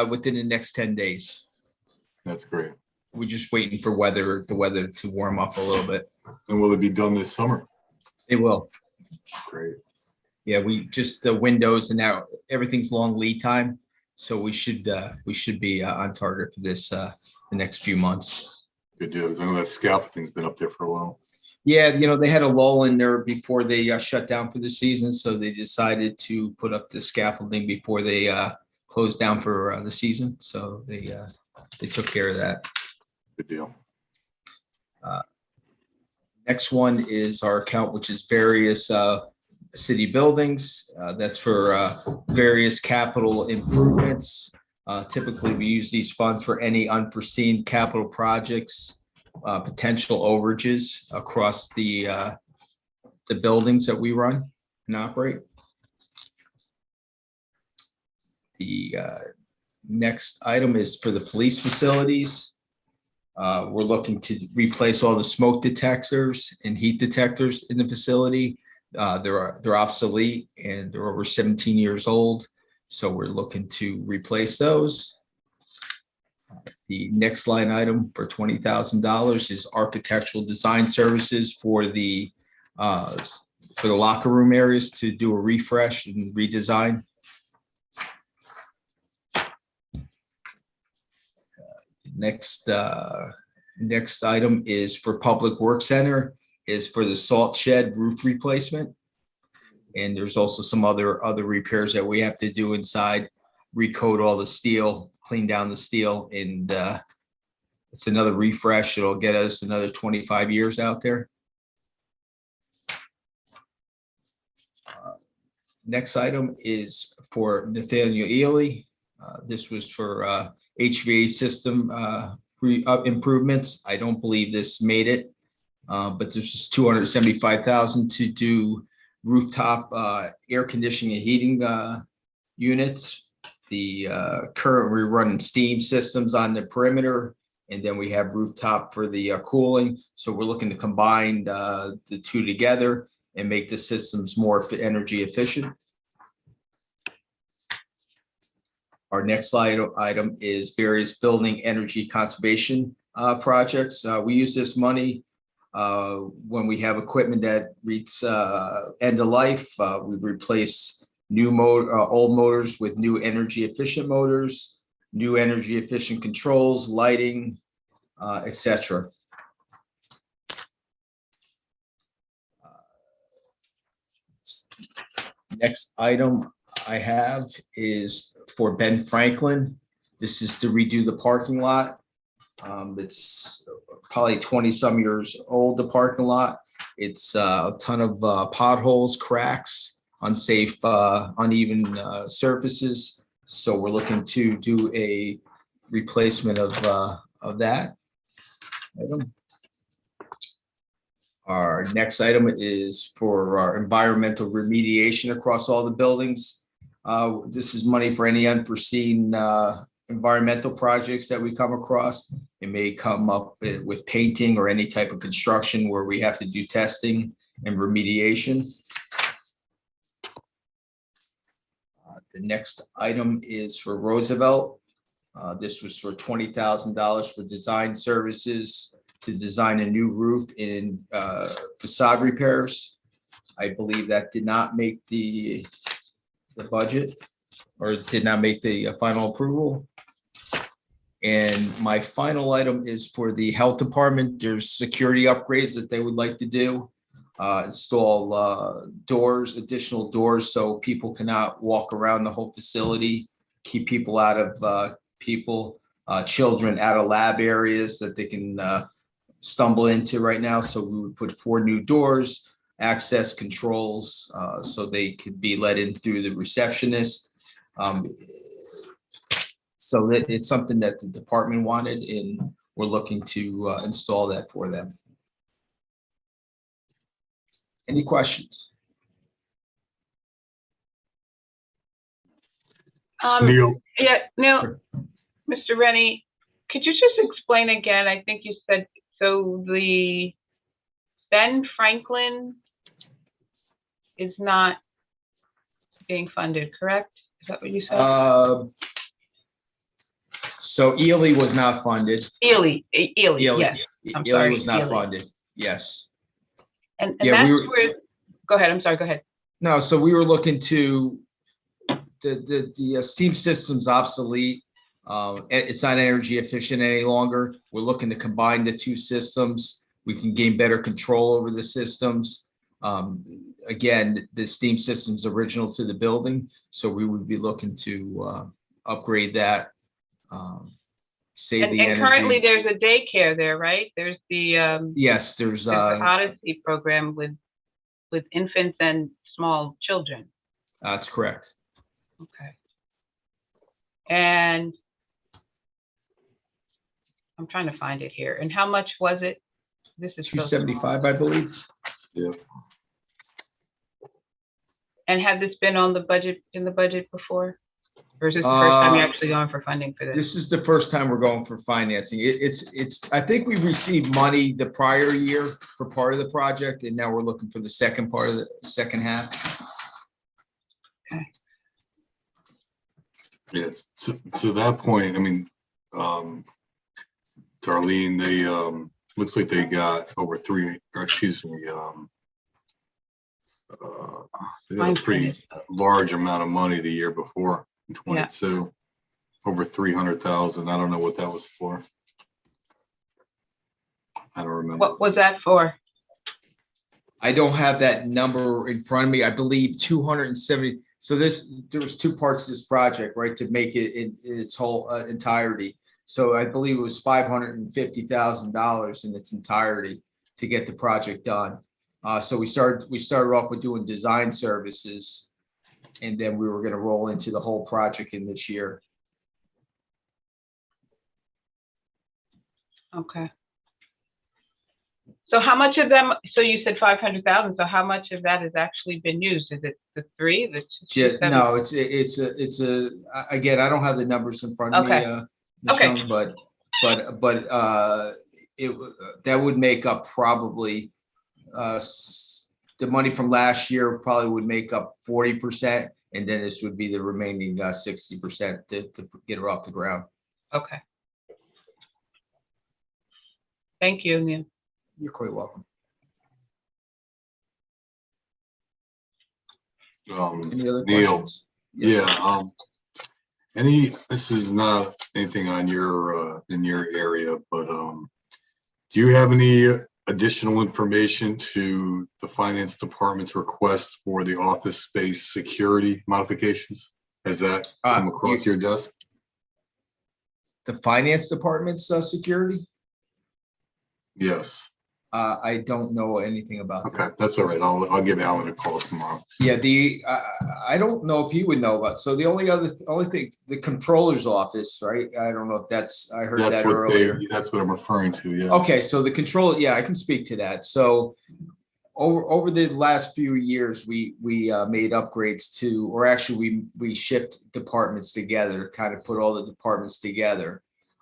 within the next 10 days. That's great. We're just waiting for the weather to warm up a little bit. And will it be done this summer? It will. Great. Yeah, we just the windows and now everything's long lead time, so we should be on target for this the next few months. Good deal. I know that scaffolding's been up there for a while. Yeah, they had a lull in there before they shut down for the season, so they decided to put up the scaffolding before they closed down for the season. So they took care of that. Good deal. Next one is our account, which is various city buildings. That's for various capital improvements. Typically, we use these funds for any unforeseen capital projects, potential overages across the buildings that we run and operate. The next item is for the police facilities. We're looking to replace all the smoke detectors and heat detectors in the facility. They're obsolete and they're over 17 years old. So we're looking to replace those. The next line item for $20,000 is architectural design services for the locker room areas to do a refresh and redesign. Next item is for Public Works Center, is for the salt shed roof replacement. And there's also some other repairs that we have to do inside, recoat all the steel, clean down the steel, and it's another refresh. It'll get us another 25 years out there. Next item is for Nathaniel Ely. This was for HVAC system improvements. I don't believe this made it, but there's just $275,000 to do rooftop air conditioning and heating units. The current, we're running steam systems on the perimeter, and then we have rooftop for the cooling. So we're looking to combine the two together and make the systems more energy efficient. Our next slide item is various building energy conservation projects. We use this money when we have equipment that reaches end of life. We replace old motors with new energy efficient motors, new energy efficient controls, lighting, etc. Next item I have is for Ben Franklin. This is to redo the parking lot. It's probably 20 some years old, the parking lot. It's a ton of potholes, cracks, unsafe, uneven surfaces. So we're looking to do a replacement of that item. Our next item is for our environmental remediation across all the buildings. This is money for any unforeseen environmental projects that we come across. It may come up with painting or any type of construction where we have to do testing and remediation. The next item is for Roosevelt. This was for $20,000 for design services to design a new roof in facade repairs. I believe that did not make the budget, or did not make the final approval. And my final item is for the health department. There's security upgrades that they would like to do. Install doors, additional doors, so people cannot walk around the whole facility, keep people out of children out of lab areas that they can stumble into right now. So we would put 4 new doors, access controls, so they could be let in through the receptionist. So that it's something that the department wanted, and we're looking to install that for them. Any questions? Neil. Yeah, Neil, Sure. Mr. Rennie, could you just explain again? I think you said, so the Ben Franklin is not being funded, correct? Is that what you said? So Ely was not funded. Ely, yes. I'm Ely sorry, was not Ely. funded. Yes. And Yeah, that's we were- where, go ahead, I'm sorry, go ahead. No, so we were looking to the steam system's obsolete. It's not energy efficient any longer. We're looking to combine the two systems. We can gain better control over the systems. Again, the steam system's original to the building, so we would be looking to upgrade that. Save the And currently energy. there's a daycare there, right? There's the Yes, there's the Odyssey program with infants and small children. that's correct. Okay. And I'm trying to find it here. And how much was it? This is so small. 275, I believe. Yeah. And had this been on the budget, in the budget before? Or is this the first time you're Uh, actually going for funding for this? This is the first time we're going for financing. It's, I think we received money the prior year for part of the project, and now we're looking for the second part of the second half. Yeah, to that point, I mean, Darlene, they, looks like they got over three, or excuse me, they got a pretty large amount of money the year before, in 22, over 300,000. I don't know what that was for. I don't remember. What was that for? I don't have that number in front of me. I believe 270. So there was two parts to this project, right, to make it in its whole entirety. So I believe it was $550,000 in its entirety to get the project done. So we started off with doing design services, and then we were going to roll into the whole project in this year. Okay. So how much of them, so you said 500,000, so how much of that has actually been used? Is it the three? No, it's again, I don't have the numbers in front of me, Ms. Young, but that would make up probably the money from last year probably would make up 40%, and then this would be the remaining 60% to get her off the ground. Okay. Thank you, Neil. You're quite welcome. Any other Neil, questions? Yes. yeah, this is not anything on your, in your area, but, do you have any additional information to the finance department's request for the office space security modifications? Has that come across your desk? The finance department's security? Yes. I don't know anything about that. Okay, that's all right. I'll give Alan a call tomorrow. Yeah, I don't know if he would know about. So the only thing, the comptroller's office, right? I don't know if I heard That's that what earlier. that's what I'm referring to. Yeah. Okay, so the controller, yeah, I can speak to that. So over the last few years, we made upgrades to, or actually we shipped departments together, kind of put all the departments together,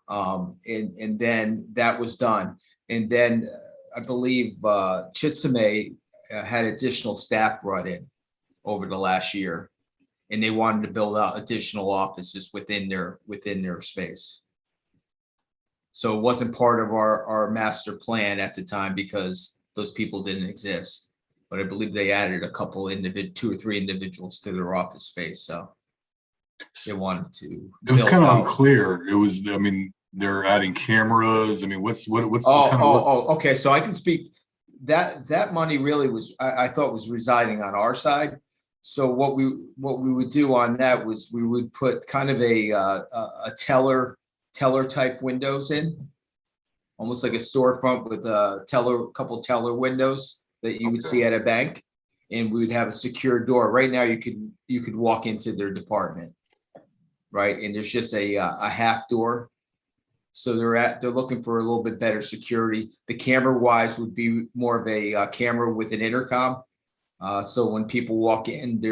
and then that was done, and then I believe Chitsame had additional staff brought in over the last year, and they wanted to build out additional offices within their space. So it wasn't part of our master plan at the time because those people didn't exist. But I believe they added a couple two or three individuals to their office space. So they wanted to. It was kind of build out. unclear. It was, I mean, they're adding cameras. I mean, what's the kind of work? Okay. So I can speak. That money really was, I thought, was residing on our side. So what we would do on that was we would put kind of a teller type windows in, almost like a storefront with a couple teller windows that you would see at a bank, and we would have a secure door. Right now, you could walk into their department, right, and there's just a half door. So they're looking for a little bit better security. The camera wise would be more of a camera with an intercom. So when people walk in, they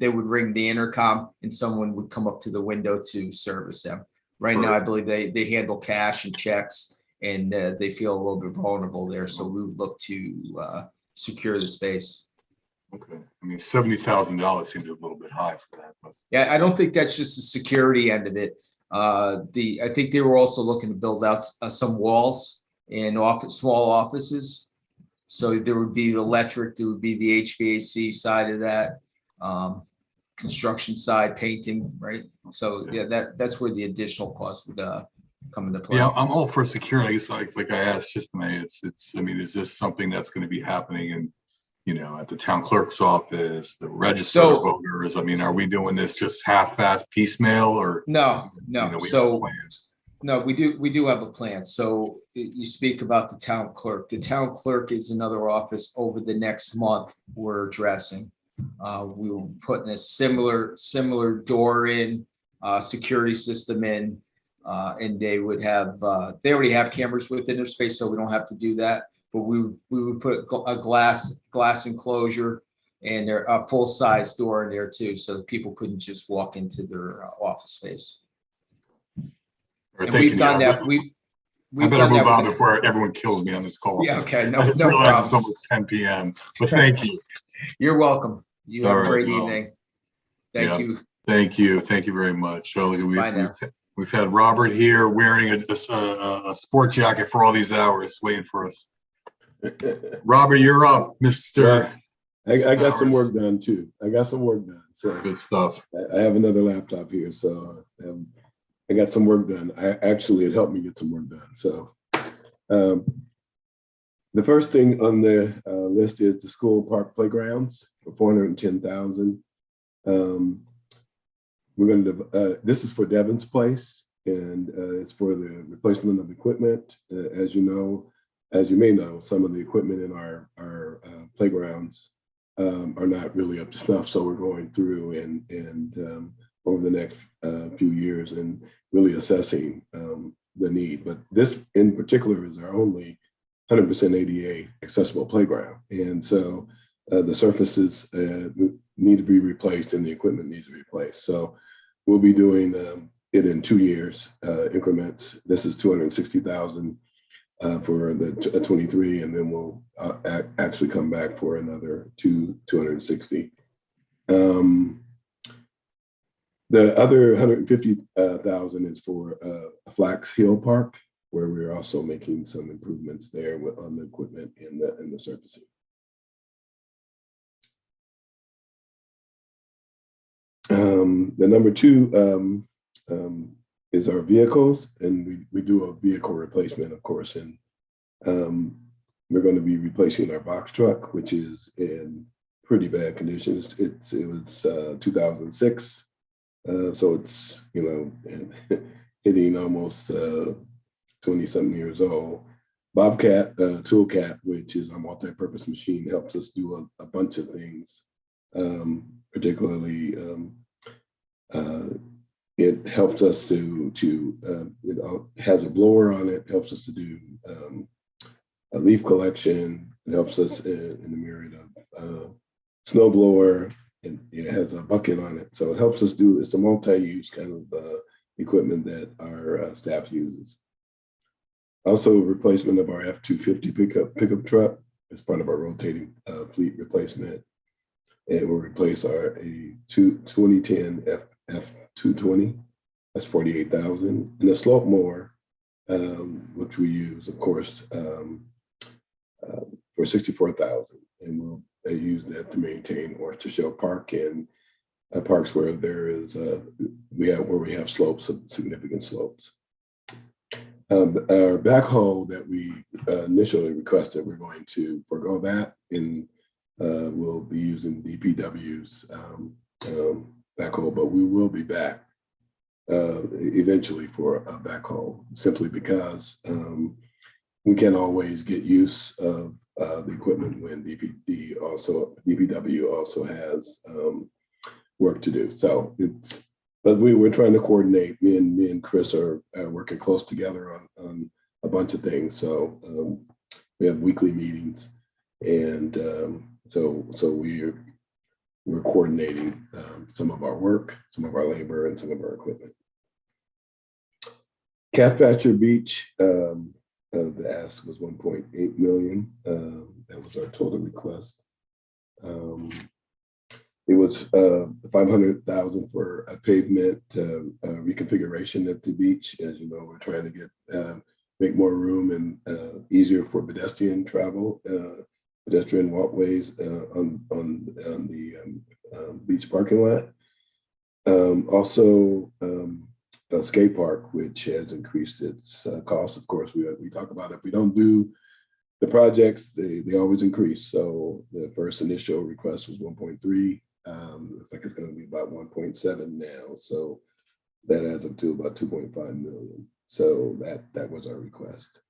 would ring the intercom and someone would come up to the window to service them. Right now, I believe they handle cash and checks, and they feel a little bit vulnerable there. So we would look to secure the space. Okay. I mean, $70,000 seemed a little bit high for that. But Yeah, I don't think that's just the security end of it. I think they were also looking to build out some walls and small offices. So there would be the electric, there would be the HVAC side of that, construction side, painting, right? So yeah, that's where the additional cost would come into play. yeah, I'm all for security. I guess like I asked just I mean, is this something that's going to be happening in, at the town clerk's office, the register of voters? I mean, are we doing this just half-assed piecemeal or? No. So No, we do have a plan. So you speak about the town clerk. The town clerk is another office over the next month we're addressing. We were putting a similar door in, security system in, and they would have, they already have cameras within their space, so we don't have to do that. But we would put a glass enclosure and a full size door in there too, so that people couldn't just walk into their office space. And we've done that. I better move on before everyone kills me on this call. Yeah, okay, I just no realized problem. it's almost 10 p.m. But thank you. You're welcome. You have All a right, great well, evening. Thank you. Thank you. Thank you very much. So Bye now. we've had Robert here wearing a sport jacket for all these hours, waiting for us. Robert, you're up, Mr. I got some work done too. I got some work done. So good stuff. I have another laptop here, so I got some work done. It helped me get some work done. So the first thing on the list is the school park playgrounds for $410,000. We're going to. This is for Devon's Place, and it's for the replacement of equipment. As you may know, some of the equipment in our playgrounds are not really up to snuff. So we're going through and over the next few years and really assessing the need. But this in particular is our only 100% ADA accessible playground. And so the surfaces need to be replaced and the equipment needs to be replaced. So we'll be doing it in 2 years increments. This is $260,000 for the 23, and then we'll actually come back for another 260. The other 150,000 is for Flax Hill Park, where we're also making some improvements there on the equipment and the surfacing. The number two is our vehicles, and we do a vehicle replacement, of course, and we're going to be replacing our box truck, which is in pretty bad conditions. It was 2006, so it's hitting almost 20-something years old. Bobcat Toolcat, which is a multi-purpose machine, helps us do a bunch of things, particularly. It helps us it has a blower on it, helps us to do a leaf collection. It helps us in the myriad of snow blower, and it has a bucket on it. So it helps us it's a multi-use kind of equipment that our staff uses. Also, replacement of our F-250 pickup truck as part of our rotating fleet replacement. And we'll replace our 2010 F-220. That's $48,000. And a slope mower, which we use, of course, for $64,000. And we'll use that to maintain Oyster Shell Park and parks where we have slopes, significant slopes. Our backhoe that we initially requested, we're going to forego that, and we'll be using DPW's backhoe, but we will be back eventually for a backhoe, simply because we can't always get use of the equipment when DPW also has work to do. So but we're trying to coordinate. Me and Chris are working close together on a bunch of things. So we have weekly meetings, and so we're coordinating some of our work, some of our labor, and some of our equipment. Calfpatcher Beach, the ask was 1.8 million. That was our total request. It was 500,000 for a pavement reconfiguration at the beach. As you know, we're trying to make more room and easier for pedestrian travel, pedestrian walkways on the beach parking lot. Also, a skate park, which has increased its cost. Of course, we talk about if we don't do the projects, they always increase. So the first initial request was 1.3. Looks like it's going to be about 1.7 now. So that adds up to about 2.5 million. So that was our request.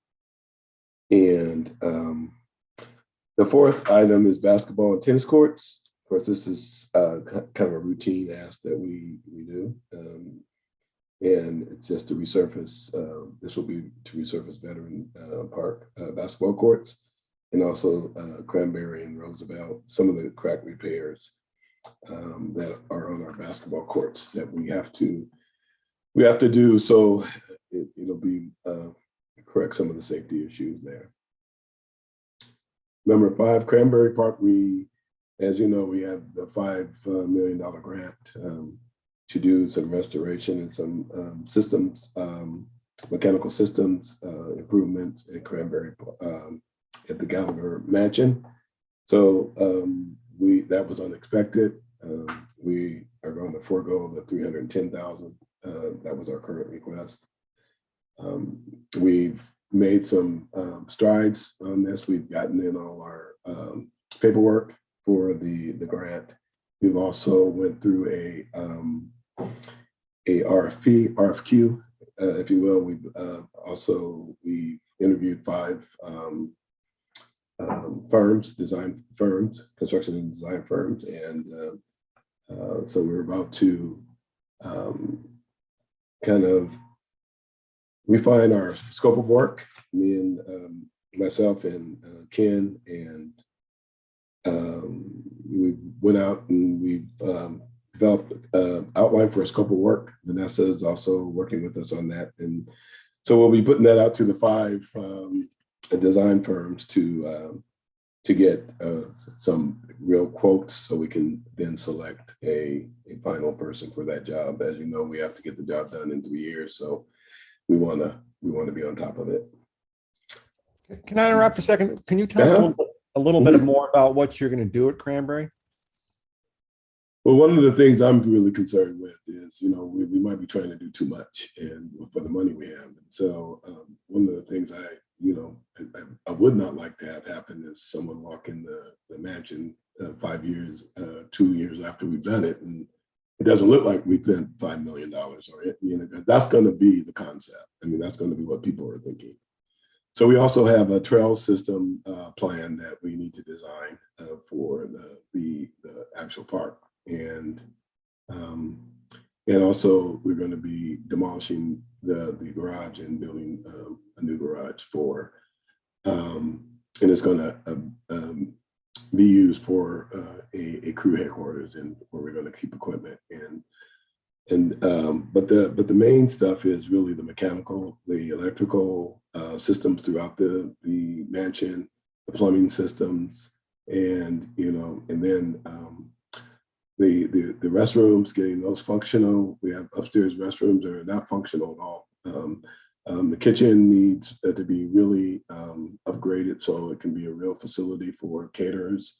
And the fourth item is basketball and tennis courts. course, this is kind of a routine ask that we do. And it's just to resurface, this will be to resurface Veteran Park basketball courts, and also Cranberry and Roosevelt, some of the crack repairs that are on our basketball courts that we have to do. So it'll be correct some of the safety issues there. Number 5, Cranberry Park. As you know, we have the $5 million grant to do some restoration and some systems, mechanical systems improvements at Cranberry at the Gallagher Mansion. So that was unexpected. We are going to forego the $310,000. That was our current request. We've made some strides on this. We've gotten in all our paperwork for the grant. We've also went through a RFQ, if you will. We interviewed 5 firms, design firms, construction and design firms, and so we're about to kind of refine our scope of work. Me and myself and Ken, and we went out and we've developed an outline for a scope of work. Vanessa is also working with us on that. And so we'll be putting that out to the 5 design firms to get some real quotes so we can then select a final person for that job. As you know, we have to get the job done in 3 years. So we want to be on top of it. Can I interrupt for a second? Can you tell us a little bit more about what you're going to do at Cranberry? Well, one of the things I'm really concerned with is, we might be trying to do too much and for the money we have. And so one of the things I would not like to have happen is someone walk in the mansion 5 years, 2 years after we've done it, and it doesn't look like we spent $5 million on it. That's going to be the concept. That's going to be what people are thinking. So we also have a trail system plan that we need to design for the actual park. And also we're going to be demolishing the garage and building a new garage for, and it's going to be used for a crew headquarters and where we're going to keep equipment. But the main stuff is really the mechanical, the electrical systems throughout the mansion, the plumbing systems, and then the restrooms, getting those functional. We have upstairs restrooms that are not functional at all. The kitchen needs to be really upgraded so it can be a real facility for caterers.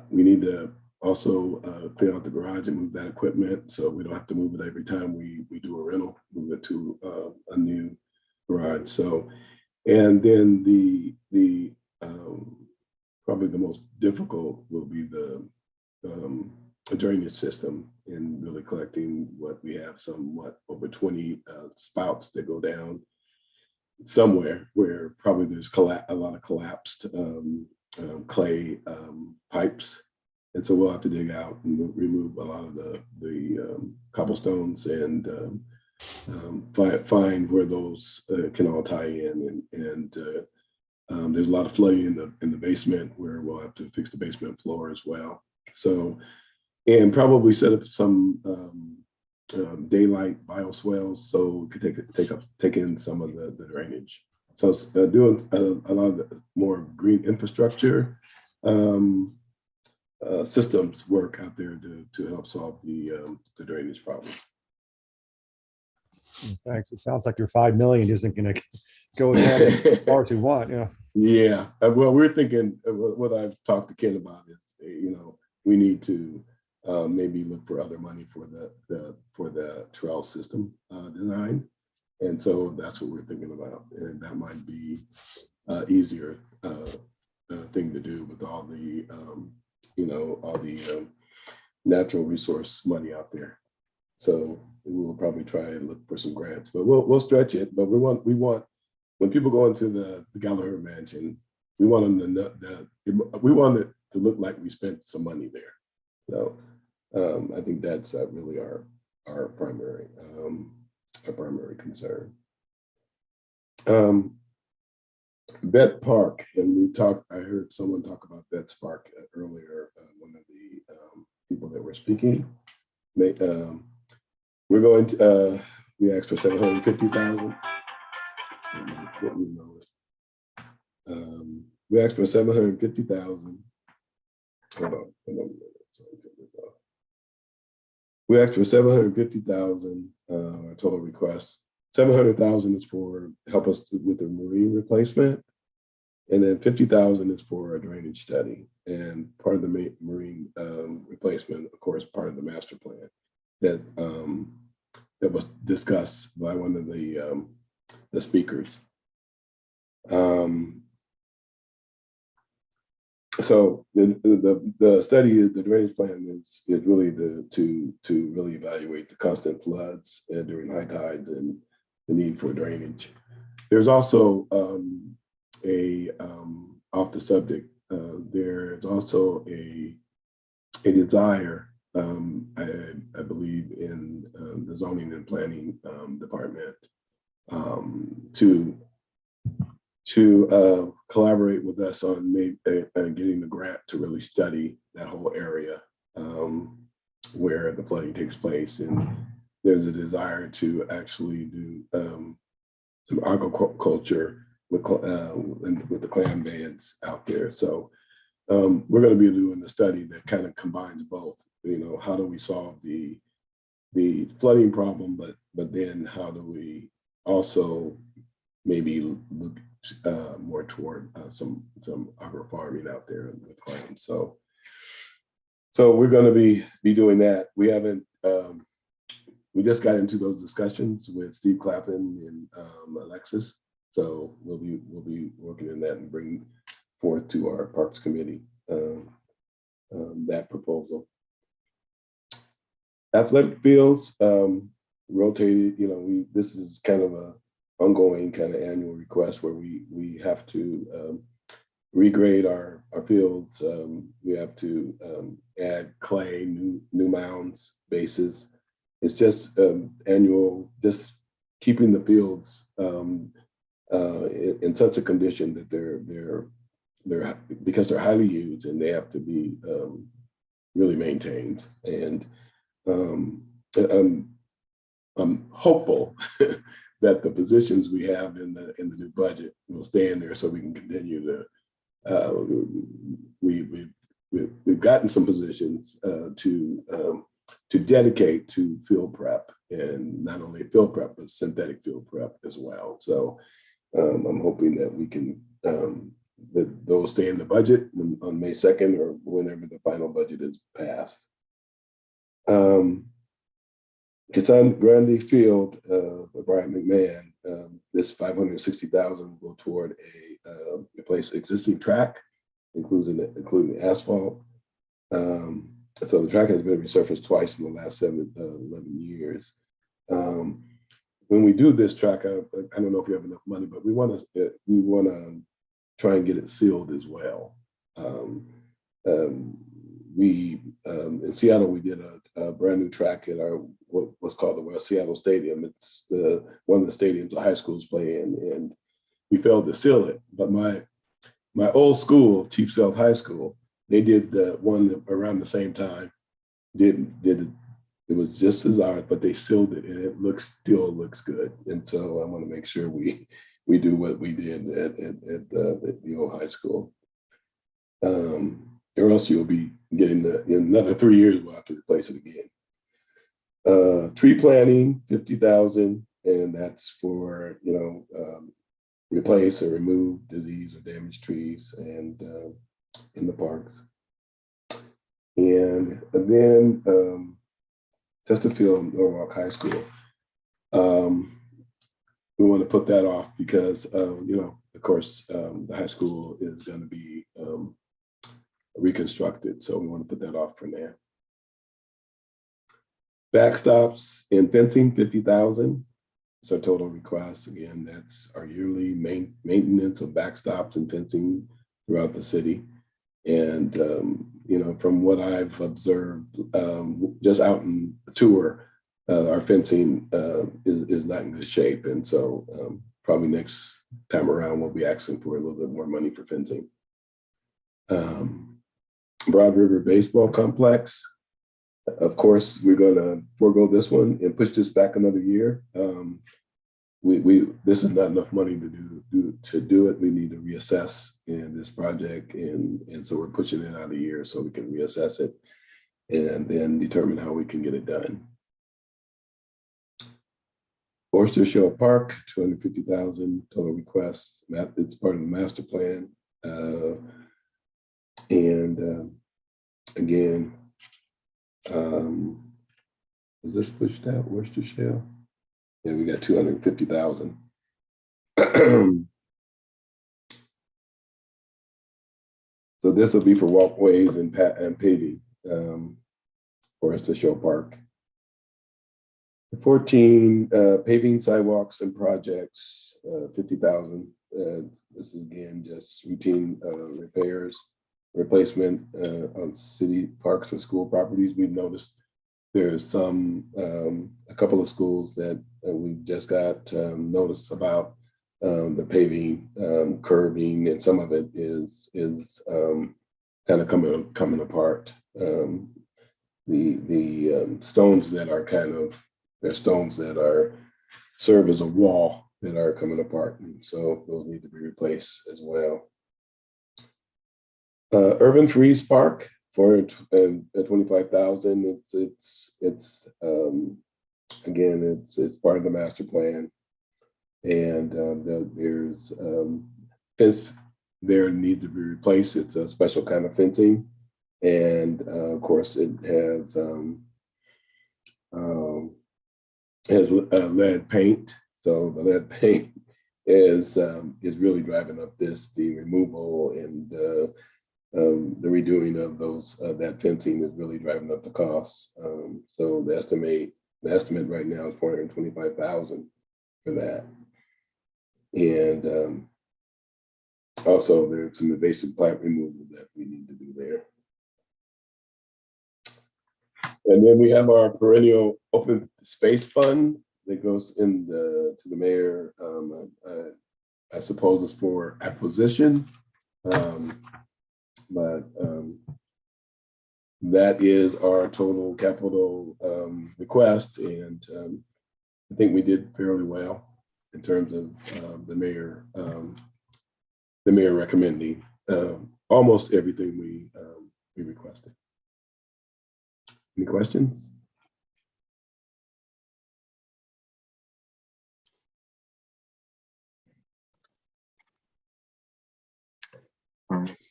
We need to also clean out the garage and move that equipment so we don't have to move it every time we do a rental, move it to a new garage. So, and then the probably the most difficult will be the drainage system and really collecting what we have, somewhat over 20 spouts that go down somewhere where probably there's a lot of collapsed clay pipes. And so we'll have to dig out and remove a lot of the cobblestones and find where those can all tie in. And there's a lot of flooding in the basement where we'll have to fix the basement floor as well. So, and probably set up some daylight bioswales so we could take in some of the drainage. So doing a lot of more green infrastructure systems work out there to help solve the drainage problem. Thanks. It sounds like your 5 million isn't going to go down as far as you want. Yeah. Yeah. Well, we're thinking what I've talked to Ken about is, we need to maybe look for other money for the trail system design, and so that's what we're thinking about, and that might be easier thing to do with all the natural resource money out there. So we will probably try and look for some grants, but we'll stretch it. But we want when people go into the Gallagher Mansion, we want them to know that we want it to look like we spent some money there. So I think that's really our primary concern. Vet Park, and I heard someone talk about Vets Park earlier, one of the people that were speaking. We're going to, we asked for 750,000. We asked for 750,000. Hold on. We asked for 750,000, our total request. 700,000 is for help us with the marine replacement. And then 50,000 is for a drainage study. And part of the marine replacement, of course, part of the master plan that was discussed by one of the speakers. So the study, the drainage plan is really to really evaluate the constant floods during high tides and the need for drainage. There's also off the subject, there's also a desire, I believe, in the zoning and planning department to collaborate with us on getting the grant to really study that whole area where the flooding takes place. And there's a desire to actually do some aquaculture with the clam beds out there. So we're going to be doing a study that kind of combines both. You know, how do we solve the flooding problem, but then how do we also maybe look more toward some agro farming out there with clams. So we're going to be doing that. We haven't. We just got into those discussions with Steve Clappin and Alexis. So we'll be working in that and bring forth to our Parks Committee that proposal. Athletic fields rotated. You know, this is kind of a ongoing kind of annual request where we have to regrade our fields. We have to add clay, new mounds, bases. It's just annual, just keeping the fields in such a condition that they're because they're highly used and they have to be really maintained. And I'm hopeful that the positions we have in the new budget will stay in there so we can continue to. We've gotten some positions to dedicate to field prep, and not only field prep but synthetic field prep as well. So I'm hoping that we can that those stay in the budget on May 2nd or whenever the final budget is passed. Kisan Grande Field, Brian McMahon, this 560,000 will go toward a replace existing track, including asphalt. So the track has been resurfaced twice in the last 11 years. When we do this track, I don't know if you have enough money, but we want to try and get it sealed as well. In Seattle, we did a brand new track at our what's called the West Seattle Stadium. It's one of the stadiums the high schools play in, and we failed to seal it. But my old school, Chief Sealth High School, they did the one around the same time. It was just as ours, but they sealed it, and it still looks good. And so I want to make sure we do what we did at the old high school. Or else you'll be getting in another 3 years, we'll have to replace it again. Tree planting, 50,000, and that's for, replace or remove disease or damaged trees and in the parks. And then Chesterfield Norwalk High School. We want to put that off because, of course, the high school is going to be reconstructed. So we want to put that off for now. Backstops and fencing, 50,000. It's our total request. Again, that's our yearly maintenance of backstops and fencing throughout the city. And, you know, from what I've observed, just out in tour, our fencing is not in good shape. And so probably next time around, we'll be asking for a little bit more money for fencing. Broad River Baseball Complex. Of course, we're going to forego this one and push this back another year. This is not enough money to do it. We need to reassess in this project, and so we're pushing it out a year so we can reassess it and then determine how we can get it done. Oyster Shell Park, 250,000 total requests. It's part of the master plan, and again, is this pushed out? Oyster Shell? Yeah, we got 250,000. So this will be for walkways and paving for us to show park. 14 paving sidewalks and projects, 50,000. This is again just routine repairs, replacement on city parks and school properties. We've noticed there's some a couple of schools that we just got notice about the paving, curbing, and some of it is kind of coming apart. The stones that are they're stones that serve as a wall that are coming apart, and so those need to be replaced as well. Urban Freeze Park for 25,000. It's again it's part of the master plan, and there's fence there needs to be replaced. It's a special kind of fencing, and of course it has lead paint. So the lead paint is really driving up the removal and the redoing of that fencing is really driving up the costs. So the estimate right now is 425,000 for that. And also there's some invasive plant removal that we need to do there. And then we have our perennial open space fund that goes to the mayor. I suppose it's for acquisition. But that is our total capital request, and I think we did fairly well in terms of the mayor recommending almost everything we requested. Any questions?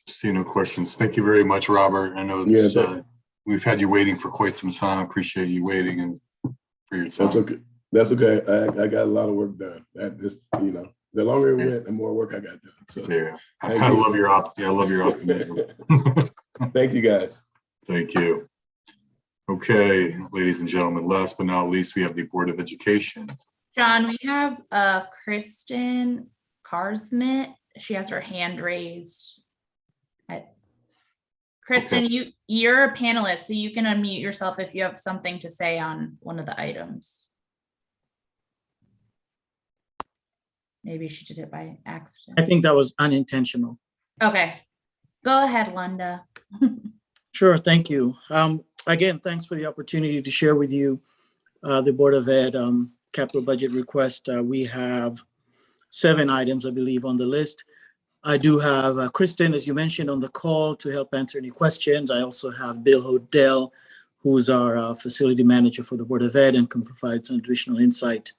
See no questions. Thank you very much, Robert. I know it's, we've had you waiting for quite some time. I appreciate you waiting and for your time. That's okay. That's okay. I got a lot of work done. The longer it went, the more work I got done. So yeah, I love your optimism. Thank you, guys. Thank you. Okay, ladies and gentlemen, last but not least, we have the Board of Education. John, we have Kristen Carsmit. She has her hand raised. Kristen, Okay. you're a panelist, so you can unmute yourself if you have something to say on one of the items. Maybe she did it by accident. I think that was unintentional. Okay, go ahead, Linda. Sure, thank you. Again, thanks for the opportunity to share with you the Board of Ed capital budget request. We have 7 items, I believe, on the list. I do have Kristen, as you mentioned, on the call to help answer any questions. I also have Bill Hodell, who's our facility manager for the Board of Ed and can provide some additional insight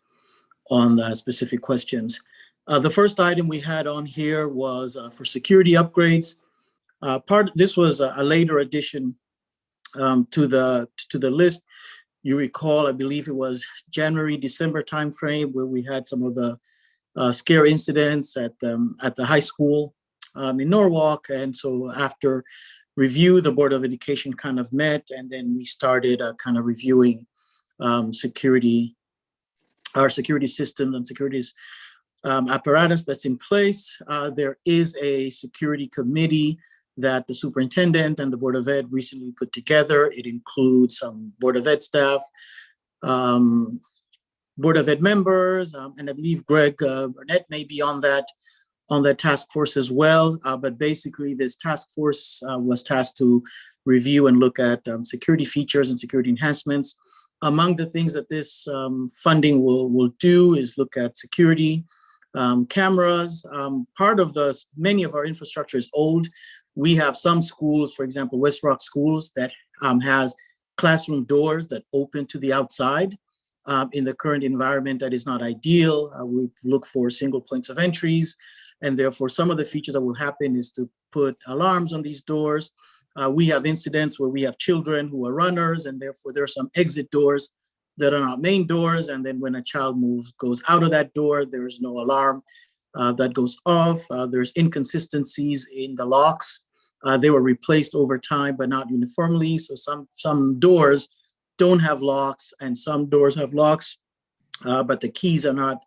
on specific questions. The first item we had on here was for security upgrades. This was a later addition to the list. You recall, I believe it was January, December timeframe where we had some of the scare incidents at the high school in Norwalk. And so after review, the Board of Education kind of met, and then we started kind of reviewing our security systems and securities apparatus that's in place. There is a security committee that the superintendent and the Board of Ed recently put together. It includes some Board of Ed staff, Board of Ed members, and I believe Greg Burnett may be on that task force as well. But basically, this task force was tasked to review and look at security features and security enhancements. Among the things that this funding will do is look at security, cameras. Part of many of our infrastructure is old. We have some schools, for example, West Rock schools, that has classroom doors that open to the outside. In the current environment, that is not ideal. We look for single points of entries, and therefore some of the features that will happen is to put alarms on these doors. We have incidents where we have children who are runners, and therefore there are some exit doors that are not main doors. And then when a child goes out of that door, there is no alarm that goes off. There's inconsistencies in the locks. They were replaced over time, but not uniformly. So some doors don't have locks, and some doors have locks, but the keys are not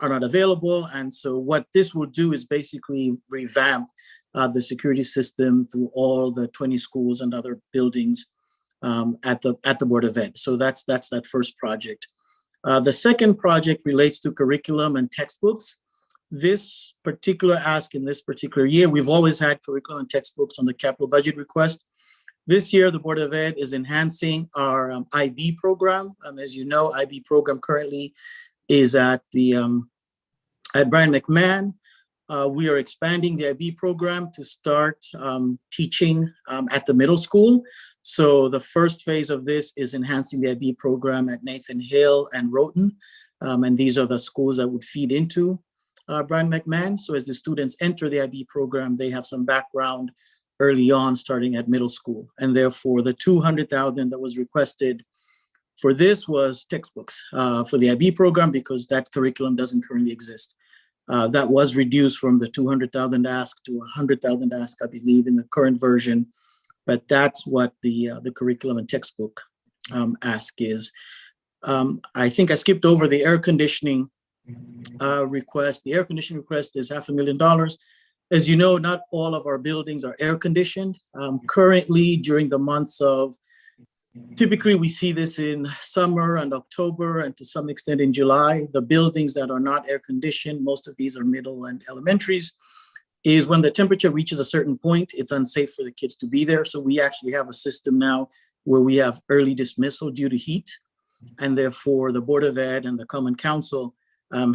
available. And so what this will do is basically revamp the security system through all the 20 schools and other buildings at the Board of Ed. So that's that first project. The second project relates to curriculum and textbooks. This particular ask in this particular year, we've always had curriculum and textbooks on the capital budget request. This year, the Board of Ed is enhancing our IB program. As you know, IB program currently is at Brian McMahon. We are expanding the IB program to start teaching at the middle school. So the first phase of this is enhancing the IB program at Nathan Hill and Roten. And these are the schools that would feed into Brian McMahon. So as the students enter the IB program, they have some background early on, starting at middle school. And therefore, the $200,000 that was requested for this was textbooks for the IB program, because that curriculum doesn't currently exist. That was reduced from the $200,000 ask to $100,000 ask, I believe, in the current version. But that's what the curriculum and textbook ask is. I think I skipped over the air conditioning request. The air conditioning request is $500,000. As you know, not all of our buildings are air conditioned. Currently, during the months of, typically we see this in summer and October, and to some extent in July. The buildings that are not air conditioned, most of these are middle and elementaries, is when the temperature reaches a certain point, it's unsafe for the kids to be there. So we actually have a system now where we have early dismissal due to heat. And therefore, the Board of Ed and the Common Council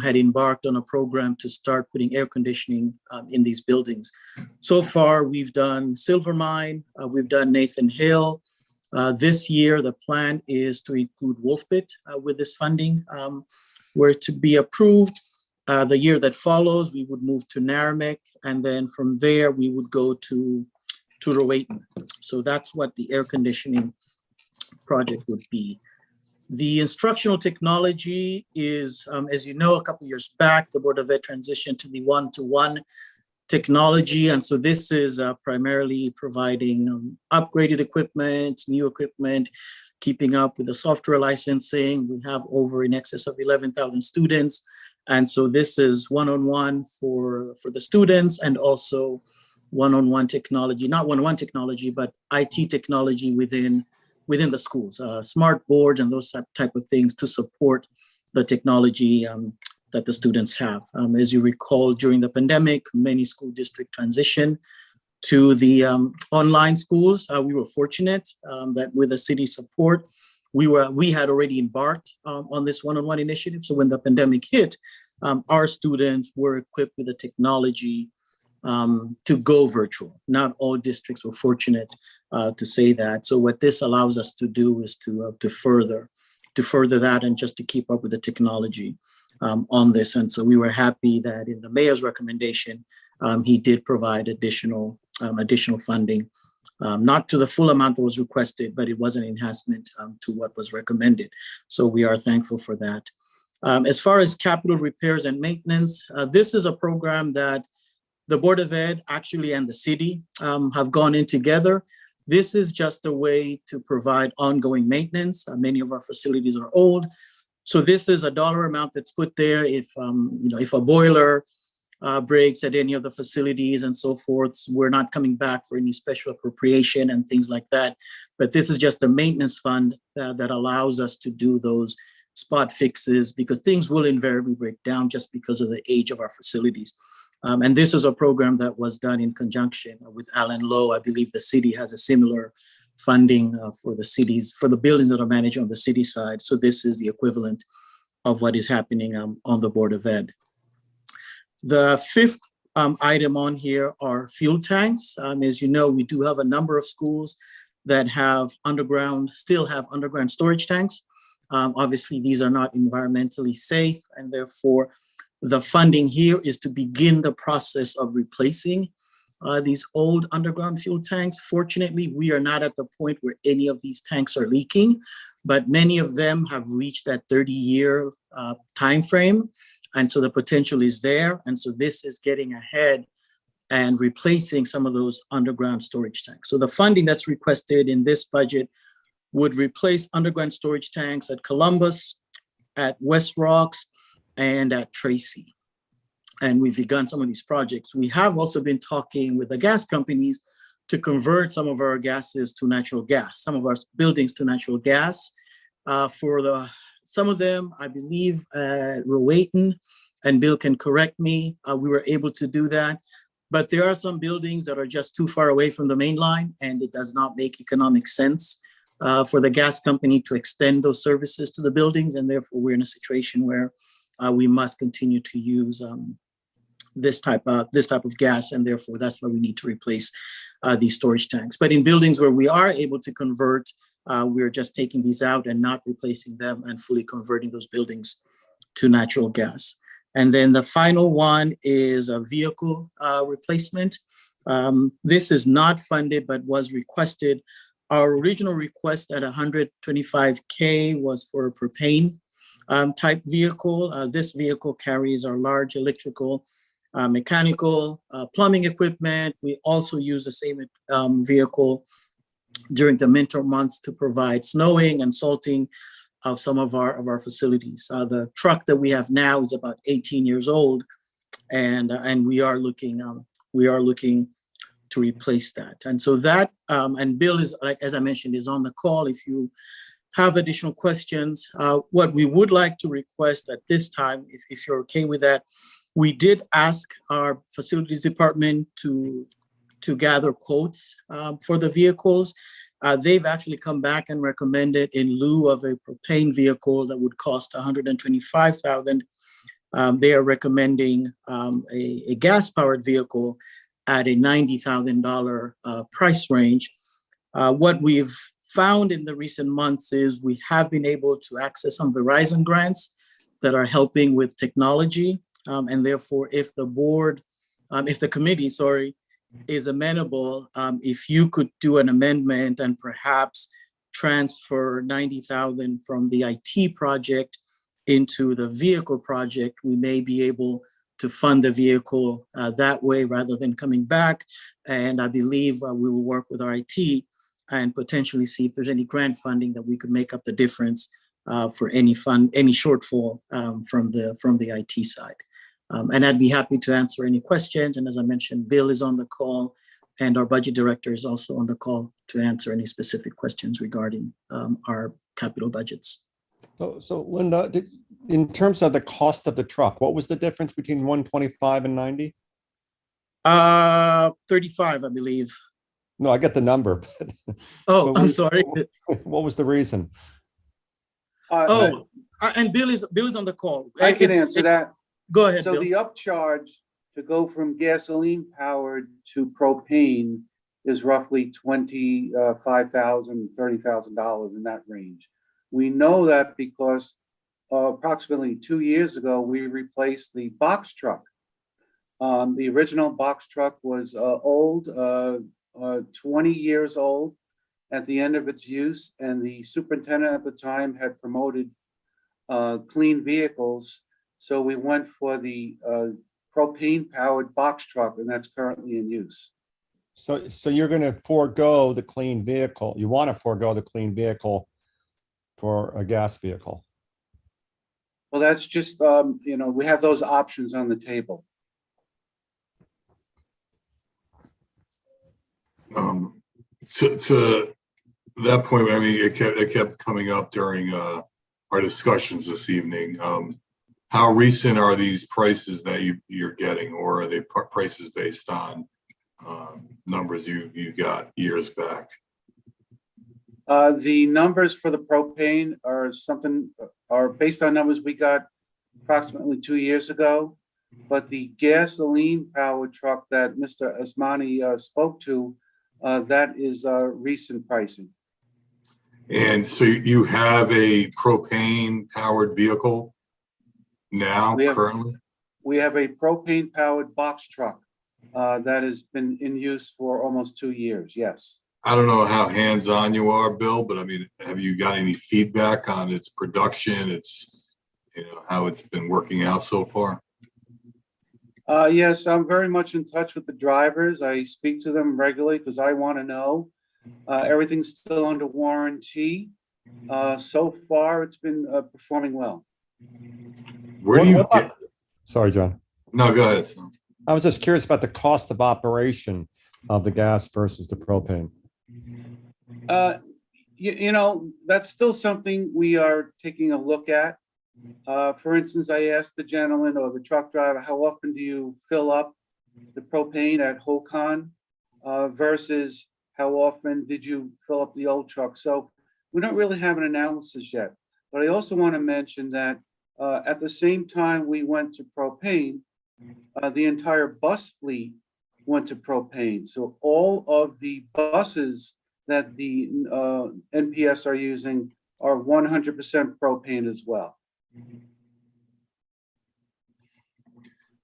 had embarked on a program to start putting air conditioning in these buildings. So far, we've done Silvermine, we've done Nathan Hill. This year, the plan is to include Wolfbit with this funding. Were to be approved, the year that follows, we would move to Naramick, and then from there, we would go to Rowayton. So that's what the air conditioning project would be. The instructional technology is, as you know, a couple of years back, the Board of Ed transitioned to the one-to-one technology. And so this is primarily providing upgraded equipment, new equipment, keeping up with the software licensing. We have over in excess of 11,000 students. And so this is one-on-one for the students, and also one-on-one technology, not one-on-one technology, but IT technology within the schools, smart boards and those type of things to support the technology that the students have. As you recall, during the pandemic, many school districts transitioned to the online schools. We were fortunate that with the city support, we had already embarked on this one-on-one initiative. So when the pandemic hit, our students were equipped with the technology to go virtual. Not all districts were fortunate to say that. So what this allows us to do is to further that, and just to keep up with the technology on this. And so we were happy that in the mayor's recommendation, he did provide additional funding, not to the full amount that was requested, but it was an enhancement to what was recommended. So we are thankful for that. As far as capital repairs and maintenance, this is a program that the Board of Ed actually and the city have gone in together. This is just a way to provide ongoing maintenance. Many of our facilities are old. So this is a dollar amount that's put there if, if a boiler breaks at any of the facilities and so forth. We're not coming back for any special appropriation and things like that. But this is just a maintenance fund that allows us to do those spot fixes because things will invariably break down just because of the age of our facilities. And this is a program that was done in conjunction with Allen Lowe. I believe the city has a similar funding for the cities, for the buildings that are managed on the city side. So this is the equivalent of what is happening on the Board of Ed. The fifth item on here are fuel tanks. As you know, we do have a number of schools that have still have underground storage tanks. Obviously, these are not environmentally safe, and therefore the funding here is to begin the process of replacing these old underground fuel tanks. Fortunately, we are not at the point where any of these tanks are leaking, but many of them have reached that 30-year time frame. And so the potential is there. And so this is getting ahead and replacing some of those underground storage tanks. So the funding that's requested in this budget would replace underground storage tanks at Columbus, at West Rocks, and at Tracy. And we've begun some of these projects. We have also been talking with the gas companies to convert some of our gases to natural gas, some of our buildings to natural gas. Some of them, I believe, Rowayton, and Bill can correct me, we were able to do that. But there are some buildings that are just too far away from the main line, and it does not make economic sense for the gas company to extend those services to the buildings. And therefore, we're in a situation where we must continue to use this type of gas, and therefore that's why we need to replace these storage tanks. But in buildings where we are able to convert, we're just taking these out and not replacing them and fully converting those buildings to natural gas. And then the final one is a vehicle replacement. This is not funded, but was requested. Our original request at $125K was for a propane type vehicle. This vehicle carries our large electrical, mechanical, plumbing equipment. We also use the same vehicle during the winter months to provide snowing and salting of some of our facilities. The truck that we have now is about 18 years old, and we are looking to replace that. And so that and Bill is, like as I mentioned, is on the call. If you have additional questions, what we would like to request at this time, if you're okay with that, we did ask our facilities department to gather quotes for the vehicles. They've actually come back and recommended, in lieu of a propane vehicle that would cost $125,000, they are recommending a gas-powered vehicle at a $90,000 price range. What we've found in the recent months is we have been able to access some Verizon grants that are helping with technology. And therefore, if the committee, is amenable, if you could do an amendment and perhaps transfer $90,000 from the IT project into the vehicle project, we may be able to fund the vehicle that way rather than coming back. And I believe we will work with our IT and potentially see if there's any grant funding that we could make up the difference for any shortfall from the IT side. And I'd be happy to answer any questions. And as I mentioned, Bill is on the call, and our budget director is also on the call to answer any specific questions regarding our capital budgets. So Linda, in terms of the cost of the truck, what was the difference between 125 and 90? 35, I believe. No, I get the number. I'm sorry. What was the reason? And Bill is on the call. I can answer that. Go ahead, So Bill. the upcharge to go from gasoline powered to propane is roughly $25,000, $30,000 in that range. We know that because approximately 2 years ago, we replaced the box truck. The original box truck was old, 20 years old at the end of its use, and the superintendent at the time had promoted clean vehicles. So we went for the propane-powered box truck, and that's currently in use. So you're going to forego the clean vehicle. You want to forego the clean vehicle for a gas vehicle. Well, that's just, we have those options on the table. To that point, I mean, it kept coming up during our discussions this evening. How recent are these prices that you're getting, or are they prices based on numbers you got years back? The numbers for the propane are based on numbers we got approximately 2 years ago. But the gasoline powered truck that Mr. Asmani spoke to, that is recent pricing. And so you have a propane powered vehicle now currently? We have a propane powered box truck that has been in use for almost 2 years. Yes. I don't know how hands-on you are, Bill, but I mean, have you got any feedback on its production, how it's been working out so far? Yes, I'm very much in touch with the drivers. I speak to them regularly because I want to know. Everything's still under warranty. So far, it's been performing well. Where do you get? Sorry, John. No, go ahead. I was just curious about the cost of operation of the gas versus the propane. That's still something we are taking a look at. For instance, I asked the gentleman or the truck driver, how often do you fill up the propane at Hocon versus how often did you fill up the old truck? So we don't really have an analysis yet. But I also want to mention that at the same time we went to propane, the entire bus fleet went to propane. So all of the buses that the NPS are using are 100% propane as well.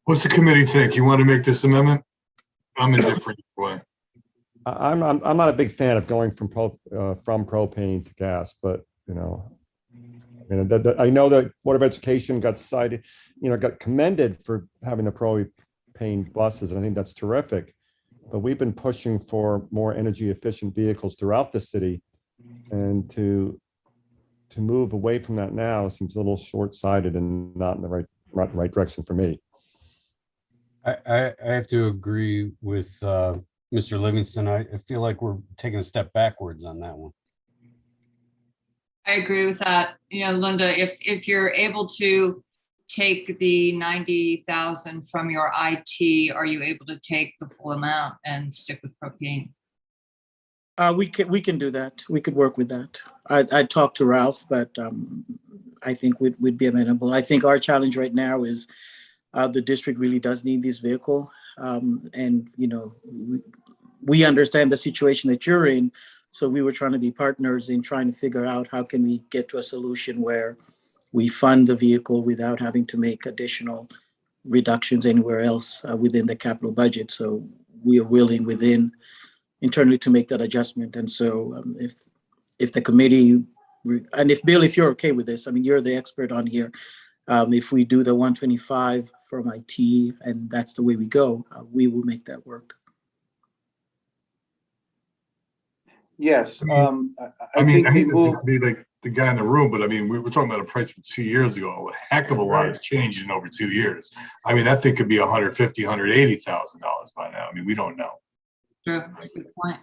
What's the committee think? You want to make this amendment? I'm indifferent way. I'm not a big fan of going from propane to gas, but I mean, I know that Board of Education got cited, got commended for having the propane buses, and I think that's terrific. But we've been pushing for more energy efficient vehicles throughout the city, and to move away from that now seems a little short-sighted and not in the right direction for me. I have to agree with Mr. Livingston. I feel like we're taking a step backwards on that one. I agree with that. Linda, if you're able to take the 90,000 from your IT, are you able to take the full amount and stick with propane? We can do that. We could work with that. I'd talk to Ralph, but I think we'd be amenable. I think our challenge right now is the district really does need this vehicle. And, we understand the situation that you're in. So we were trying to be partners in trying to figure out how can we get to a solution where we fund the vehicle without having to make additional reductions anywhere else within the capital budget. So we are willing internally to make that adjustment. And so if the committee, and if Bill, if you're okay with this, I mean, you're the expert on here. If we do the 125 from IT and that's the way we go, we will make that work. Yes. I mean, I hate to be like the guy in the room, but I mean, we were talking about a price from 2 years ago. A heck of a lot has changed in over 2 years. I mean, that thing could be $150,000, $180,000 by now. I mean, we don't know. True. That's a good point.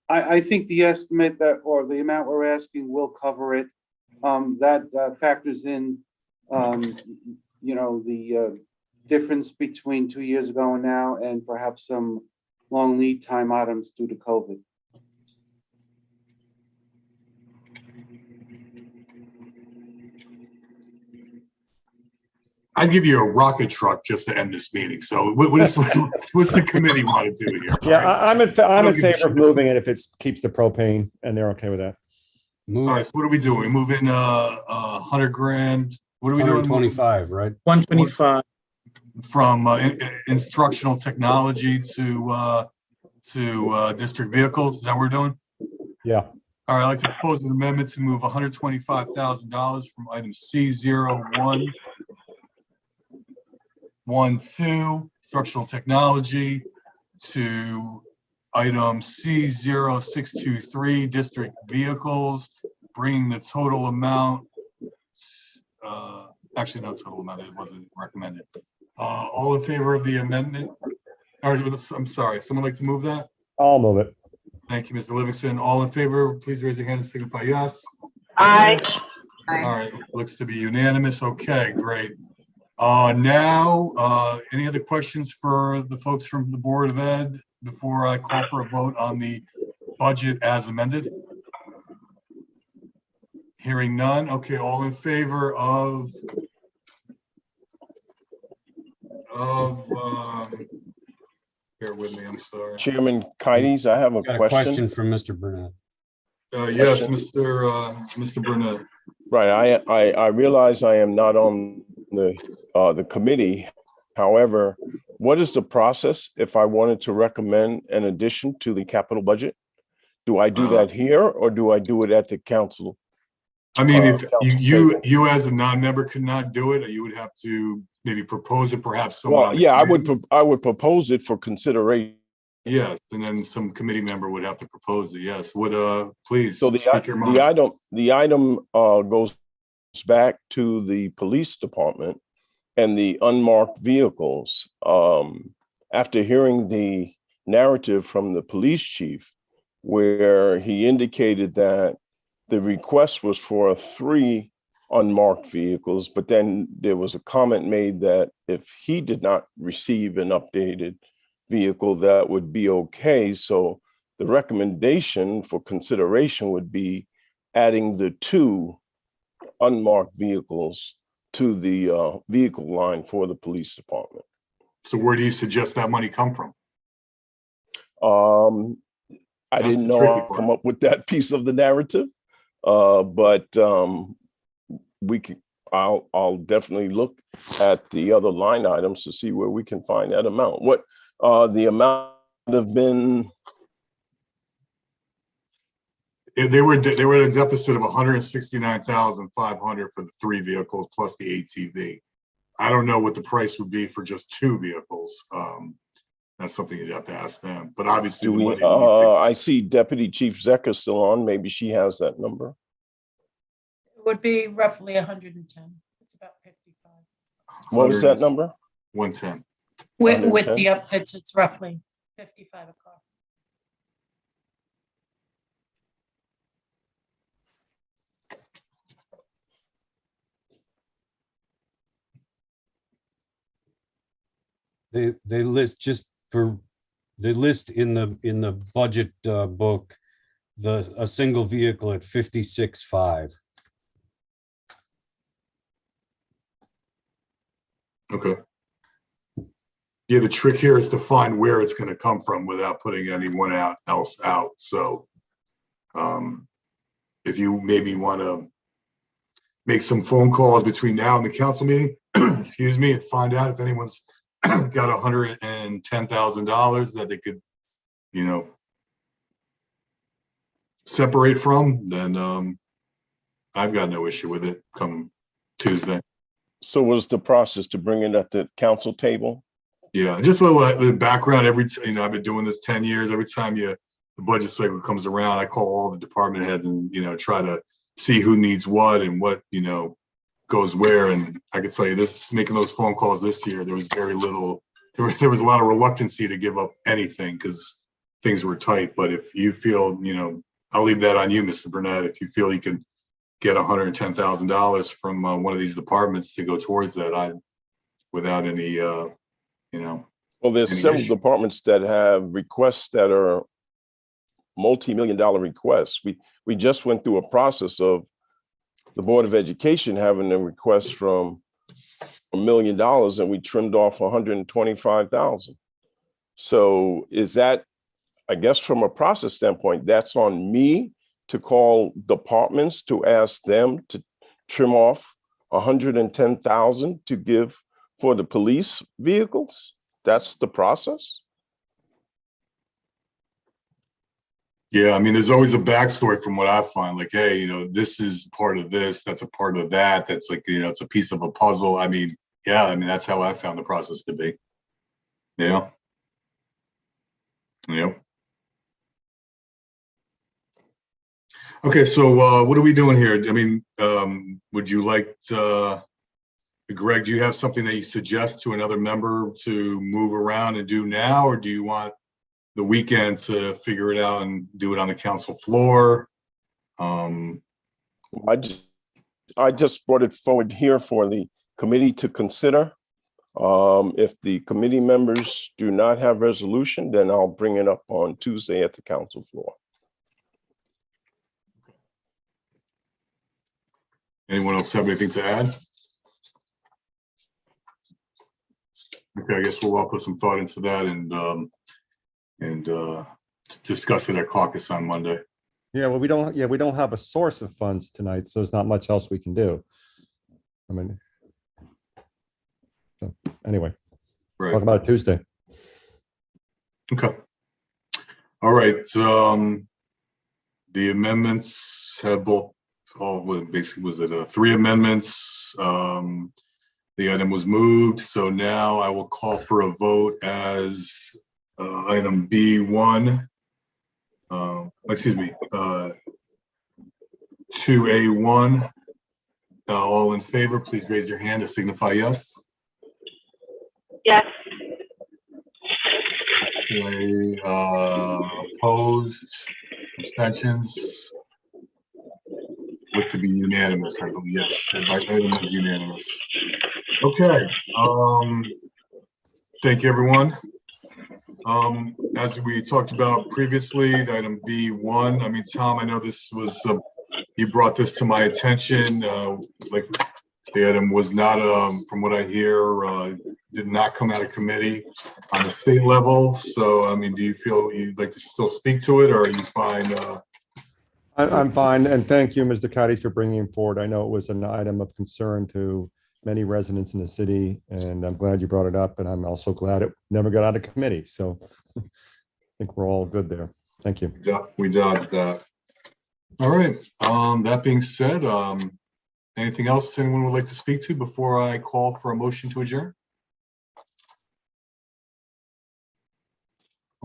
I think the estimate or the amount we're asking will cover it. That factors in, the difference between 2 years ago and now, and perhaps some long lead time items due to COVID. I'd give you a rocket truck just to end this meeting. So what's the committee want to do here? Yeah, I'm in favor of moving it if it keeps the propane and they're okay with that. All right, so what are we doing? We move in $100,000. What are we doing? 125, right? 125. From instructional technology to district vehicles. Is that what we're doing? Yeah. All right, I'd like to propose an amendment to move $125,000 from item C0112, instructional technology, to item C0623, district vehicles, bringing the total amount, actually no total amount, it wasn't recommended. All in favor of the amendment? Or, I'm sorry, someone like to move that? I'll move it. Thank you, Mr. Livingston. All in favor, please raise your hand and signify yes. Aye. All right, looks to be unanimous. Okay, great. Now, any other questions for the folks from the Board of Ed before I call for a vote on the budget as amended? Hearing none. Okay, all in favor of bear with me, I'm sorry. Chairman Kites, I have a Got a question. question from Mr. Burnett. Yes, Mr. Burnett. Right, I realize I am not on the committee. However, what is the process if I wanted to recommend an addition to the capital budget? Do I do that here or do I do it at the council? I mean, if table? you as a non-member could not do it, or you would have to maybe propose it, perhaps someone. Well, on the yeah, committee. I would propose it for consideration. Yes, and then some committee member would have to propose it. Yes, please. So speak your mind. the item goes back to the police department and the unmarked vehicles. After hearing the narrative from the police chief, where he indicated that the request was for 3 unmarked vehicles, but then there was a comment made that if he did not receive an updated vehicle, that would be okay. So the recommendation for consideration would be adding the 2 unmarked vehicles to the vehicle line for the police department. So where do you suggest that money come from? I That's didn't the know tricky I'd part. come up with that piece of the narrative, but we can. I'll definitely look at the other line items to see where we can find that amount. What the amount have been? They were at a deficit of 169,500 for the 3 vehicles plus the ATV. I don't know what the price would be for just 2 vehicles. That's something you'd have to ask them. But obviously, the money I see Deputy Chief Zecker still on. Maybe she has that number. It would be roughly 110. It's about 55. What was that number? 110. With 110? the upfits, it's roughly 55 a car. They list just for, they list in the budget book, a single vehicle at 56.5. Okay. Yeah, the trick here is to find where it's going to come from without putting anyone else out. So if you maybe want to make some phone calls between now and the council meeting, excuse me, and find out if anyone's got $110,000 that they could, separate from, then I've got no issue with it come Tuesday. So what's the process to bring it at the council table? Yeah, just a little background. I've been doing this 10 years. Every time the budget cycle comes around, I call all the department heads and, try to see who needs what and what, goes where. And I can tell you this, making those phone calls this year, there was very little, there was a lot of reluctancy to give up anything because things were tight. But if you feel, I'll leave that on you, Mr. Burnett. If you feel you can get $110,000 from one of these departments to go towards that, without any, Well, there's several departments that have requests that are multi-million-dollar requests. We just went through a process of the Board of Education having a request from $1 million, and we trimmed off 125,000. So is that, I guess, from a process standpoint, that's on me to call departments to ask them to trim off 110,000 to give for the police vehicles? That's the process? Yeah, I mean, there's always a backstory from what I find. Like, hey, this is part of this, that's a part of that. That's like, it's a piece of a puzzle. I mean, yeah, that's how I found the process to be. Yeah. Okay, so what are we doing here? I mean, would you like Greg, do you have something that you suggest to another member to move around and do now, or do you want the weekend to figure it out and do it on the council floor? I just brought it forward here for the committee to consider. If the committee members do not have resolution, then I'll bring it up on Tuesday at the council floor. Anyone else have anything to add? Okay, I guess we'll all put some thought into that and discuss it at caucus on Monday. Yeah, well, we don't have a source of funds tonight, so there's not much else we can do. I mean, so anyway, Right. talk about it Tuesday. Okay. All right. The amendments have both, basically was it 3 amendments? The item was moved, so now I will call for a vote as item B1. Excuse me, 2A1. All in favor, please raise your hand to signify yes. Yes. Okay, opposed, abstentions. Look to be unanimous, I believe. Yes, the item is unanimous. Okay, thank you, everyone. As we talked about previously, the item B1, I mean, Tom, I know this was, you brought this to my attention, like the item was not, from what I hear, did not come out of committee on the state level. So, I mean, do you feel you'd like to still speak to it, or are you fine? I'm fine, and thank you, Mr. Cotty, for bringing it forward. I know it was an item of concern to many residents in the city, and I'm glad you brought it up, and I'm also glad it never got out of committee. So I think we're all good there. Thank you. We dodged that. All right. That being said, anything else anyone would like to speak to before I call for a motion to adjourn?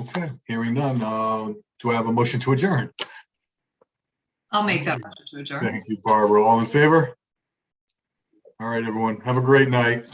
Okay, hearing none. Do I have a motion to adjourn? I'll make that motion to adjourn. Thank you, Barbara. All in favor? All right, everyone. Have a great night.